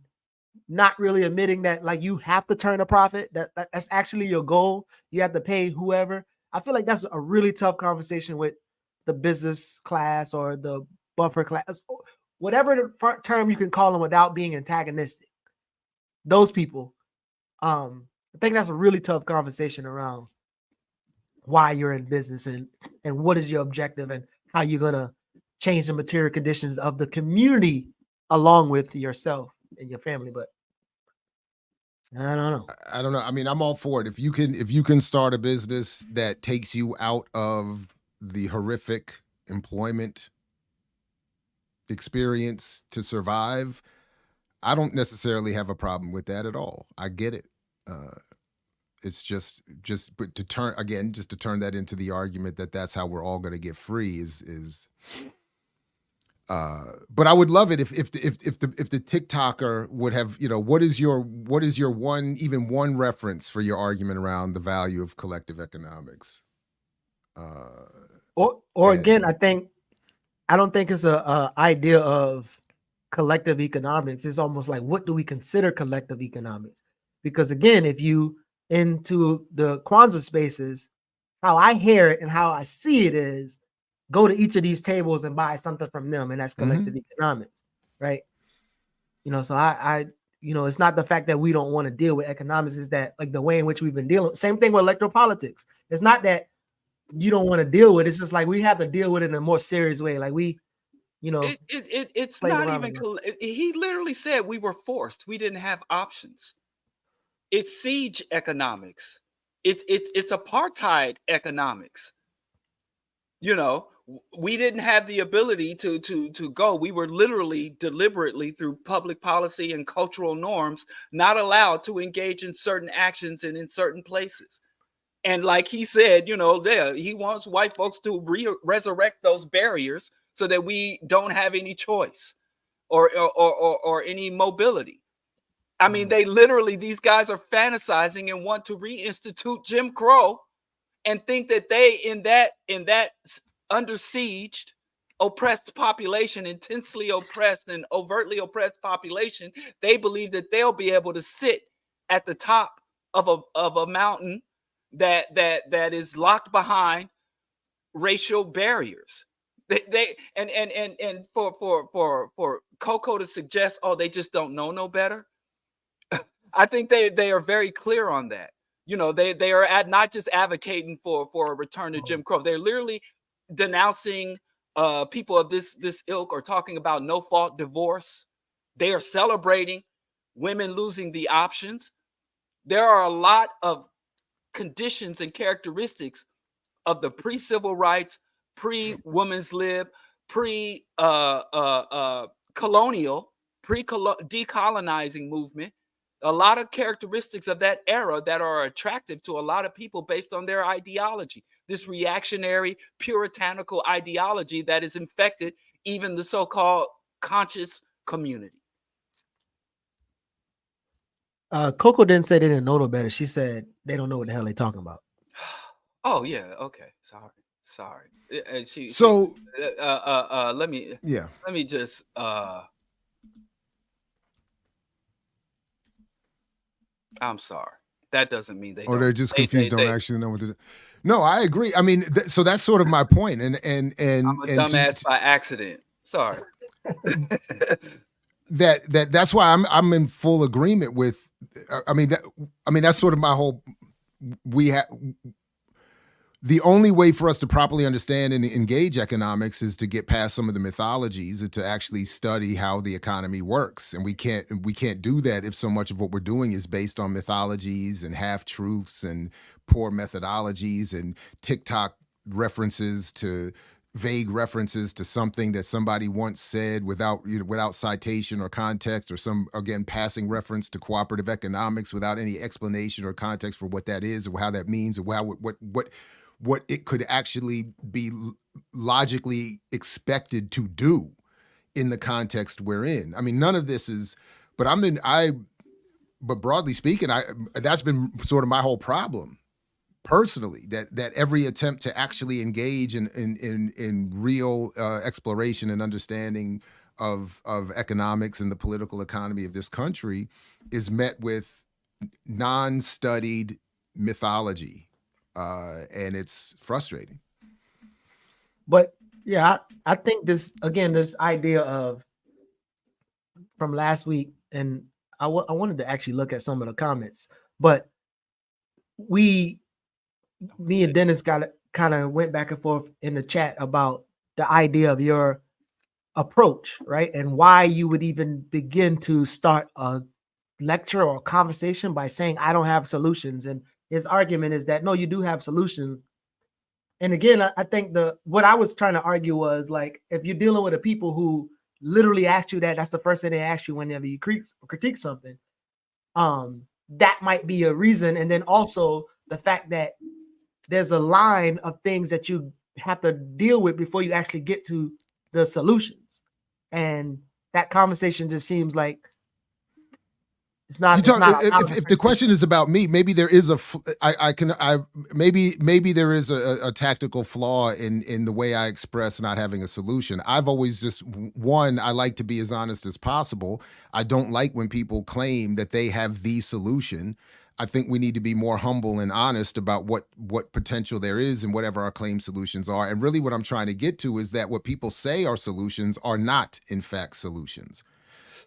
not really admitting that like you have to turn a profit, that's actually your goal. You have to pay whoever. I feel like that's a really tough conversation with the business class or the buffer class, whatever the term you can call them without being antagonistic. Those people, I think that's a really tough conversation around why you're in business and what is your objective and how you're going to change the material conditions of the community along with yourself and your family. But I don't know. I mean, I'm all for it. If you can start a business that takes you out of the horrific employment experience to survive, I don't necessarily have a problem with that at all. I get it. It's but to turn that into the argument that that's how we're all going to get free is But I would love it if the TikToker would have, what is your one reference for your argument around the value of collective economics? Or again, I don't think it's a idea of collective economics. It's almost like, what do we consider collective economics? Because again, if you into the Kwanzaa spaces, how I hear it and how I see it is, go to each of these tables and buy something from them, and that's collective economics, right? So I it's not the fact that we don't want to deal with economics, is that like the way in which we've been dealing. Same thing with electoral politics. It's not that you don't want to deal with it. It's just like we have to deal with it in a more serious way. Like it's not even. He literally said we were forced. We didn't have options. It's siege economics. It's apartheid economics. We didn't have the ability to go. We were literally deliberately through public policy and cultural norms not allowed to engage in certain actions and in certain places. And like he said, he wants white folks to resurrect those barriers so that we don't have any choice or any mobility. I mean, they literally, these guys are fantasizing and want to reinstitute Jim Crow and think that they in that under sieged, oppressed population, intensely oppressed and overtly oppressed population, they believe that they'll be able to sit at the top of a mountain that is locked behind racial barriers. And for Coco to suggest, oh, they just don't know no better. I think they are very clear on that. They are not just advocating for a return to Jim Crow. They're literally denouncing people of this ilk, or talking about no fault divorce. They are celebrating women losing the options. There are a lot of conditions and characteristics of the pre-civil rights, pre-women's lib, pre-colonial, decolonizing movement. A lot of characteristics of that era that are attractive to a lot of people based on their ideology. This reactionary, puritanical ideology that has infected even the so-called conscious community. Coco didn't say they didn't know no better. She said they don't know what the hell they're talking about. Oh yeah, okay, sorry. Let me just I'm sorry. That doesn't mean they. Or they're just confused, don't actually know what to do. No, I agree. I mean, so that's sort of my point. And I'm a dumbass by accident. Sorry. That's why I'm in full agreement with. I mean that's sort of my whole. The only way for us to properly understand and engage economics is to get past some of the mythologies and to actually study how the economy works. And we can't do that if so much of what we're doing is based on mythologies and half-truths and poor methodologies and TikTok references to vague references to something that somebody once said without citation or context, or some, again, passing reference to cooperative economics without any explanation or context for what that is or how that means or what it could actually be logically expected to do in the context we're in. I mean, none of this is, but broadly speaking, that's been sort of my whole problem personally, that every attempt to actually engage in real exploration and understanding of economics and the political economy of this country is met with non-studied mythology. And it's frustrating. But yeah, I think this idea of from last week, and I wanted to actually look at some of the comments, but me and Dennis kind of went back and forth in the chat about the idea of your approach, right? And why you would even begin to start a lecture or a conversation by saying, I don't have solutions. And his argument is that, no, you do have solutions. And again, I think what I was trying to argue was, like, if you're dealing with a people who literally ask you that's the first thing they ask you whenever you critique something, that might be a reason. And then also the fact that there's a line of things that you have to deal with before you actually get to the solutions. and that conversation just seems like it's not. You It's talk, not if the question is about me, maybe there is maybe there is a tactical flaw in the way I express not having a solution. I've always just, one, I like to be as honest as possible. I don't like when people claim that they have the solution. I think we need to be more humble and honest about what potential there is and whatever our claimed solutions are. And really what I'm trying to get to is that what people say are solutions are not, in fact, solutions.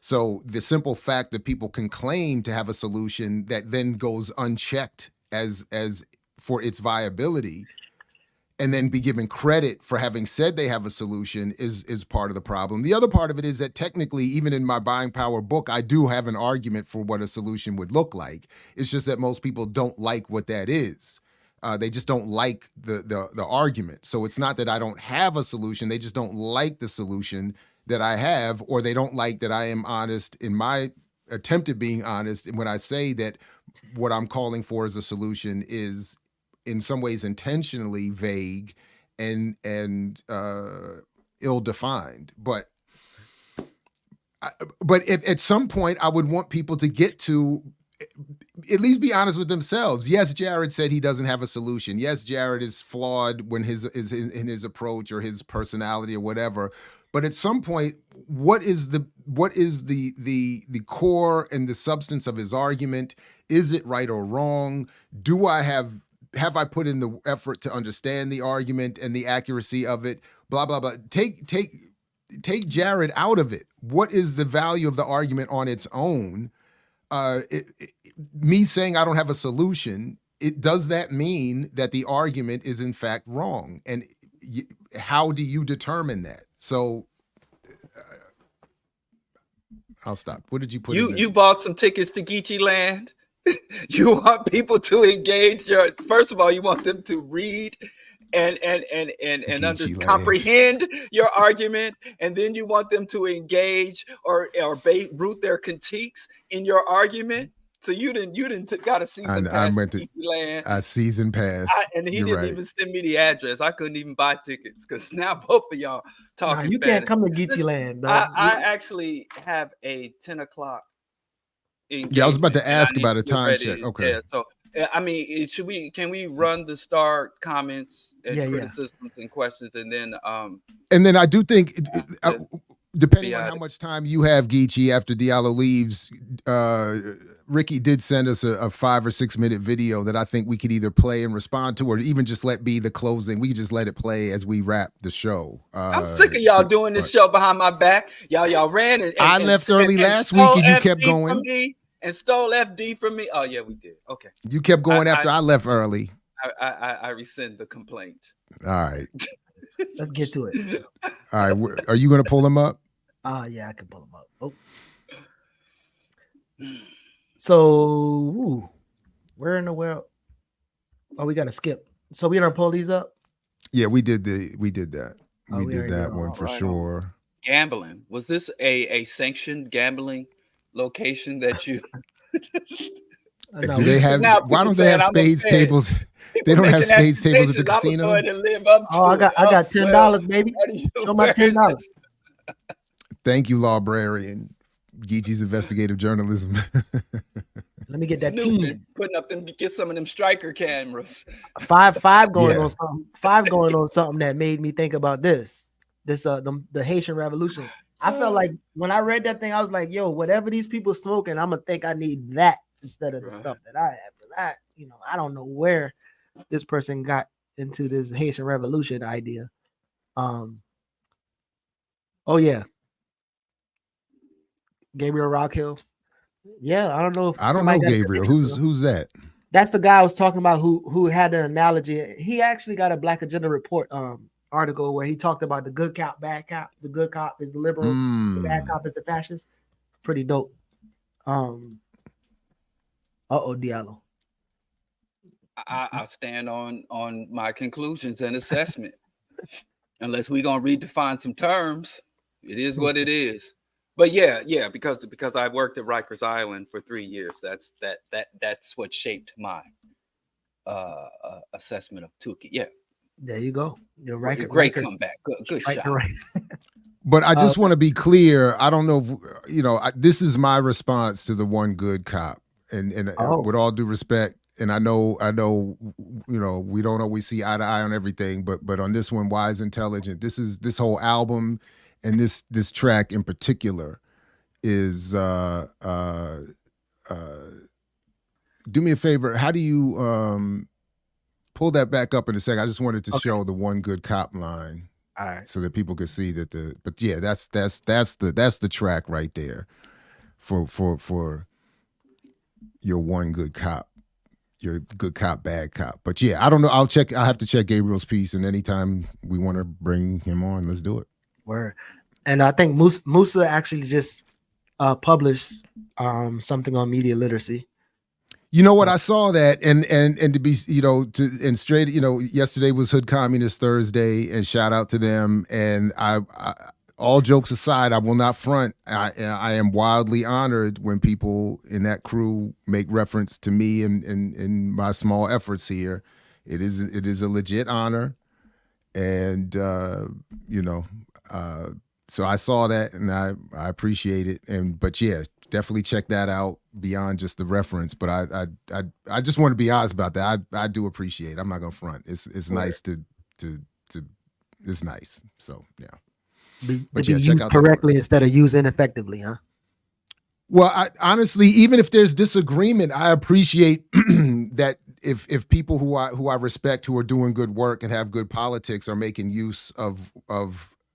So the simple fact that people can claim to have a solution that then goes unchecked as for its viability and then be given credit for having said they have a solution is part of the problem. The other part of it is that technically, even in my Buying Power book, I do have an argument for what a solution would look like. It's just that most people don't like what that is. They just don't like the argument. So it's not that I don't have a solution. They just don't like the solution that I have, or they don't like that I am honest in my attempt at being honest. And when I say that what I'm calling for as a solution is in some ways intentionally vague and ill-defined. But if at some point I would want people to get to at least be honest with themselves. Yes, Jared said he doesn't have a solution. Yes, Jared is flawed when in his approach or his personality or whatever. But at some point, what is the core and the substance of his argument? Is it right or wrong? Have I put in the effort to understand the argument and the accuracy of it? Blah blah blah. Take Jared out of it. What is the value of the argument on its own? Me saying I don't have a solution, does that mean that the argument is in fact wrong? And how do you determine that? So I'll stop. What did you put in there? You bought some tickets to Geechee Land. You want people to engage first of all, you want them to read and comprehend your argument, and then you want them to engage or root their critiques in your argument. So you didn't got a season pass. I went to Land. A season pass, and he didn't even send me the address. I couldn't even buy tickets because now both of y'all talking. Nah, you can't come to Geechee Land. I actually have a 10 o'clock. Yeah, I was about to ask about a time check. Okay. Yeah, so I mean, can we run the star comments and criticisms and questions, and then I do think depending on how much time you have, Geechee, after Diallo leaves, Ricky did send us a 5 or 6 minute video that I think we could either play and respond to, or even just let be the closing. We could just let it play as we wrap the show. I'm sick of y'all doing this show behind my back. Y'all ran and I left early last week and you kept going. And stole FD from me. Oh yeah, we did. Okay. You kept going after I left early. I rescind the complaint. All right. Let's get to it. All right. Are you going to pull them up? Yeah, I can pull them up. Oh. So, where in the world? Oh, we got to skip. So we gonna pull these up? Yeah, we did that. We did that one for sure. Gambling. Was this a sanctioned gambling location that you do they have? Why don't they have spades tables? They don't have spades tables at the casino. I got $10, baby. Show my $10. Thank you, librarian. Geechee's investigative journalism. Let me get that team. Putting up them, get some of them striker cameras. Five going on something. 5 going on something that made me think about this. The Haitian Revolution. I felt like when I read that thing, I was like, yo, whatever these people smoking, I'm gonna think I need that instead of the stuff that I have. Because I don't know where this person got into this Haitian Revolution idea. Oh yeah. Gabriel Rockhill. Yeah, I don't know. I don't know Gabriel. Who's that? That's the guy I was talking about who had an analogy. He actually got a Black Agenda Report article where he talked about the good cop, bad cop. The good cop is the liberal, the bad cop is the fascist. Pretty dope. Diallo. I stand on my conclusions and assessment. Unless we're gonna redefine some terms, it is what it is. But yeah, because I worked at Rikers Island for 3 years. That's what shaped my assessment of Tukey. Yeah. There you go. You're right. Great comeback. Good shot. Right. But I just want to be clear. I don't know if, this is my response to the one good cop. And with all due respect, and I know, we don't always see eye to eye on everything, but on this one, Wise Intelligent, this whole album and this track in particular is do me a favor. How do you pull that back up in a second? I just wanted to show the one good cop line. All right. So that people could see that that's the track right there for your one good cop, your good cop, bad cop. But yeah, I don't know. I'll have to check Gabriel's piece, and anytime we want to bring him on, let's do it. Word. And I think Musa actually just published something on media literacy. You know what? I saw that, and to be, straight, yesterday was Hood Communist Thursday, and shout out to them. And I all jokes aside, I will not front. I am wildly honored when people in that crew make reference to me and my small efforts here. It is a legit honor, and so I saw that, and I appreciate it. But yeah, definitely check that out beyond just the reference. But I just want to be honest about that. I do appreciate it. I'm not gonna front. It's nice to it's nice. So yeah. But yeah, check out correctly instead of used ineffectively, huh? Well, honestly, even if there's disagreement, I appreciate that if people who I respect, who are doing good work and have good politics, are making use of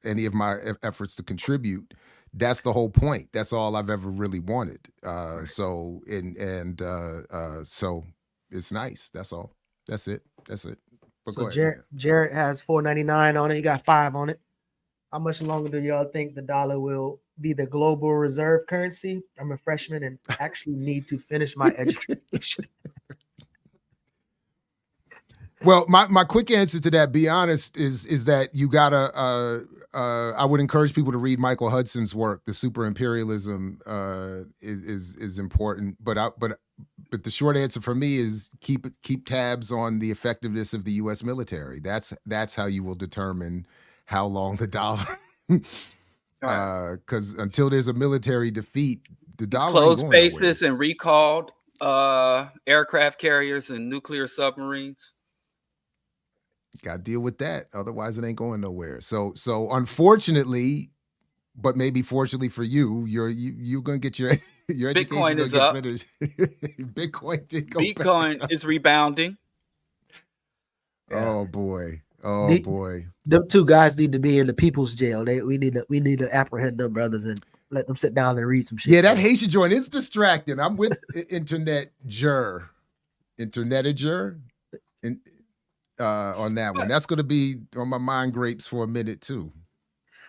any of my efforts to contribute. That's the whole point. That's all I've ever really wanted. So it's nice. That's all. That's it. But So go ahead. Jared has $4.99 on it. You got 5 on it. How much longer do y'all think the dollar will be the global reserve currency? I'm a freshman and actually need to finish my education. Well, my quick answer to that, be honest, is that you gotta. I would encourage people to read Michael Hudson's work. The super imperialism is important, but the short answer for me is keep tabs on the effectiveness of the U.S. military. That's how you will determine how long the dollar. Because until there's a military defeat, the dollar closed ain't going bases and recalled aircraft carriers and nuclear submarines. Got to deal with that. Otherwise, it ain't going nowhere. So unfortunately, but maybe fortunately for you, you're going to get your Bitcoin education is up. Bitcoin did go Bitcoin back is rebounding. Oh boy. Boy. Them 2 guys need to be in the people's jail. We need to apprehend them brothers and let them sit down and read some shit. Yeah, that Haitian joint is distracting. I'm with Internetager on that one. That's going to be on my mind grapes for a minute too.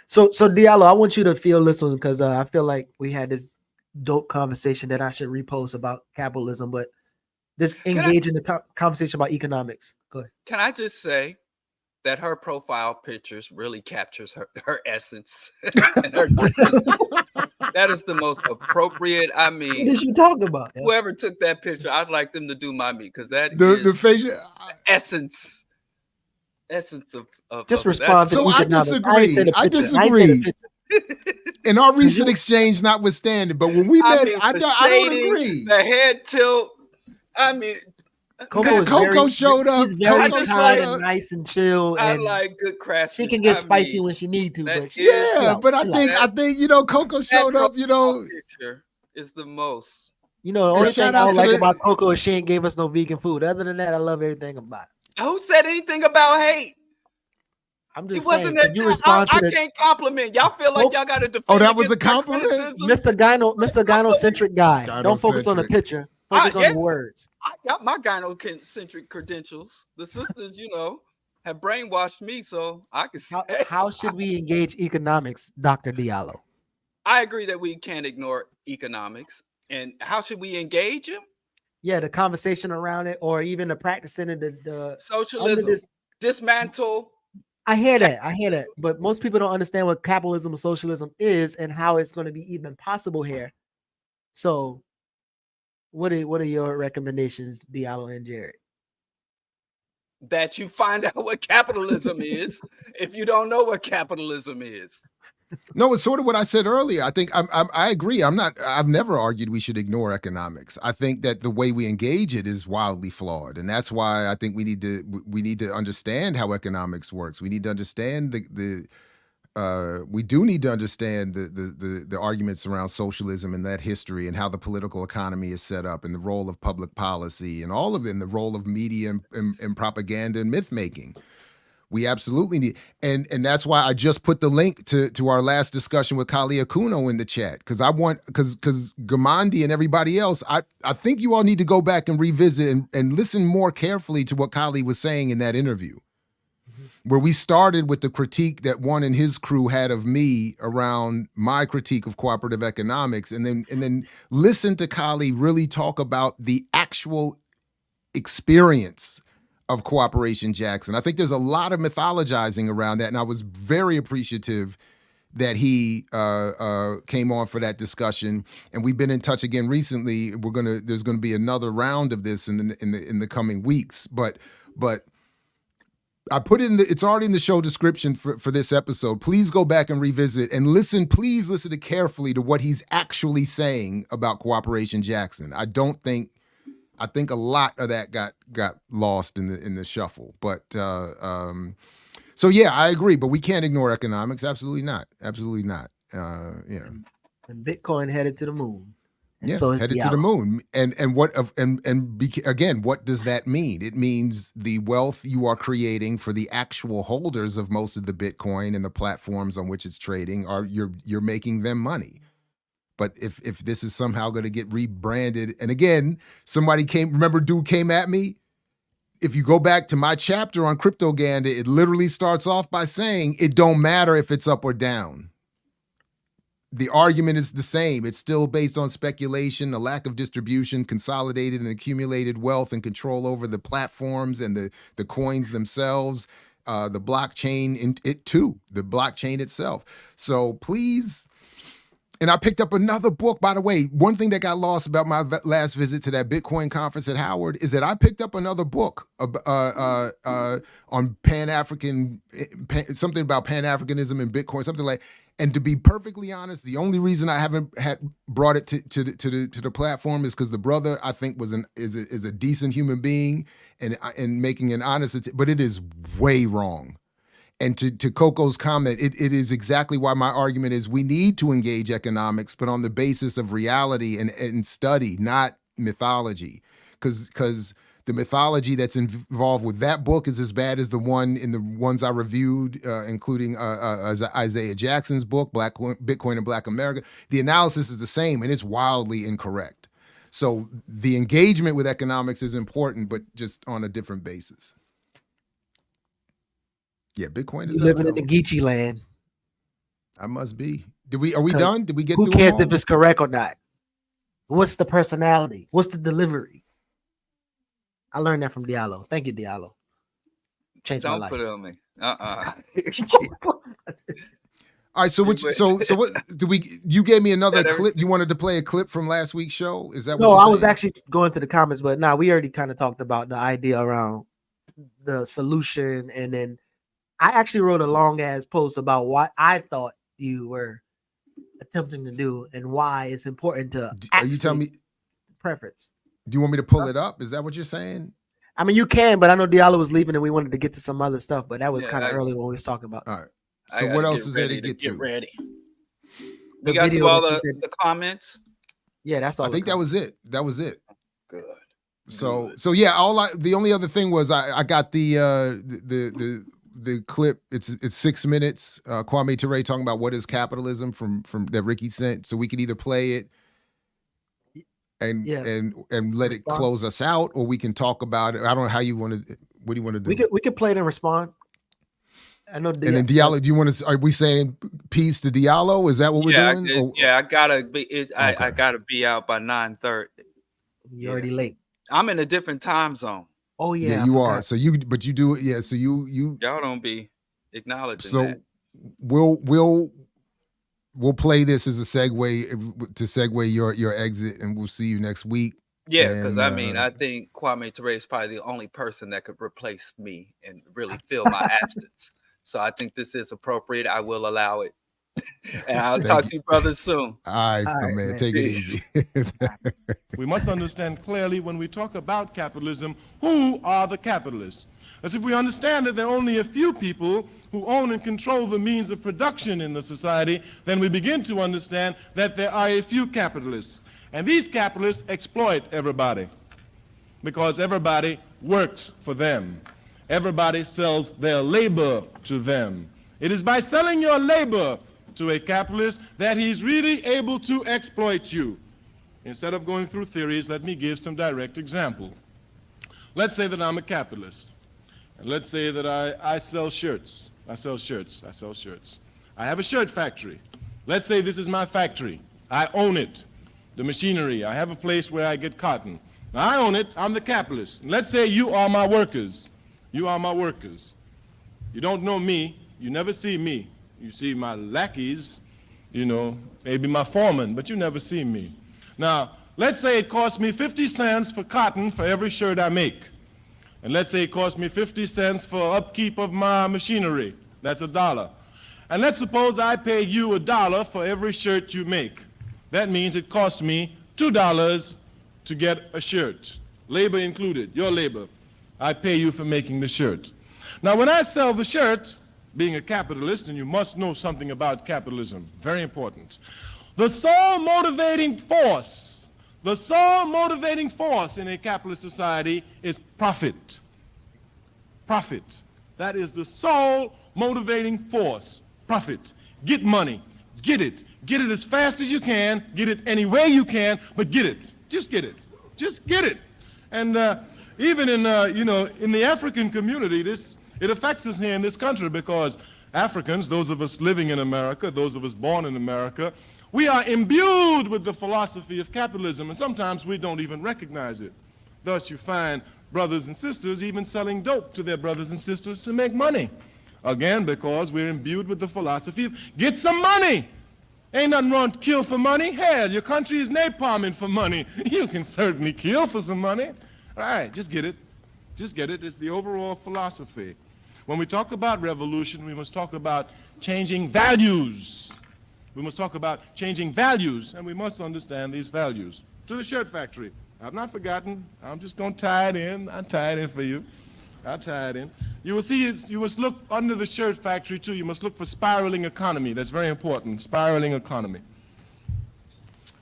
So Diallo, I want you to feel this one because I feel like we had this dope conversation that I should repost about capitalism, but this engage in the conversation about economics. Go ahead. Can I just say that her profile pictures really captures her essence? And her that is the most appropriate. I mean, what did you talk about? Whoever took that picture, I'd like them to do my me because that the facial essence of just respond to so I disagree. In our recent exchange, notwithstanding, but when we met, I don't agree. The head tilt. I mean, Coco showed up. She's very kind and nice and chill. I And like good crafts. she can get spicy when she need to. But but I think Coco showed up. Picture is the most. The only thing I don't like about Coco is she ain't gave us no vegan food. Other than that, I love everything about it. Who said anything about hate? I'm just saying. You respond I can't compliment. Y'all feel like y'all got to defend. Oh, that was a compliment, Mr. Gynocentric guy. Don't focus on the picture. Focus on the words. I got my gynocentric credentials. The sisters, have brainwashed me, so I can say. How should we engage economics, Dr. Diallo? I agree that we can't ignore economics. And how should we engage them? Yeah, the conversation around it, or even the practicing of the socialism, dismantle. I hear that. But most people don't understand what capitalism or socialism is and how it's going to be even possible here. So what are your recommendations, Diallo and Jared? That you find out what capitalism is if you don't know what capitalism is. No, it's sort of what I said earlier. I think I agree. I've never argued we should ignore economics. I think that the way we engage it is wildly flawed, and that's why I think we need to understand how economics works. We need to understand we do need to understand the arguments around socialism and that history and how the political economy is set up and the role of public policy and all of it, and the role of media and propaganda and myth making. We absolutely need, and that's why I just put the link to our last discussion with Kali Akuno in the chat, because Gamandi and everybody else, I think you all need to go back and revisit and listen more carefully to what Kali was saying in that interview, where we started with the critique that one and his crew had of me around my critique of cooperative economics, and then listen to Kali really talk about the actual experience of Cooperation Jackson. I think there's a lot of mythologizing around that, and I was very appreciative that he came on for that discussion. And we've been in touch again recently. There's gonna be another round of this in the coming weeks. But I put it's already in the show description for this episode. Please go back and revisit and listen. Please listen carefully to what he's actually saying about Cooperation Jackson. I think a lot of that got lost in the shuffle. But so yeah, I agree. But we can't ignore economics. Absolutely not. Absolutely not. Yeah. And Bitcoin headed to the moon. And Yeah, so is headed to Diallo. the moon. Again, what does that mean? It means the wealth you are creating for the actual holders of most of the Bitcoin and the platforms on which it's trading you're making them money. But if this is somehow going to get rebranded, and again, dude came at me. If you go back to my chapter on Cryptoganda, it literally starts off by saying it don't matter if it's up or down. The argument is the same. It's still based on speculation, a lack of distribution, consolidated and accumulated wealth and control over the platforms and the coins themselves, the blockchain, the blockchain itself. So please. And I picked up another book, by the way. One thing that got lost about my last visit to that Bitcoin conference at Howard is that I picked up another book on Pan-African, something about Pan-Africanism and Bitcoin, something like. And to be perfectly honest, the only reason I haven't brought it to the platform is because the brother, I think, is a decent human being and making an honest, but it is way wrong. And to Coco's comment, it is exactly why my argument is we need to engage economics, but on the basis of reality and study, not mythology. Because the mythology that's involved with that book is as bad as the one in the ones I reviewed, including Isaiah Jackson's book, Bitcoin and Black America. The analysis is the same, and it's wildly incorrect. So the engagement with economics is important, but just on a different basis. Yeah, Bitcoin is living in the Geechee land. I must be. Are we done? Did we get Who through cares them if it's correct or not? What's the personality? What's the delivery? I learned that from Diallo. Thank you, Diallo. Changed my Don't life. put it on me. All right, so what you gave me another clip. You wanted to play a clip from last week's show? Is that what No, you're I was saying? actually going to the comments, but we already kind of talked about the idea around the solution, and then I actually wrote a long ass post about what I thought you were attempting to do and why it's important to. Are you telling me preference? Do you want me to pull it up? Is that what you're saying? I mean, you can, but I know Diallo was leaving and we wanted to get to some other stuff, but that was kind of early when we was talking about. All right. So what else is there to get to? Get ready. The We got video through all that you the, said- the comments. Yeah, that's all. I think that was it. That was it. Good. So yeah, the only other thing was I got the clip. It's 6 minutes. Kwame Ture talking about what is capitalism from that Ricky sent. So we could either play it and let it close us out, or we can talk about it. I don't know how you want to. What do you want to do? We could play it and respond. I know. And then Diallo, do you want to? Are we saying peace to Diallo? Is that what we're doing? I gotta be. I gotta be out by 9:30. You're already late. I'm in a different time zone. Oh yeah, Yeah, you are. So you do it. Yeah. So you. Y'all don't be acknowledging So that. we'll play this as a segue to segue your exit, and we'll see you next week. Yeah, because I mean, I think Kwame Ture is probably the only person that could replace me and really fill my absence. So I think this is appropriate. I will allow it. And I'll talk to you brothers soon. All right, man. Take it easy. We must understand clearly when we talk about capitalism, who are the capitalists? As if we understand that there are only a few people who own and control the means of production in the society, then we begin to understand that there are a few capitalists. And these capitalists exploit everybody because everybody works for them. Everybody sells their labor to them. It is by selling your labor to a capitalist that he's really able to exploit you. Instead of going through theories, let me give some direct example. Let's say that I'm a capitalist. And let's say that I sell shirts. I sell shirts. I have a shirt factory. Let's say this is my factory. I own it. The machinery. I have a place where I get cotton. Now I own it. I'm the capitalist. And let's say you are my workers. You are my workers. You don't know me. You never see me. You see my lackeys, you know, maybe my foreman, but you never see me. Now, let's say it costs me 50 cents for cotton for every shirt I make. And let's say it costs me 50 cents for upkeep of my machinery. That's $1. And let's suppose I pay you $1 for every shirt you make. That means it costs me $2 to get a shirt. Labor included, your labor. I pay you for making the shirt. Now, when I sell the shirt, being a capitalist, and you must know something about capitalism, very important. The sole motivating force in a capitalist society is profit. Profit. That is the sole motivating force. Profit. Get money. Get it. Get it as fast as you can. Get it any way you can, but get it. Just get it. Just get it. And even in, in the African community, it affects us here in this country because Africans, those of us living in America, those of us born in America, we are imbued with the philosophy of capitalism, and sometimes we don't even recognize it. Thus, you find brothers and sisters even selling dope to their brothers and sisters to make money. Again, because we're imbued with the philosophy of get some money. Ain't nothing wrong to kill for money. Hell, your country is napalming for money. You can certainly kill for some money. All right, just get it. Just get it. It's the overall philosophy. When we talk about revolution, we must talk about changing values. We must talk about changing values, and we must understand these values. To the shirt factory. I've not forgotten. I'm just going to tie it in. I'll tie it in for you. I'll tie it in. You will see, you must look under the shirt factory, too. You must look for spiraling economy. That's very important, spiraling economy.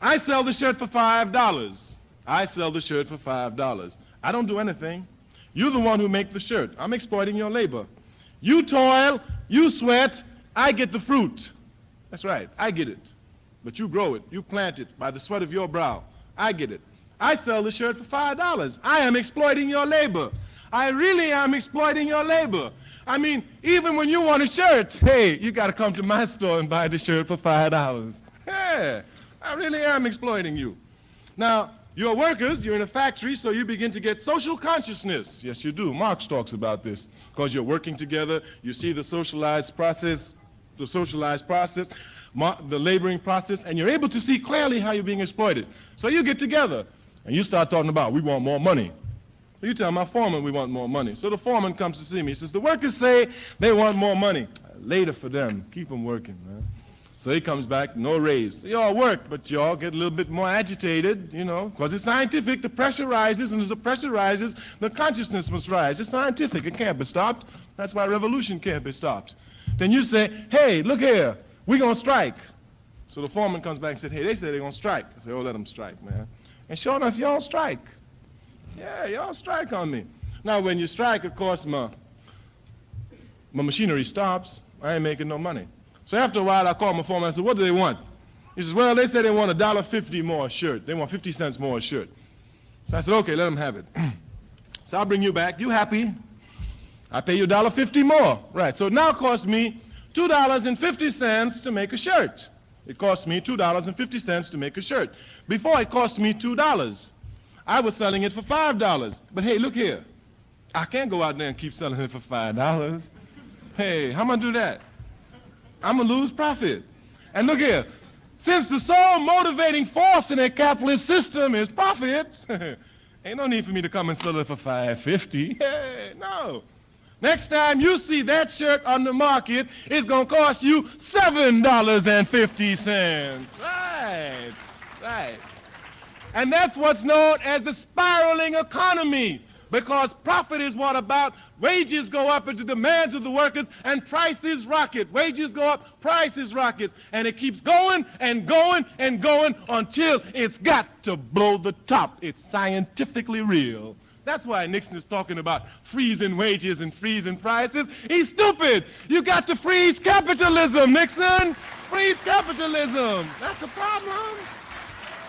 I sell the shirt for $5. I sell the shirt for $5. I don't do anything. You're the one who make the shirt. I'm exploiting your labor. You toil, you sweat, I get the fruit. That's right, I get it. But you grow it, you plant it by the sweat of your brow. I get it. I sell the shirt for $5. I am exploiting your labor. I really am exploiting your labor. I mean, even when you want a shirt, hey, you got to come to my store and buy the shirt for $5. Yeah, I really am exploiting you. Now, you're workers, you're in a factory, so you begin to get social consciousness. Yes, you do. Marx talks about this. Because you're working together, you see the socialized process, the laboring process, and you're able to see clearly how you're being exploited. So you get together, and you start talking about, we want more money. So you tell my foreman we want more money. So the foreman comes to see me. He says, the workers say they want more money. Later for them. Keep them working, man. So he comes back, no raise. Y'all work, but y'all get a little bit more agitated, you know, because it's scientific. The pressure rises, and as the pressure rises, the consciousness must rise. It's scientific. It can't be stopped. That's why revolution can't be stopped. Then you say, hey, look here, we're going to strike. So the foreman comes back and said, hey, they say they're going to strike. I say, oh, let them strike, man. And sure enough, y'all strike. Yeah, y'all strike on me. Now, when you strike, of course, my machinery stops. I ain't making no money. So after a while, I called my foreman. I said, what do they want? He says, well, they said they want $1.50 more a shirt. They want 50 cents more a shirt. So I said, okay, let them have it. So I'll bring you back. You happy? I pay you $1.50 more. Right, so it now costs me $2.50 to make a shirt. It cost me $2.50 to make a shirt. Before, it cost me $2. I was selling it for $5. But hey, look here. I can't go out there and keep selling it for $5. Hey, how am I going to do that? I'm going to lose profit. And look here. Since the sole motivating force in a capitalist system is profit, ain't no need for me to come and sell it for $5.50. Hey, no. Next time you see that shirt on the market, it's going to cost you $7.50. Right, right. And that's what's known as the spiraling economy, because profit is what about wages go up into demands of the workers and prices rocket. Wages go up, prices rockets, and it keeps going and going and going until it's got to blow the top. It's scientifically real. That's why Nixon is talking about freezing wages and freezing prices. He's stupid. You got to freeze capitalism, Nixon. Freeze capitalism. That's a problem.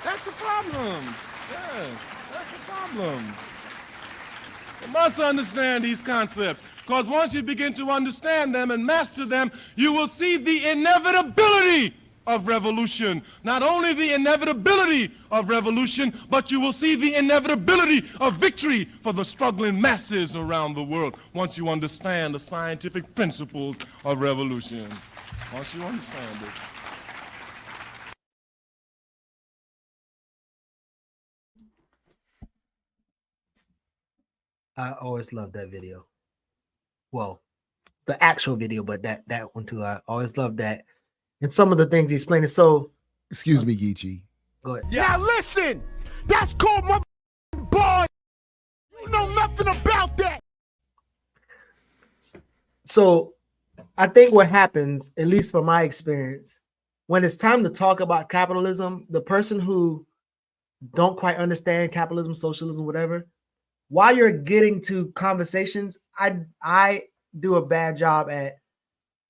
That's a problem. Yes, that's a problem. You must understand these concepts, because once you begin to understand them and master them, you will see the inevitability of revolution. Not only the inevitability of revolution, but you will see the inevitability of victory for the struggling masses around the world once you understand the scientific principles of revolution. Once you understand it. I always love that video. Well, the actual video, but that one too. I always love that. And some of the things he's explaining. So, excuse me, Geechee. Go ahead. Now listen, that's called my boy. You know nothing about that. So, I think what happens, at least from my experience, when it's time to talk about capitalism, the person who don't quite understand capitalism, socialism, whatever, while you're getting to conversations, I do a bad job at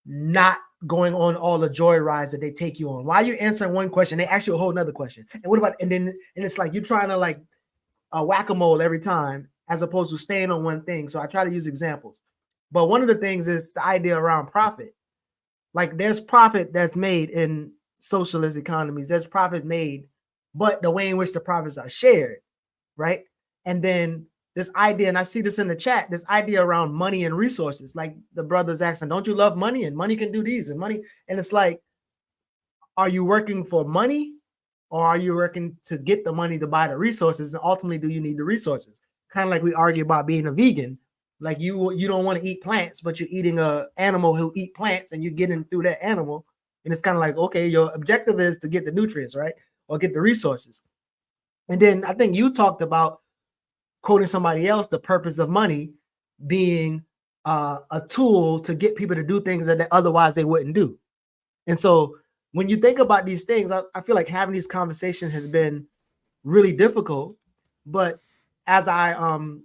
not going on all the joy rides that they take you on. While you're answering one question, they ask you a whole nother question. And what about, and it's like you're trying to like whack-a-mole every time as opposed to staying on one thing. So I try to use examples. But one of the things is the idea around profit. Like there's profit that's made in socialist economies. There's profit made, but the way in which the profits are shared, right? And then this idea, and I see this in the chat, this idea around money and resources, like the brother's asking, don't you love money? And money can do these and money. And it's like, are you working for money or are you working to get the money to buy the resources? And ultimately, do you need the resources? Kind of like we argue about being a vegan. Like you don't want to eat plants, but you're eating an animal who eat plants and you're getting through that animal. And it's kind of like, okay, your objective is to get the nutrients, right? Or get the resources. And then I think you talked about, quoting somebody else, the purpose of money being a tool to get people to do things that otherwise they wouldn't do. And so when you think about these things, I feel like having these conversations has been really difficult. But as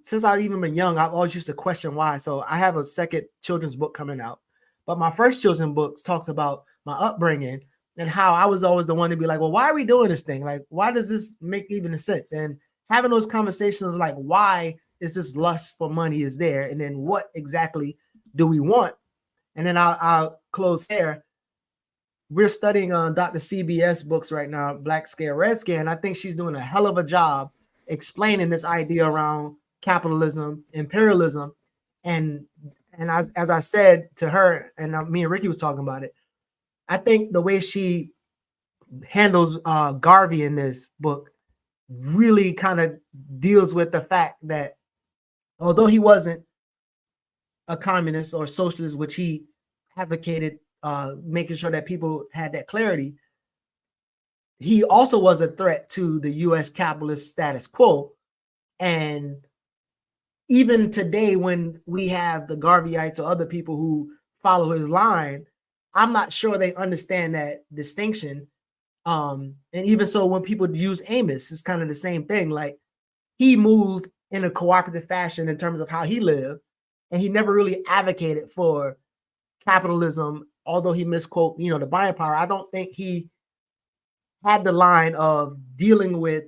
since I've even been young, I've always used to question why. So I have a second children's book coming out. But my first children's book talks about my upbringing and how I was always the one to be like, well, why are we doing this thing? Like, why does this make even sense? And having those conversations like, why is this lust for money is there? And then what exactly do we want? And then I'll close here. We're studying on Dr. CBS books right now, Black Scare, Red Scare. And I think she's doing a hell of a job explaining this idea around capitalism, imperialism. And as I said to her, and me and Ricky was talking about it, I think the way she handles Garvey in this book really kind of deals with the fact that although he wasn't a communist or socialist, which he advocated making sure that people had that clarity, he also was a threat to the U.S. capitalist status quo. And even today, when we have the Garveyites or other people who follow his line, I'm not sure they understand that distinction. And even so, when people use Amos, it's kind of the same thing. Like he moved in a cooperative fashion in terms of how he lived, and he never really advocated for capitalism, although he misquote, the buying power. I don't think he had the line of dealing with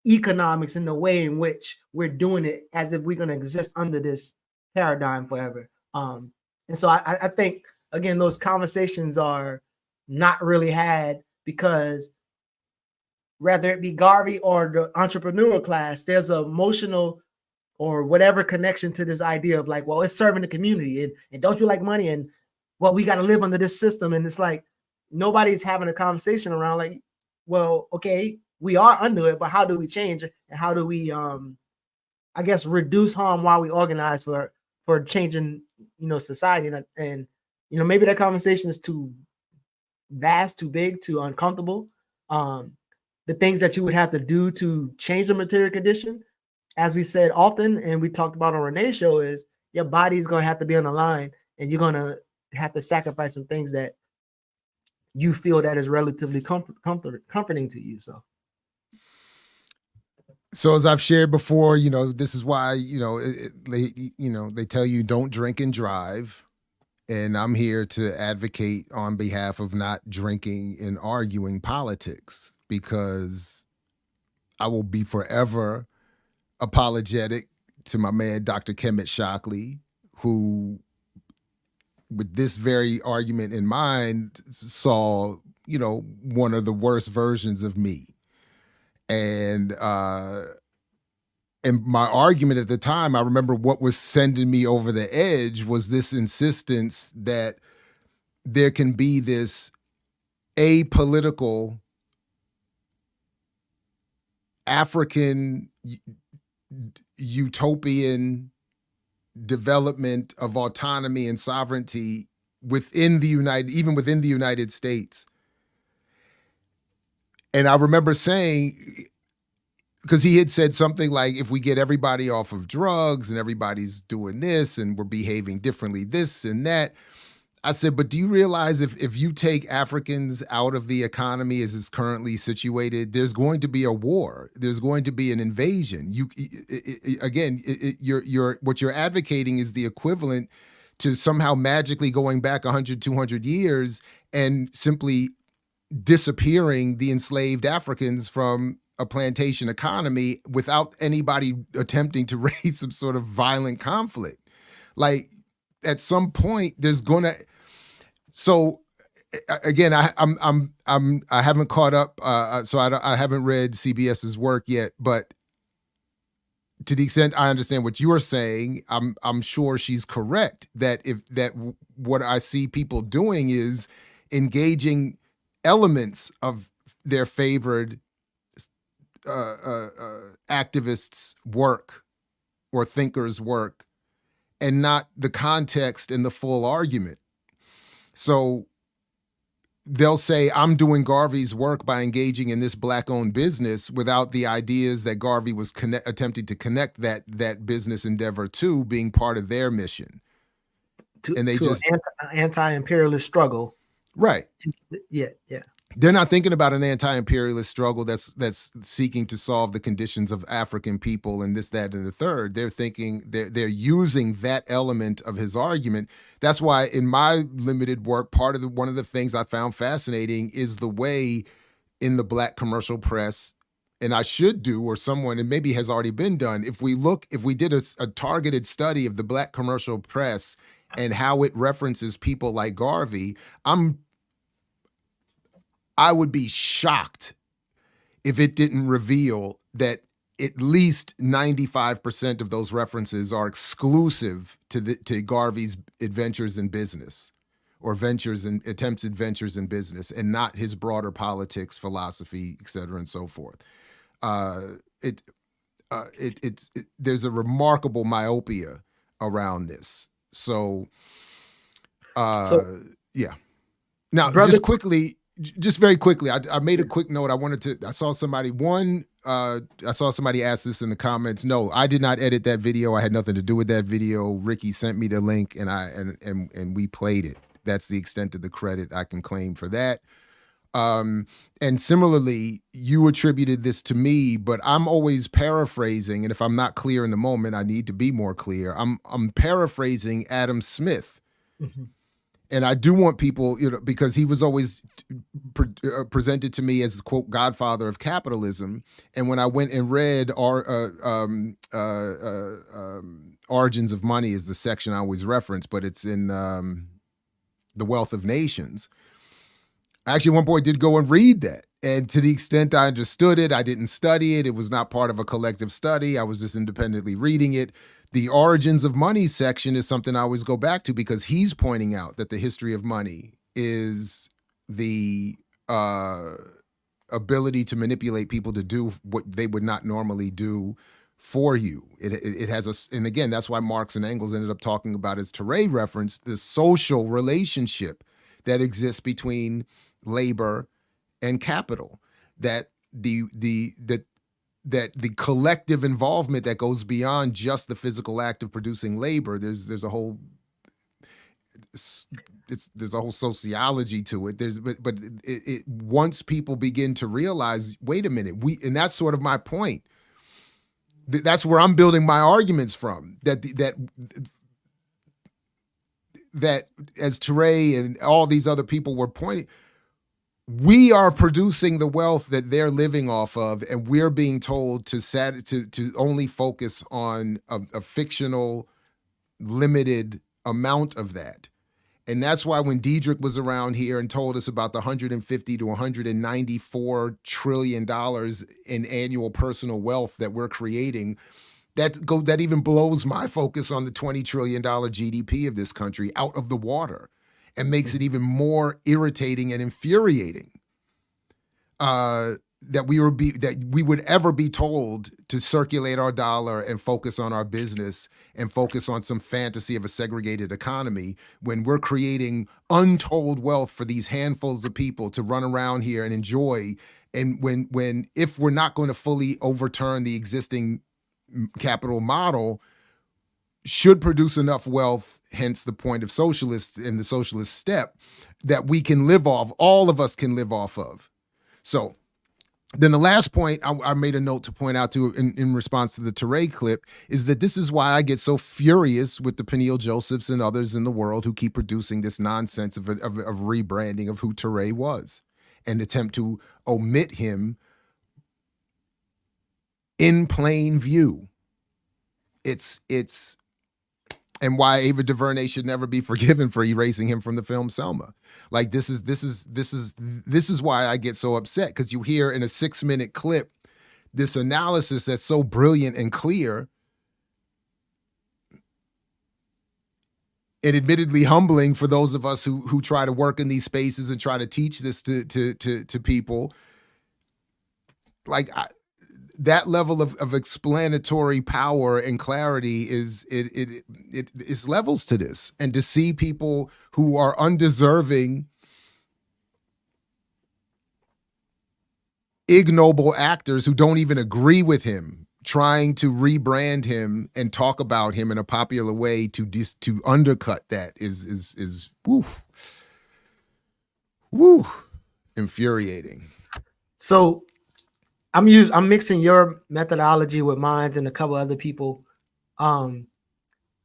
economics in the way in which we're doing it as if we're going to exist under this paradigm forever. And so I think, again, those conversations are not really had, because whether it be Garvey or the entrepreneurial class, there's an emotional or whatever connection to this idea of like, well, it's serving the community and don't you like money? And well, we got to live under this system. And it's like, nobody's having a conversation around like, well, okay, we are under it, but how do we change it? And how do we, I guess, reduce harm while we organize for changing, society, and maybe that conversation is too vast, too big, too uncomfortable. The things that you would have to do to change the material condition, as we said often, and we talked about on Renee's show, is your body's going to have to be on the line, and you're going to have to sacrifice some things that you feel that is relatively comforting to you. So as I've shared before, this is why, they tell you don't drink and drive. And I'm here to advocate on behalf of not drinking and arguing politics, because I will be forever apologetic to my man, Dr. Kemet Shockley, who, with this very argument in mind, saw, one of the worst versions of me. And my argument at the time, I remember what was sending me over the edge was this insistence that there can be this apolitical African utopian development of autonomy and sovereignty within the United States. And I remember saying, because he had said something like, if we get everybody off of drugs and everybody's doing this and we're behaving differently, this and that. I said, but do you realize if you take Africans out of the economy as it's currently situated, there's going to be a war. There's going to be an invasion. What you're advocating is the equivalent to somehow magically going back 100, 200 years and simply disappearing the enslaved Africans from a plantation economy without anybody attempting to raise some sort of violent conflict. Like, at some point, there's gonna. So, again, I haven't caught up, so I haven't read CBS's work yet. But to the extent I understand what you are saying, I'm sure she's correct that what I see people doing is engaging elements of their favored activists' work or thinkers' work, and not the context and the full argument. So they'll say, I'm doing Garvey's work by engaging in this Black-owned business without the ideas that Garvey was attempting to connect that business endeavor to being part of their mission. And they just an anti-imperialist struggle. Right. Yeah. They're not thinking about an anti-imperialist struggle that's seeking to solve the conditions of African people and this, that, and the third. They're thinking they're using that element of his argument. That's why in my limited work, one of the things I found fascinating is the way in the Black commercial press, and I should do, or someone, and maybe has already been done, if we did a targeted study of the Black commercial press and how it references people like Garvey, I would be shocked if it didn't reveal that at least 95% of those references are exclusive to Garvey's adventures in business, or attempted ventures in business, and not his broader politics, philosophy, et cetera, and so forth. There's a remarkable myopia around this. So yeah. Now, just very quickly, I made a quick note. I saw somebody ask this in the comments. No, I did not edit that video. I had nothing to do with that video. Ricky sent me the link and we played it. That's the extent of the credit I can claim for that. And similarly, you attributed this to me, but I'm always paraphrasing. And if I'm not clear in the moment, I need to be more clear. I'm paraphrasing Adam Smith. Mm-hmm. And I do want people, because he was always presented to me as the, quote, godfather of capitalism. And when I went and read Origins of Money is the section I always reference, but it's in The Wealth of Nations. I actually at one point did go and read that. And to the extent I understood it, I didn't study it. It was not part of a collective study. I was just independently reading it. The Origins of Money section is something I always go back to, because he's pointing out that the history of money is the ability to manipulate people to do what they would not normally do for you. It has a, and again, that's why Marx and Engels ended up talking about, as Teray referenced, the social relationship that exists between labor and capital, that the collective involvement that goes beyond just the physical act of producing labor. There's a whole there's a whole sociology to it. But once people begin to realize, wait a minute, and that's sort of my point. That's where I'm building my arguments from. That as Teray and all these other people were pointing, we are producing the wealth that they're living off of, and we're being told to only focus on a fictional, limited amount of that. And that's why when Diedrich was around here and told us about the 150 to 194 trillion dollars in annual personal wealth that we're creating, that even blows my focus on the $20 trillion GDP of this country out of the water, and makes it even more irritating and infuriating that we would ever be told to circulate our dollar and focus on our business and focus on some fantasy of a segregated economy, when we're creating untold wealth for these handfuls of people to run around here and enjoy. And if we're not going to fully overturn the existing capital model, should produce enough wealth, hence the point of socialists and the socialist step, that we can live off, all of us can live off of. So then the last point I made a note to point out to in response to the Teray clip is that this is why I get so furious with the Peniel Josephs and others in the world who keep producing this nonsense of rebranding of who Teray was, and attempt to omit him in plain view. It's and why Ava DuVernay should never be forgiven for erasing him from the film Selma. Like this is why I get so upset, because you hear in a 6-minute clip this analysis that's so brilliant and clear, and admittedly humbling for those of us who try to work in these spaces and try to teach this to people. Like that level of explanatory power and clarity is levels to this. And to see people who are undeserving, ignoble actors who don't even agree with him trying to rebrand him and talk about him in a popular way to undercut that is infuriating. So I'm mixing your methodology with mine and a couple other people.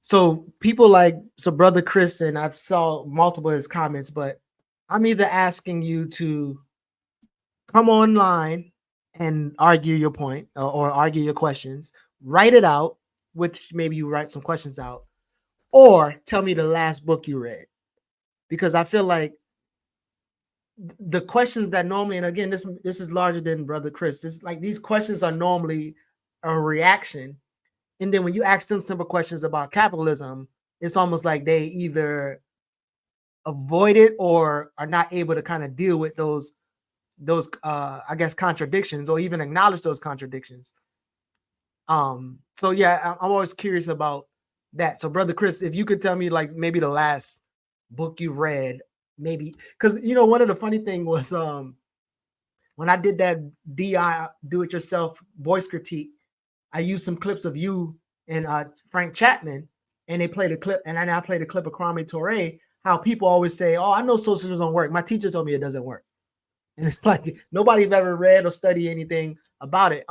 So people like Brother Chris, and I've saw multiple of his comments, but I'm either asking you to come online and argue your point or argue your questions, write it out, which maybe you write some questions out, or tell me the last book you read. Because I feel like the questions that normally, and again, this is larger than Brother Chris, this, like, these questions are normally a reaction. And then when you ask them simple questions about capitalism, it's almost like they either avoid it or are not able to kind of deal with those I guess contradictions, or even acknowledge those contradictions. So yeah, I'm always curious about that. So Brother Chris, if you could tell me like maybe the last book you read, maybe, because one of the funny thing was when I did that DI do it yourself voice critique, I used some clips of you and Frank Chapman, and they played a clip, and I played a clip of Kwame Ture, how people always say, oh, I know socialism don't work. My teacher told me it doesn't work. And it's like nobody's ever read or studied anything about it.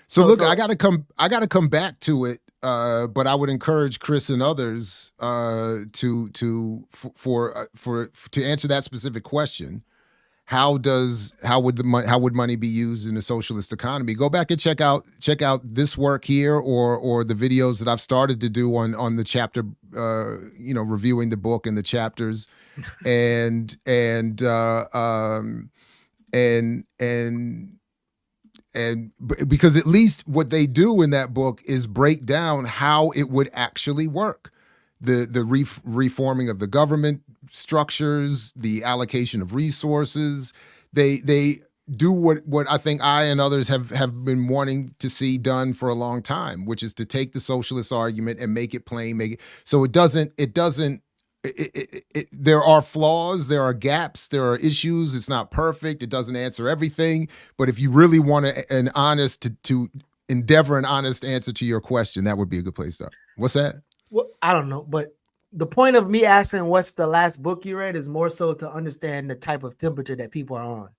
So I gotta come back to it, but I would encourage Chris and others to answer that specific question. How would money be used in a socialist economy? Go back and check out this work here, or the videos that I've started to do on the chapter, reviewing the book and the chapters, and because at least what they do in that book is break down how it would actually work. The reforming of the government structures, the allocation of resources. They do what I think I and others have been wanting to see done for a long time, which is to take the socialist argument and make it plain, make it so it doesn't. There are flaws, there are gaps, there are issues. It's not perfect. It doesn't answer everything. But if you really want to endeavor an honest answer to your question, that would be a good place to start. What's that? Well, I don't know, but the point of me asking what's the last book you read is more so to understand the type of temperature that people are on.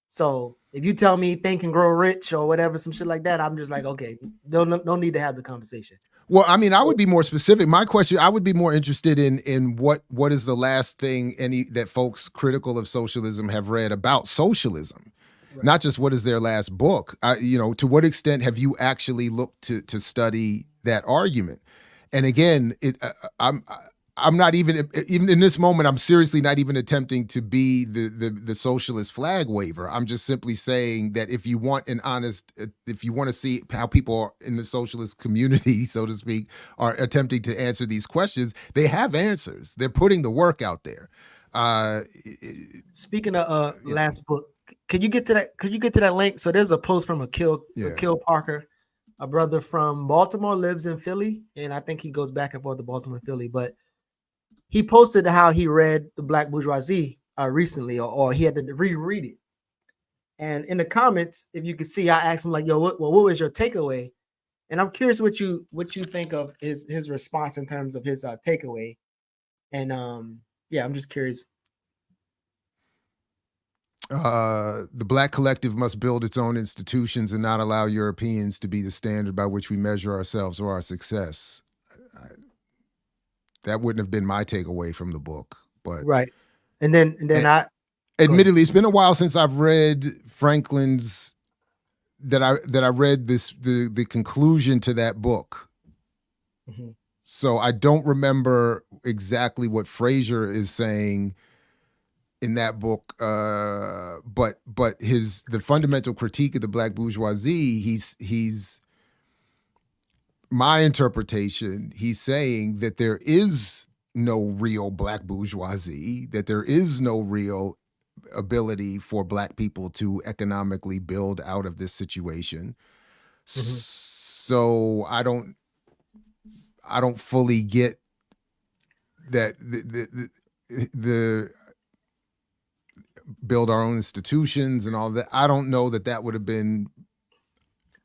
So if you tell me Think and Grow Rich or whatever, some shit like that, I'm just like, okay, no need to have the conversation. Well, I mean, I would be more specific. My question, I would be more interested in what is the last thing that folks critical of socialism have read about socialism, right. Not just what is their last book. To what extent have you actually looked to study that argument? And again, I'm not even in this moment, I'm seriously not even attempting to be the socialist flag waver. I'm just simply saying that if you want if you want to see how people in the socialist community, so to speak, are attempting to answer these questions, they have answers. They're putting the work out there. Speaking of last book, could you get to that link? So there's a post from Akil Parker, a brother from Baltimore, lives in Philly, and I think he goes back and forth to Baltimore and Philly, but he posted how he read The Black Bourgeoisie recently, or he had to reread it. And in the comments, if you could see, I asked him like, "Yo, what was your takeaway?" And I'm curious what you think of his response in terms of his takeaway. And I'm just curious. The Black collective must build its own institutions and not allow Europeans to be the standard by which we measure ourselves or our success. That wouldn't have been my takeaway from the book, but right. And then admittedly, it's been a while since I've read Franklin's that I read the conclusion to that book. Mm-hmm. So I don't remember exactly what Fraser is saying in that book, but the fundamental critique of the Black bourgeoisie, he's my interpretation, he's saying that there is no real Black bourgeoisie, that there is no real ability for Black people to economically build out of this situation. Mm-hmm. So I don't fully get that the build our own institutions and all that. I don't know that would have been.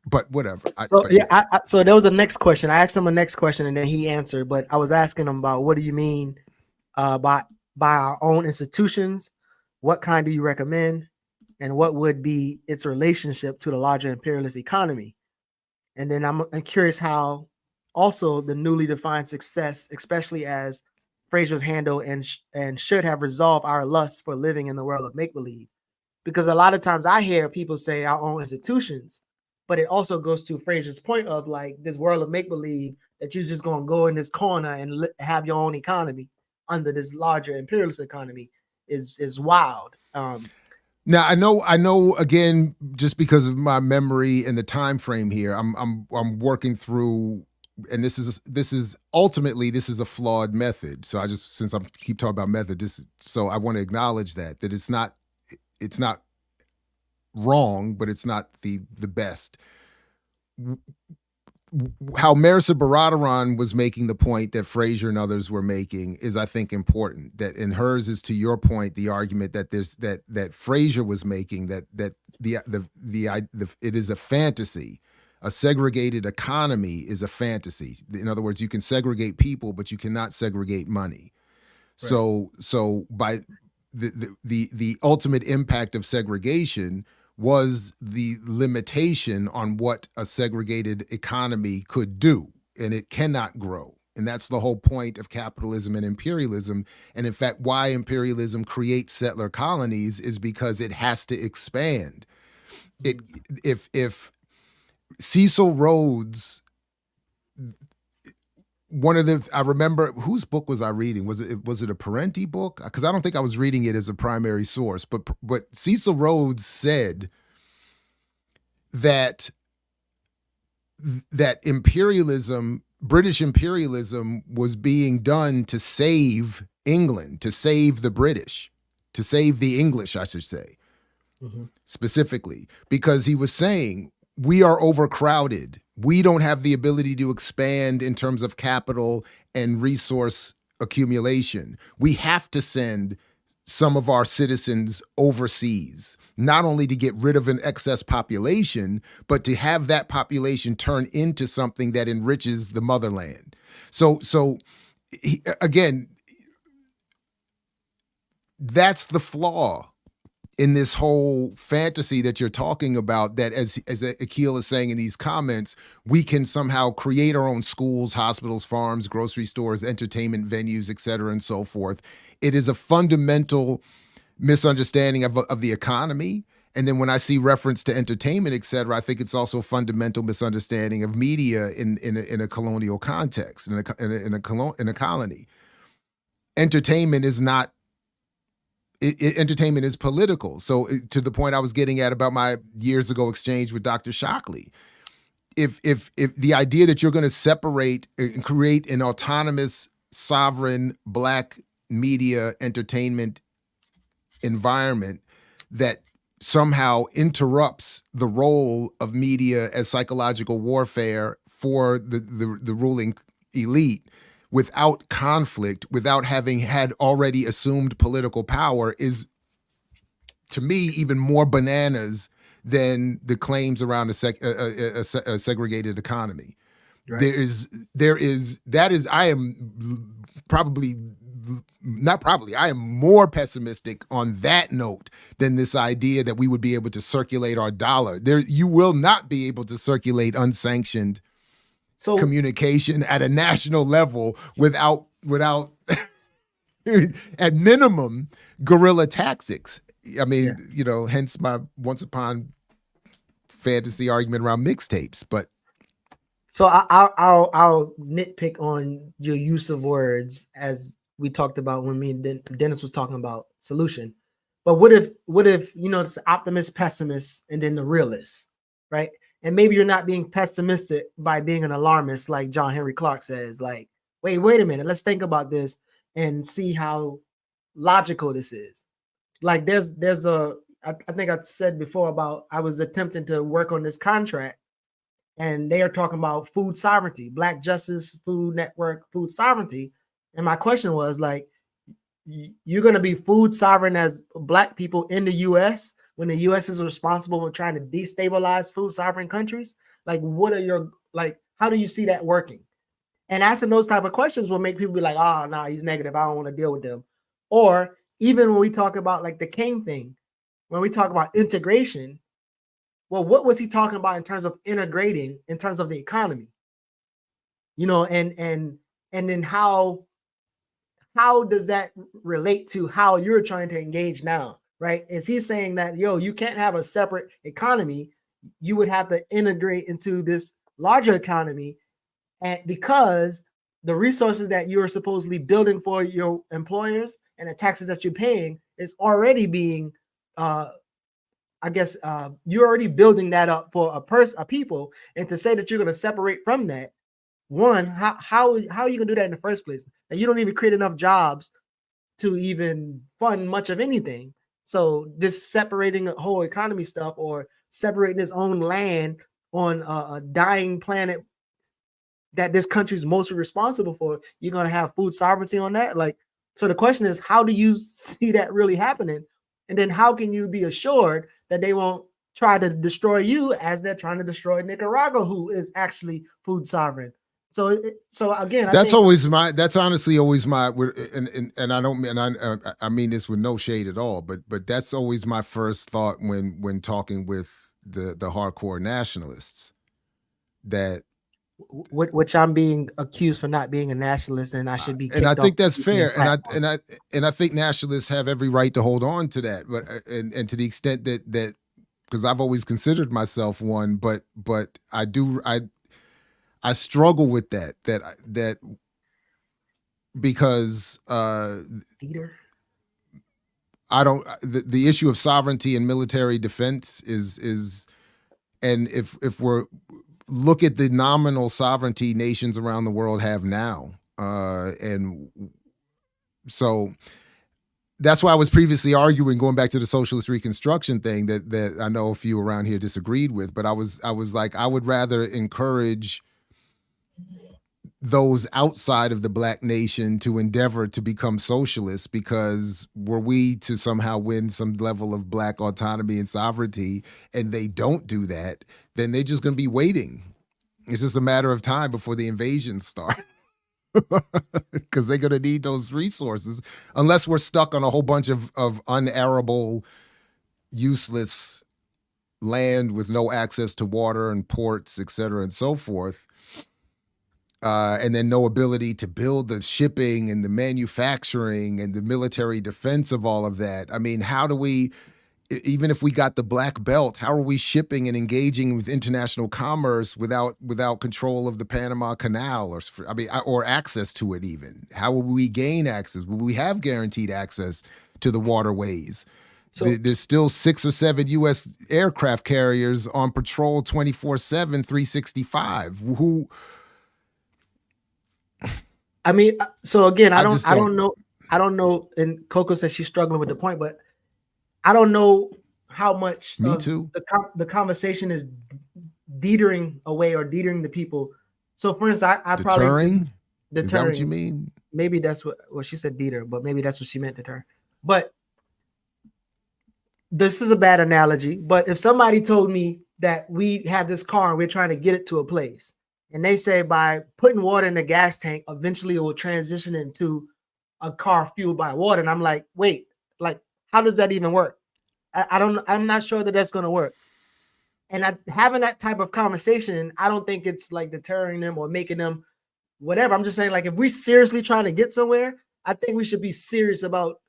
But whatever. So there was a next question. I asked him a next question and then he answered. But I was asking him about what do you mean by our own institutions? What kind do you recommend? And what would be its relationship to the larger imperialist economy? And then I'm curious how also the newly defined success, especially as Fraser's handle and should have resolved our lust for living in the world of make-believe. Because a lot of times I hear people say our own institutions, but it also goes to Fraser's point of like this world of make-believe that you're just going to go in this corner and have your own economy under this larger imperialist economy is wild. Now I know again, just because of my memory and the time frame here, I'm working through, and this is ultimately a flawed method. So since I keep talking about method, so I want to acknowledge that it's not wrong, but it's not the best. How Marisa Baradaran was making the point that Fraser and others were making is, I think, important. That in hers is, to your point, the argument that that Fraser was making, that it is a fantasy. A segregated economy is a fantasy. In other words, you can segregate people, but you cannot segregate money. Right. So by the ultimate impact of segregation was the limitation on what a segregated economy could do, and it cannot grow. And that's the whole point of capitalism and imperialism. And in fact, why imperialism creates settler colonies is because it has to expand. If Cecil Rhodes, I remember, whose book was I reading? Was it a Parenti book? Because I don't think I was reading it as a primary source, but Cecil Rhodes said that imperialism, British imperialism, was being done to save England, to save the British, to save the English, I should say. specifically, because he was saying we are overcrowded. We don't have the ability to expand in terms of capital and resource accumulation. We have to send some of our citizens overseas, not only to get rid of an excess population, but to have that population turn into something that enriches the motherland. So again, that's the flaw in this whole fantasy that you're talking about, that as Akil is saying in these comments, we can somehow create our own schools, hospitals, farms, grocery stores, entertainment venues, et cetera, and so forth. It is a fundamental misunderstanding of the economy. And then when I see reference to entertainment, et cetera, I think it's also a fundamental misunderstanding of media in a colonial context, in a colony. Entertainment is not, entertainment is political. So to the point I was getting at about my years ago exchange with Dr. Shockley, if the idea that you're going to separate and create an autonomous, sovereign, Black media entertainment environment that somehow interrupts the role of media as psychological warfare for the ruling elite without conflict, without having had already assumed political power, is, to me, even more bananas than the claims around a segregated economy. Right. I am probably, not probably, I am more pessimistic on that note than this idea that we would be able to circulate our dollar. You will not be able to circulate unsanctioned communication at a national level without at minimum guerrilla tactics. I mean, hence my once upon fantasy argument around mixtapes. But so I'll nitpick on your use of words, as we talked about when me and Dennis was talking about solution. But what if it's optimist, pessimist, and then the realist, right? And maybe you're not being pessimistic by being an alarmist, like John Henry Clark says, like, wait a minute, let's think about this and see how logical this is. Like I think I said before about, I was attempting to work on this contract, and they are talking about food sovereignty, Black Justice Food Network, food sovereignty. And my question was, like, you're going to be food sovereign as Black people in the U.S. when the U.S. is responsible for trying to destabilize food sovereign countries? Like, how do you see that working? And asking those type of questions will make people be like, oh, no, he's negative, I don't want to deal with them. Or even when we talk about like the King thing, when we talk about integration, well, what was he talking about in terms of integrating in terms of the economy? And then how does that relate to how you're trying to engage now, right? Is he saying that, you can't have a separate economy, you would have to integrate into this larger economy, and because the resources that you're supposedly building for your employers and the taxes that you're paying is already being, you're already building that up for a people, and to say that you're going to separate from that, one, how are you going to do that in the first place? And you don't even create enough jobs to even fund much of anything. So just separating a whole economy stuff, or separating its own land on a dying planet that this country is mostly responsible for, you're going to have food sovereignty on that? Like, so the question is, how do you see that really happening? And then how can you be assured that they won't try to destroy you as they're trying to destroy Nicaragua, who is actually food sovereign? So again, that's honestly always my, and I mean this with no shade at all, but that's always my first thought when talking with the hardcore nationalists, that which I'm being accused for not being a nationalist, and I should be. And I think that's fair, and I think nationalists have every right to hold on to that, but and to the extent that because I've always considered myself one, but I struggle with that because I don't, the issue of sovereignty and military defense is, and if we're look at the nominal sovereignty nations around the world have now, and so that's why I was previously arguing, going back to the socialist reconstruction thing that I know a few around here disagreed with, but I was like, I would rather encourage those outside of the Black nation to endeavor to become socialists, because were we to somehow win some level of Black autonomy and sovereignty and they don't do that, then they're just going to be waiting. It's just a matter of time before the invasions start. Because they're going to need those resources, unless we're stuck on a whole bunch of unarable, useless land with no access to water and ports, et cetera, and so forth. And then no ability to build the shipping and the manufacturing and the military defense of all of that. I mean, how do we, even if we got the Black Belt, how are we shipping and engaging with international commerce without control of the Panama Canal, or access to it even? How will we gain access? Will we have guaranteed access to the waterways? So there's still 6 or 7 U.S. aircraft carriers on patrol 24/7, 365. Who? I mean, so again, I don't know. And Coco says she's struggling with the point, but I don't know how much the conversation is deterring away or deterring the people. So, for instance, I probably deterring. Is that what you mean? Maybe that's what she said, deter, but maybe that's what she meant, deter. But this is a bad analogy. But if somebody told me that we have this car and we're trying to get it to a place, and they say by putting water in the gas tank, eventually it will transition into a car fueled by water, and I'm like, wait, like, how does that even work? I'm not sure that that's going to work. And having that type of conversation, I don't think it's like deterring them or making them whatever. I'm just saying, like, if we're seriously trying to get somewhere, I think we should be serious about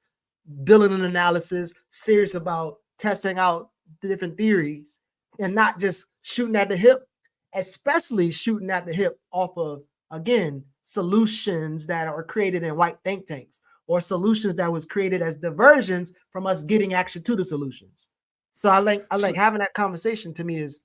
building an analysis, serious about testing out the different theories, and not just shooting at the hip, especially shooting at the hip off of, again, solutions that are created in white think tanks, or solutions that was created as diversions from us getting actually to the solutions. So I like having that conversation. To me is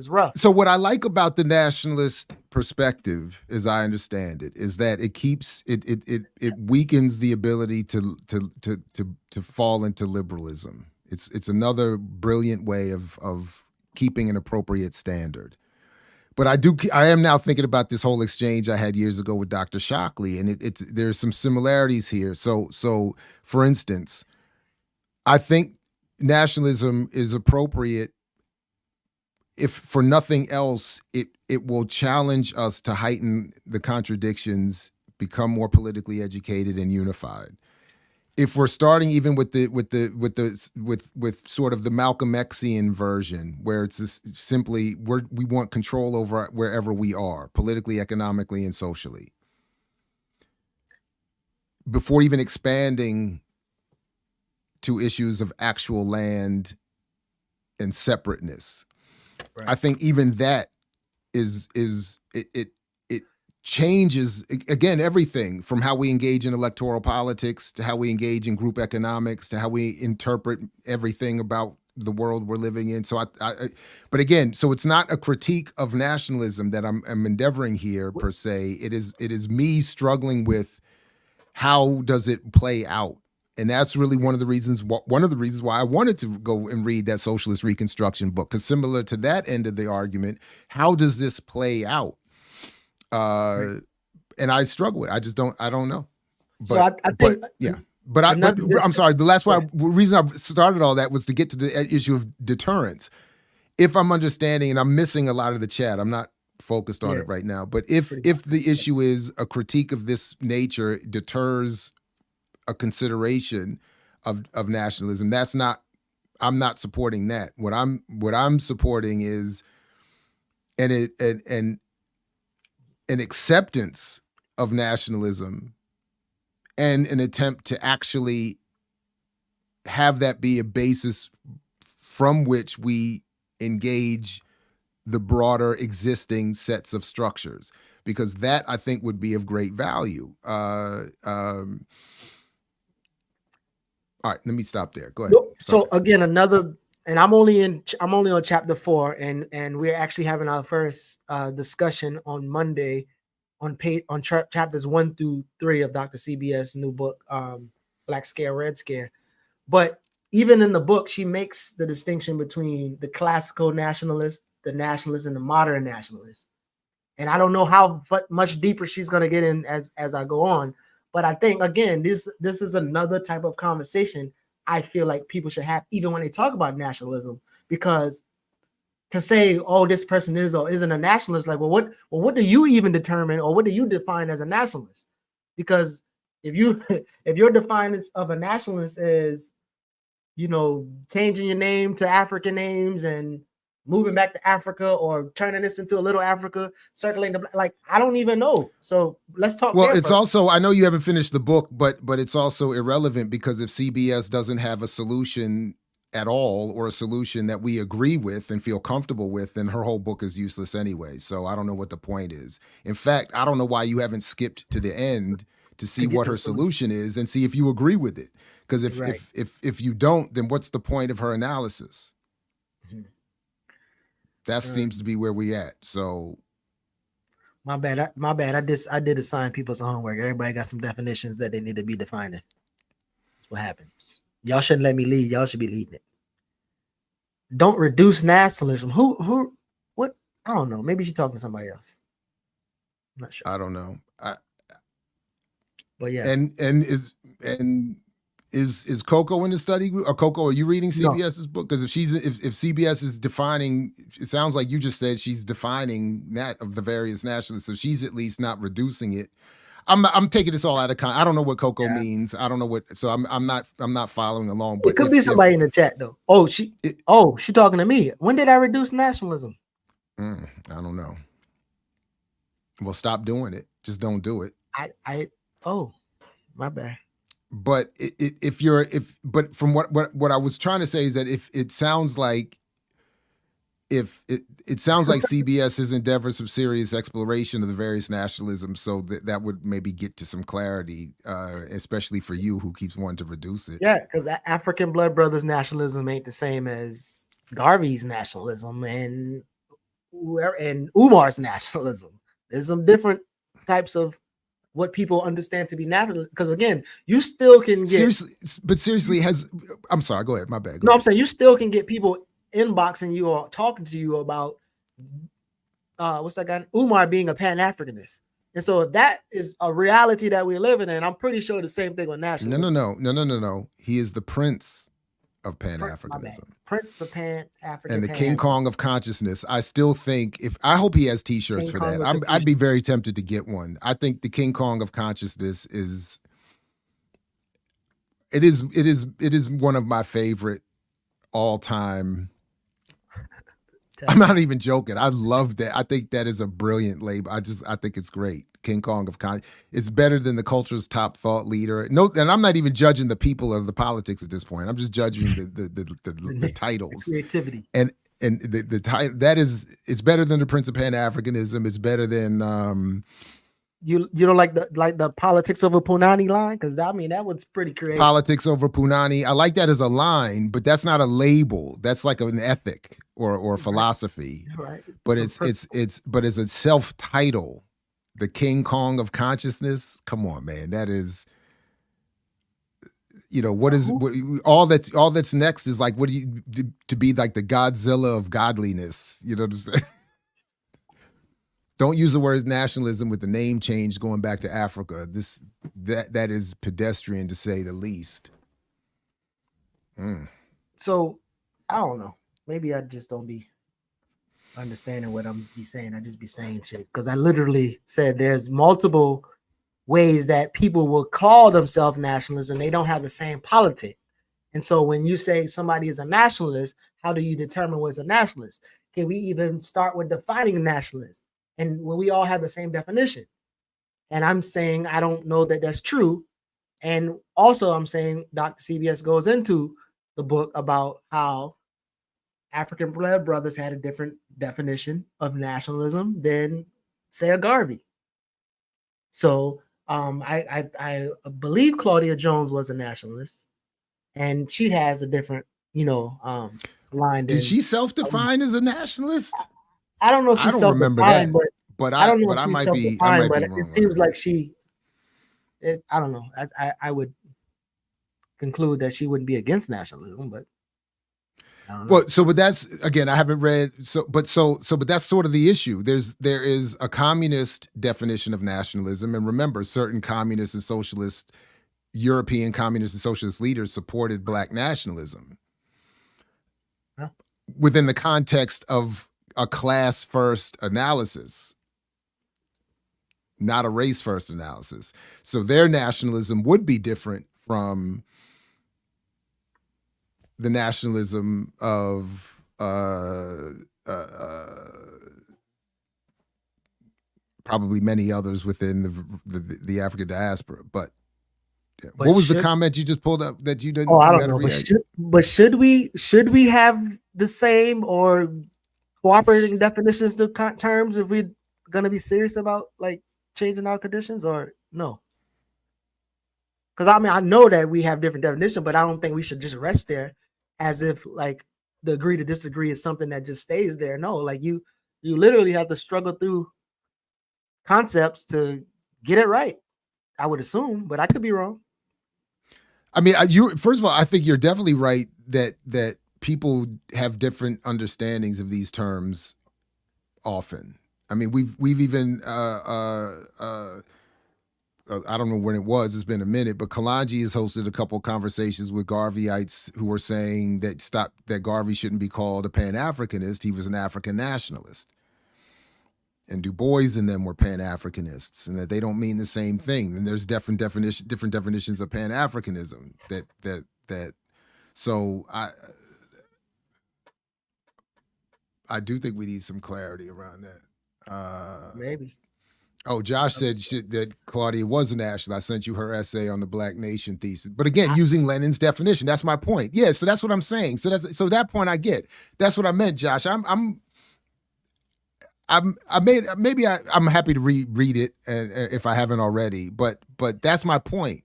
rough. So what I like about the nationalist perspective, as I understand it, is that it keeps it weakens the ability to fall into liberalism. It's another brilliant way of keeping an appropriate standard. But I am now thinking about this whole exchange I had years ago with Dr. Shockley, and there's some similarities here. So for instance, I think nationalism is appropriate if for nothing else, it will challenge us to heighten the contradictions, become more politically educated and unified. If we're starting even with sort of the MalcolmXian version, where it's just simply we want control over wherever we are, politically, economically, and socially, before even expanding to issues of actual land and separateness. Right. I think even that it changes, again, everything from how we engage in electoral politics to how we engage in group economics to how we interpret everything about the world we're living in. So but again, so it's not a critique of nationalism that I'm endeavoring here per se. It is me struggling with how does it play out. And that's really one of the reasons why I wanted to go and read that Socialist Reconstruction book, because similar to that end of the argument, how does this play out? And I struggle with it. I don't know. But, so I think, but I'm sorry. The reason I started all that was to get to the issue of deterrence. If I'm understanding, and I'm missing a lot of the chat, I'm not focused on it right now. But if the issue is a critique of this nature deters a consideration of nationalism, I'm not supporting that. What I'm supporting is an acceptance of nationalism and an attempt to actually have that be a basis from which we engage the broader existing sets of structures, because that I think would be of great value. All right, let me stop there. Go ahead. So again, and I'm only on chapter 4, and we're actually having our first discussion on Monday on chapters 1 through 3 of Dr. CBS' new book, Black Scare, Red Scare. But even in the book, she makes the distinction between the classical nationalist, the nationalist, and the modern nationalist. And I don't know how much deeper she's going to get in as I go on. But I think, again, this is another type of conversation I feel like people should have, even when they talk about nationalism, because to say, oh, this person is or isn't a nationalist, like, what do you even determine, or what do you define as a nationalist? Because if your defiance of a nationalist is, changing your name to African names and moving back to Africa, or turning this into a little Africa, circulating like, I don't even know. So let's talk. Well, it's also, I know you haven't finished the book, but it's also irrelevant, because if CBS doesn't have a solution at all, or a solution that we agree with and feel comfortable with, then her whole book is useless anyway. So I don't know what the point is. In fact, I don't know why you haven't skipped to the end to see what her solution is and see if you agree with it. Because if you don't, then what's the point of her analysis? That seems to be where we at. So my bad. I did assign people some homework. Everybody got some definitions that they need to be defining. That's what happens. Y'all shouldn't let me lead. Y'all should be leading it. Don't reduce nationalism. Who, what? I don't know. Maybe she's talking to somebody else. I'm not sure. I don't know. But yeah. And is Coco in the study group? Or Coco, are you reading CBS's book? Because if CBS is defining, it sounds like you just said she's defining that of the various nationalists. So she's at least not reducing it. I'm taking this all out of context. I don't know what Coco means. I don't know what. So I'm not following along. But it could be somebody in the chat though. Oh, she talking to me. When did I reduce nationalism? I don't know. Well, stop doing it. Just don't do it. Oh, my bad. But but from what I was trying to say is that it sounds like CBS's endeavors some serious exploration of the various nationalisms, so that would maybe get to some clarity, especially for you who keeps wanting to reduce it. Yeah, because African Blood Brothers nationalism ain't the same as Garvey's nationalism and Umar's nationalism. There's some different types of what people understand to be national. Because again, you still can get seriously, I'm sorry, go ahead. My bad. I'm saying you still can get people inboxing you or talking to you about what's that guy Umar being a Pan-Africanist. And so if that is a reality that we're living in, I'm pretty sure the same thing with nationalism. No. He is the prince of Pan-Africanism. Prince of Pan-African. And the King Kong of consciousness. I still think I hope he has t-shirts for that. I'd be very tempted to get one. I think the King Kong of consciousness is one of my favorite all-time. I'm not even joking. I love that. I think that is a brilliant label. I think it's great. King Kong of consciousness. It's better than the culture's top thought leader. No, and I'm not even judging the people or the politics at this point. I'm just judging the titles. The creativity. And the title it's better than the Prince of Pan-Africanism. It's better than you don't like the politics over Punani line? Because that one's pretty creative. Politics over Punani. I like that as a line, but that's not a label. That's like an ethic or philosophy. Right. But it's as a self-title. The King Kong of consciousness. Come on, man. That is, all that's next is like, to be like the Godzilla of godliness. You know what I'm saying? Don't use the word nationalism with the name change going back to Africa. That is pedestrian to say the least. So I don't know. Maybe I just don't be understanding what I'm saying. I just be saying shit because I literally said there's multiple ways that people will call themselves nationalists and they don't have the same politic. And so when you say somebody is a nationalist, how do you determine what's a nationalist? Can we even start with defining a nationalist? And when we all have the same definition. And I'm saying I don't know that that's true. And also I'm saying Dr. CBS goes into the book about how African Blood Brothers had a different definition of nationalism than, say, a Garvey. So I believe Claudia Jones was a nationalist, and she has a different, line. Did she self-define as a nationalist? I don't know if she self-defined, but I don't know. I might be wrong. It seems like she. I don't know. I would. conclude that she wouldn't be against nationalism, but I don't know. Well, but that's again, I haven't read but that's sort of the issue. There is a communist definition of nationalism, and remember, certain communist and socialist, European communist and socialist leaders supported Black nationalism within the context of a class first analysis, not a race first analysis. So their nationalism would be different from the nationalism of probably many others within the African diaspora. But what was the comment you just pulled up that you didn't? Oh, I don't know. But should we have the same or cooperating definitions to terms if we're gonna be serious about like changing our conditions, or no? Because I mean, I know that we have different definitions, but I don't think we should just rest there as if like the agree to disagree is something that just stays there. No, like you literally have to struggle through concepts to get it right. I would assume, but I could be wrong. I mean, first of all, I think you're definitely right that people have different understandings of these terms often. I mean, we've even I don't know when it was, it's been a minute, but Kalanji has hosted a couple of conversations with Garveyites who were saying that Garvey shouldn't be called a Pan-Africanist. He was an African nationalist. And Du Bois and them were Pan-Africanists, and that they don't mean the same thing. And there's different definitions of Pan-Africanism so I do think we need some clarity around that. Maybe. Oh, Josh said that Claudia was a nationalist. I sent you her essay on the Black Nation thesis. But again, using Lenin's definition, that's my point. Yeah, so that's what I'm saying. So that point I get. That's what I meant, Josh. I'm happy to reread it if I haven't already. But that's my point.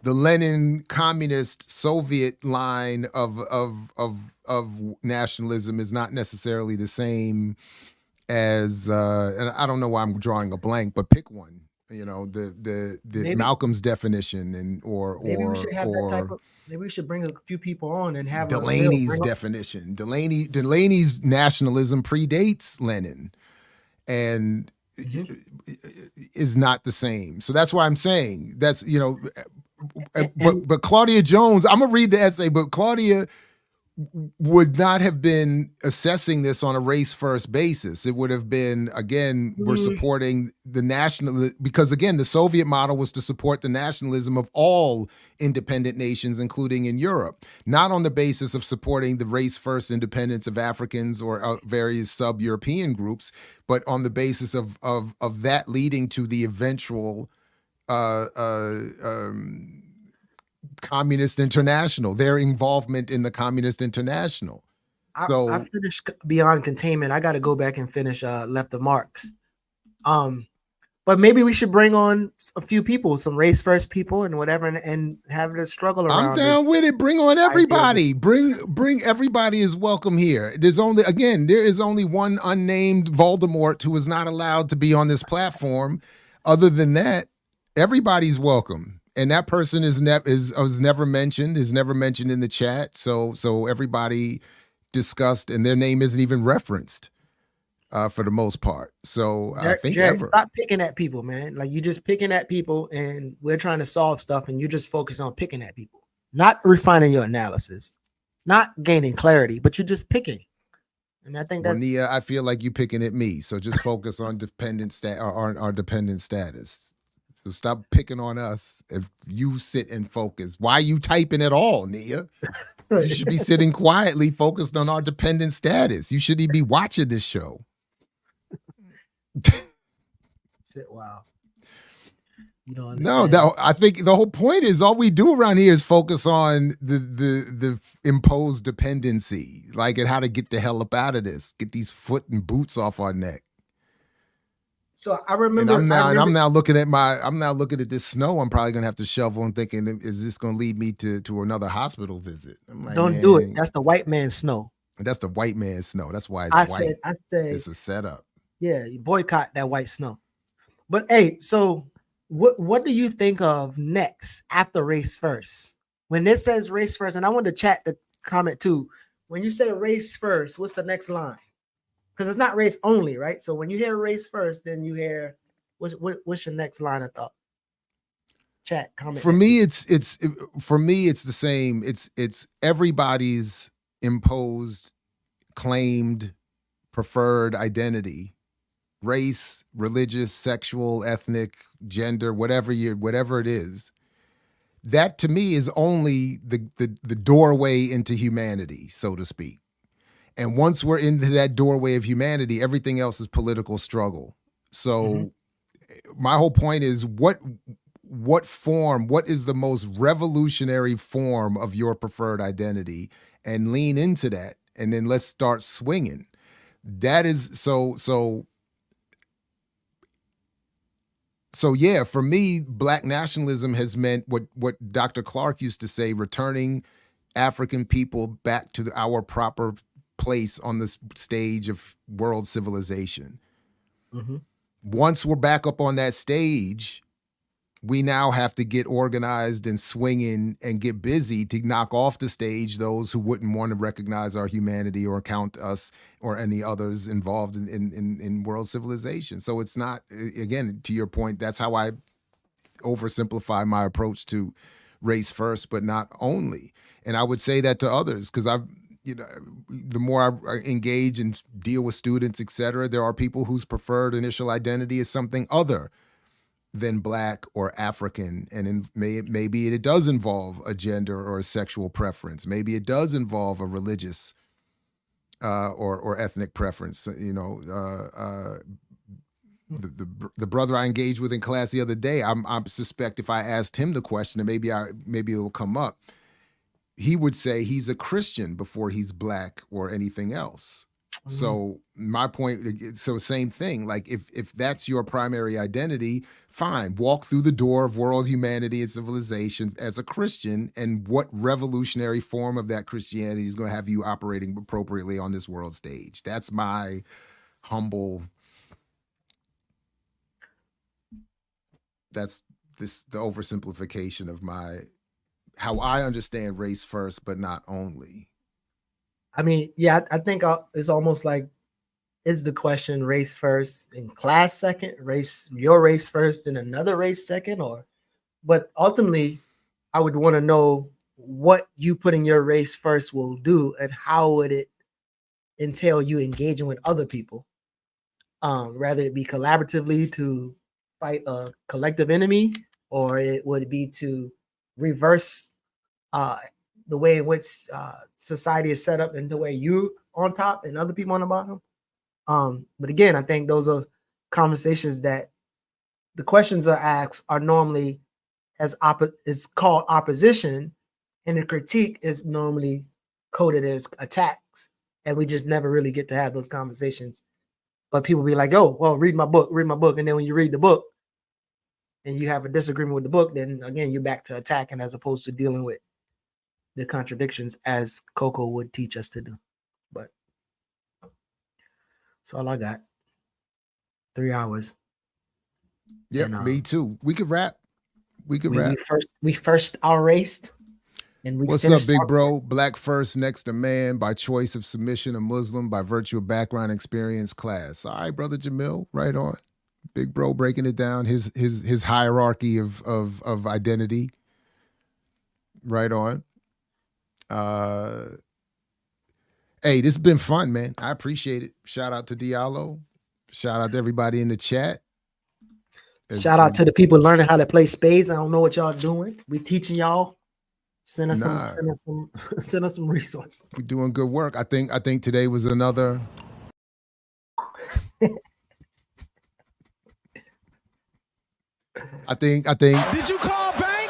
The Lenin communist Soviet line of nationalism is not necessarily the same as and I don't know why I'm drawing a blank, but pick one. You know, the Malcolm's definition maybe we should have that type of. Maybe we should bring a few people on and have Delaney's definition. Delaney's nationalism predates Lenin, and is not the same. So that's why I'm saying that's but Claudia Jones. I'm gonna read the essay, but Claudia would not have been assessing this on a race first basis. It would have been, again, we're supporting the national, because again, the Soviet model was to support the nationalism of all independent nations, including in Europe, not on the basis of supporting the race first independence of Africans or various sub-European groups, but on the basis of that leading to the eventual Communist International, their involvement in the Communist International. So I finished Beyond Containment. I got to go back and finish Left of Marx. But maybe we should bring on a few people, some race first people and whatever, and have the struggle around. I'm down with it. Bring on everybody. Bring everybody is welcome here. There is only one unnamed Voldemort who is not allowed to be on this platform. Other than that, everybody's welcome. And that person was never mentioned, is never mentioned in the chat. So everybody discussed, and their name isn't even referenced for the most part. So I think Jared, stop picking at people, man. Like you just picking at people, and we're trying to solve stuff, and you just focus on picking at people, not refining your analysis, not gaining clarity, but you're just picking. And I think that's Nia, I feel like you picking at me. So just focus on our dependent status. So stop picking on us if you sit and focus. Why are you typing at all, Nia? You should be sitting quietly focused on our dependent status. You shouldn't be watching this show. Shit, wow. You don't understand. No, I think the whole point is all we do around here is focus on the imposed dependency, like and how to get the hell up out of this, get these foot and boots off our neck. So I remember, and I'm now looking at this snow. I'm probably gonna have to shovel and thinking, is this gonna lead me to another hospital visit? I'm like, don't do it. That's the white man's snow. That's the white man's snow. That's why it's white. I said it's a setup. Yeah, you boycott that white snow. But hey, so what do you think of next after race first? when it says race first, and I want to chat the comment too. When you say race first, what's the next line? Because it's not race only, right? So when you hear race first, then you hear what's your next line of thought? Chat, comment. For me, it's the same. It's everybody's imposed, claimed, preferred identity, race, religious, sexual, ethnic, gender, whatever it is. That to me is only the doorway into humanity, so to speak. And once we're into that doorway of humanity, everything else is political struggle. So my whole point is what is the most revolutionary form of your preferred identity, and lean into that. And then let's start swinging. That is so yeah, for me, Black nationalism has meant what Dr. Clark used to say, returning African people back to our proper place on the stage of world civilization. Once we're back up on that stage, we now have to get organized and swinging and get busy to knock off the stage those who wouldn't want to recognize our humanity or count us or any others involved in world civilization. So it's not, again, to your point, that's how I oversimplify my approach to race first, but not only. And I would say that to others, because the more I engage and deal with students, et cetera, there are people whose preferred initial identity is something other than Black or African, and maybe it does involve a gender or a sexual preference. Maybe it does involve a religious or ethnic preference. The brother I engaged with in class the other day, I suspect if I asked him the question, and maybe it'll come up, he would say he's a Christian before he's Black or anything else. So my point, so same thing, like if that's your primary identity, fine, walk through the door of world humanity and civilization as a Christian, and what revolutionary form of that Christianity is going to have you operating appropriately on this world stage? That's my humble, the oversimplification of how I understand race first, but not only. I mean, yeah, I think it's almost like, is the question race first and class second, your race first and another race second, but ultimately I would want to know what you putting your race first will do, and how would it entail you engaging with other people, rather it be collaboratively to fight a collective enemy, or it would be to reverse the way in which society is set up, and the way you on top and other people on the bottom. But again, I think those are conversations that the questions are asked are normally is called opposition, and the critique is normally coded as attacks, and we just never really get to have those conversations. But people be like, "Oh, well, read my book," and then when you read the book and you have a disagreement with the book, then again you're back to attacking as opposed to dealing with the contradictions as Coco would teach us to do. But that's all I got. 3 hours. Yeah, me too. We could rap. We first outraced. And What's up, big bro? Black first, next to man, by choice of submission, a Muslim, by virtue of background, experience, class. All right, brother Jamil, right on. Big bro breaking it down, his hierarchy of identity. Right on. Hey, this has been fun, man. I appreciate it. Shout out to Diallo. Shout out to everybody in the chat. Shout out to the people learning how to play spades. I don't know what y'all doing. We teaching y'all. Send us some resources. We're doing good work. I think today was another. I think. Did you call bank?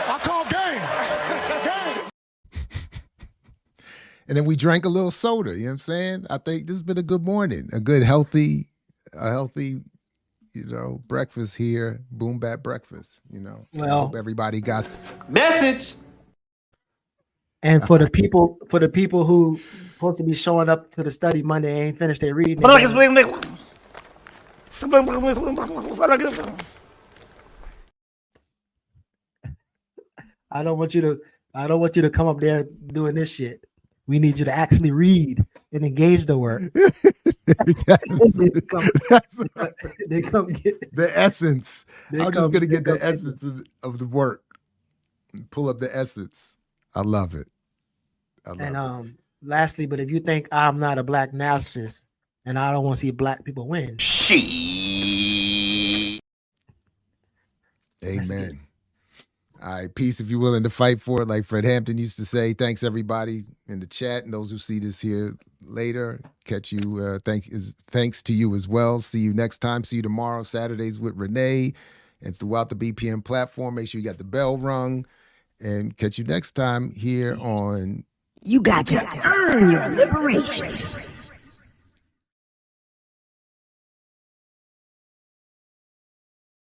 I called game. And then we drank a little soda. You know what I'm saying? I think this has been a good morning, a good healthy, breakfast here. Boom bap breakfast. Well, I hope everybody got message. And for the people who supposed to be showing up to the study Monday ain't finished their reading. I don't want you to come up there doing this shit. We need you to actually read and engage the work. They come get the essence. I'm just gonna get the come essence of the work. Pull up the essence. I love it. And lastly, but if you think I'm not a black nationalist and I don't want to see black people win, Amen. All right, peace if you're willing to fight for it, like Fred Hampton used to say. Thanks everybody in the chat and those who see this here later. Catch you. Thanks to you as well. See you next time. See you tomorrow, Saturdays with Renee, and throughout the BPM platform. Make sure you got the bell rung, and catch you next time here on. You got to earn your liberation.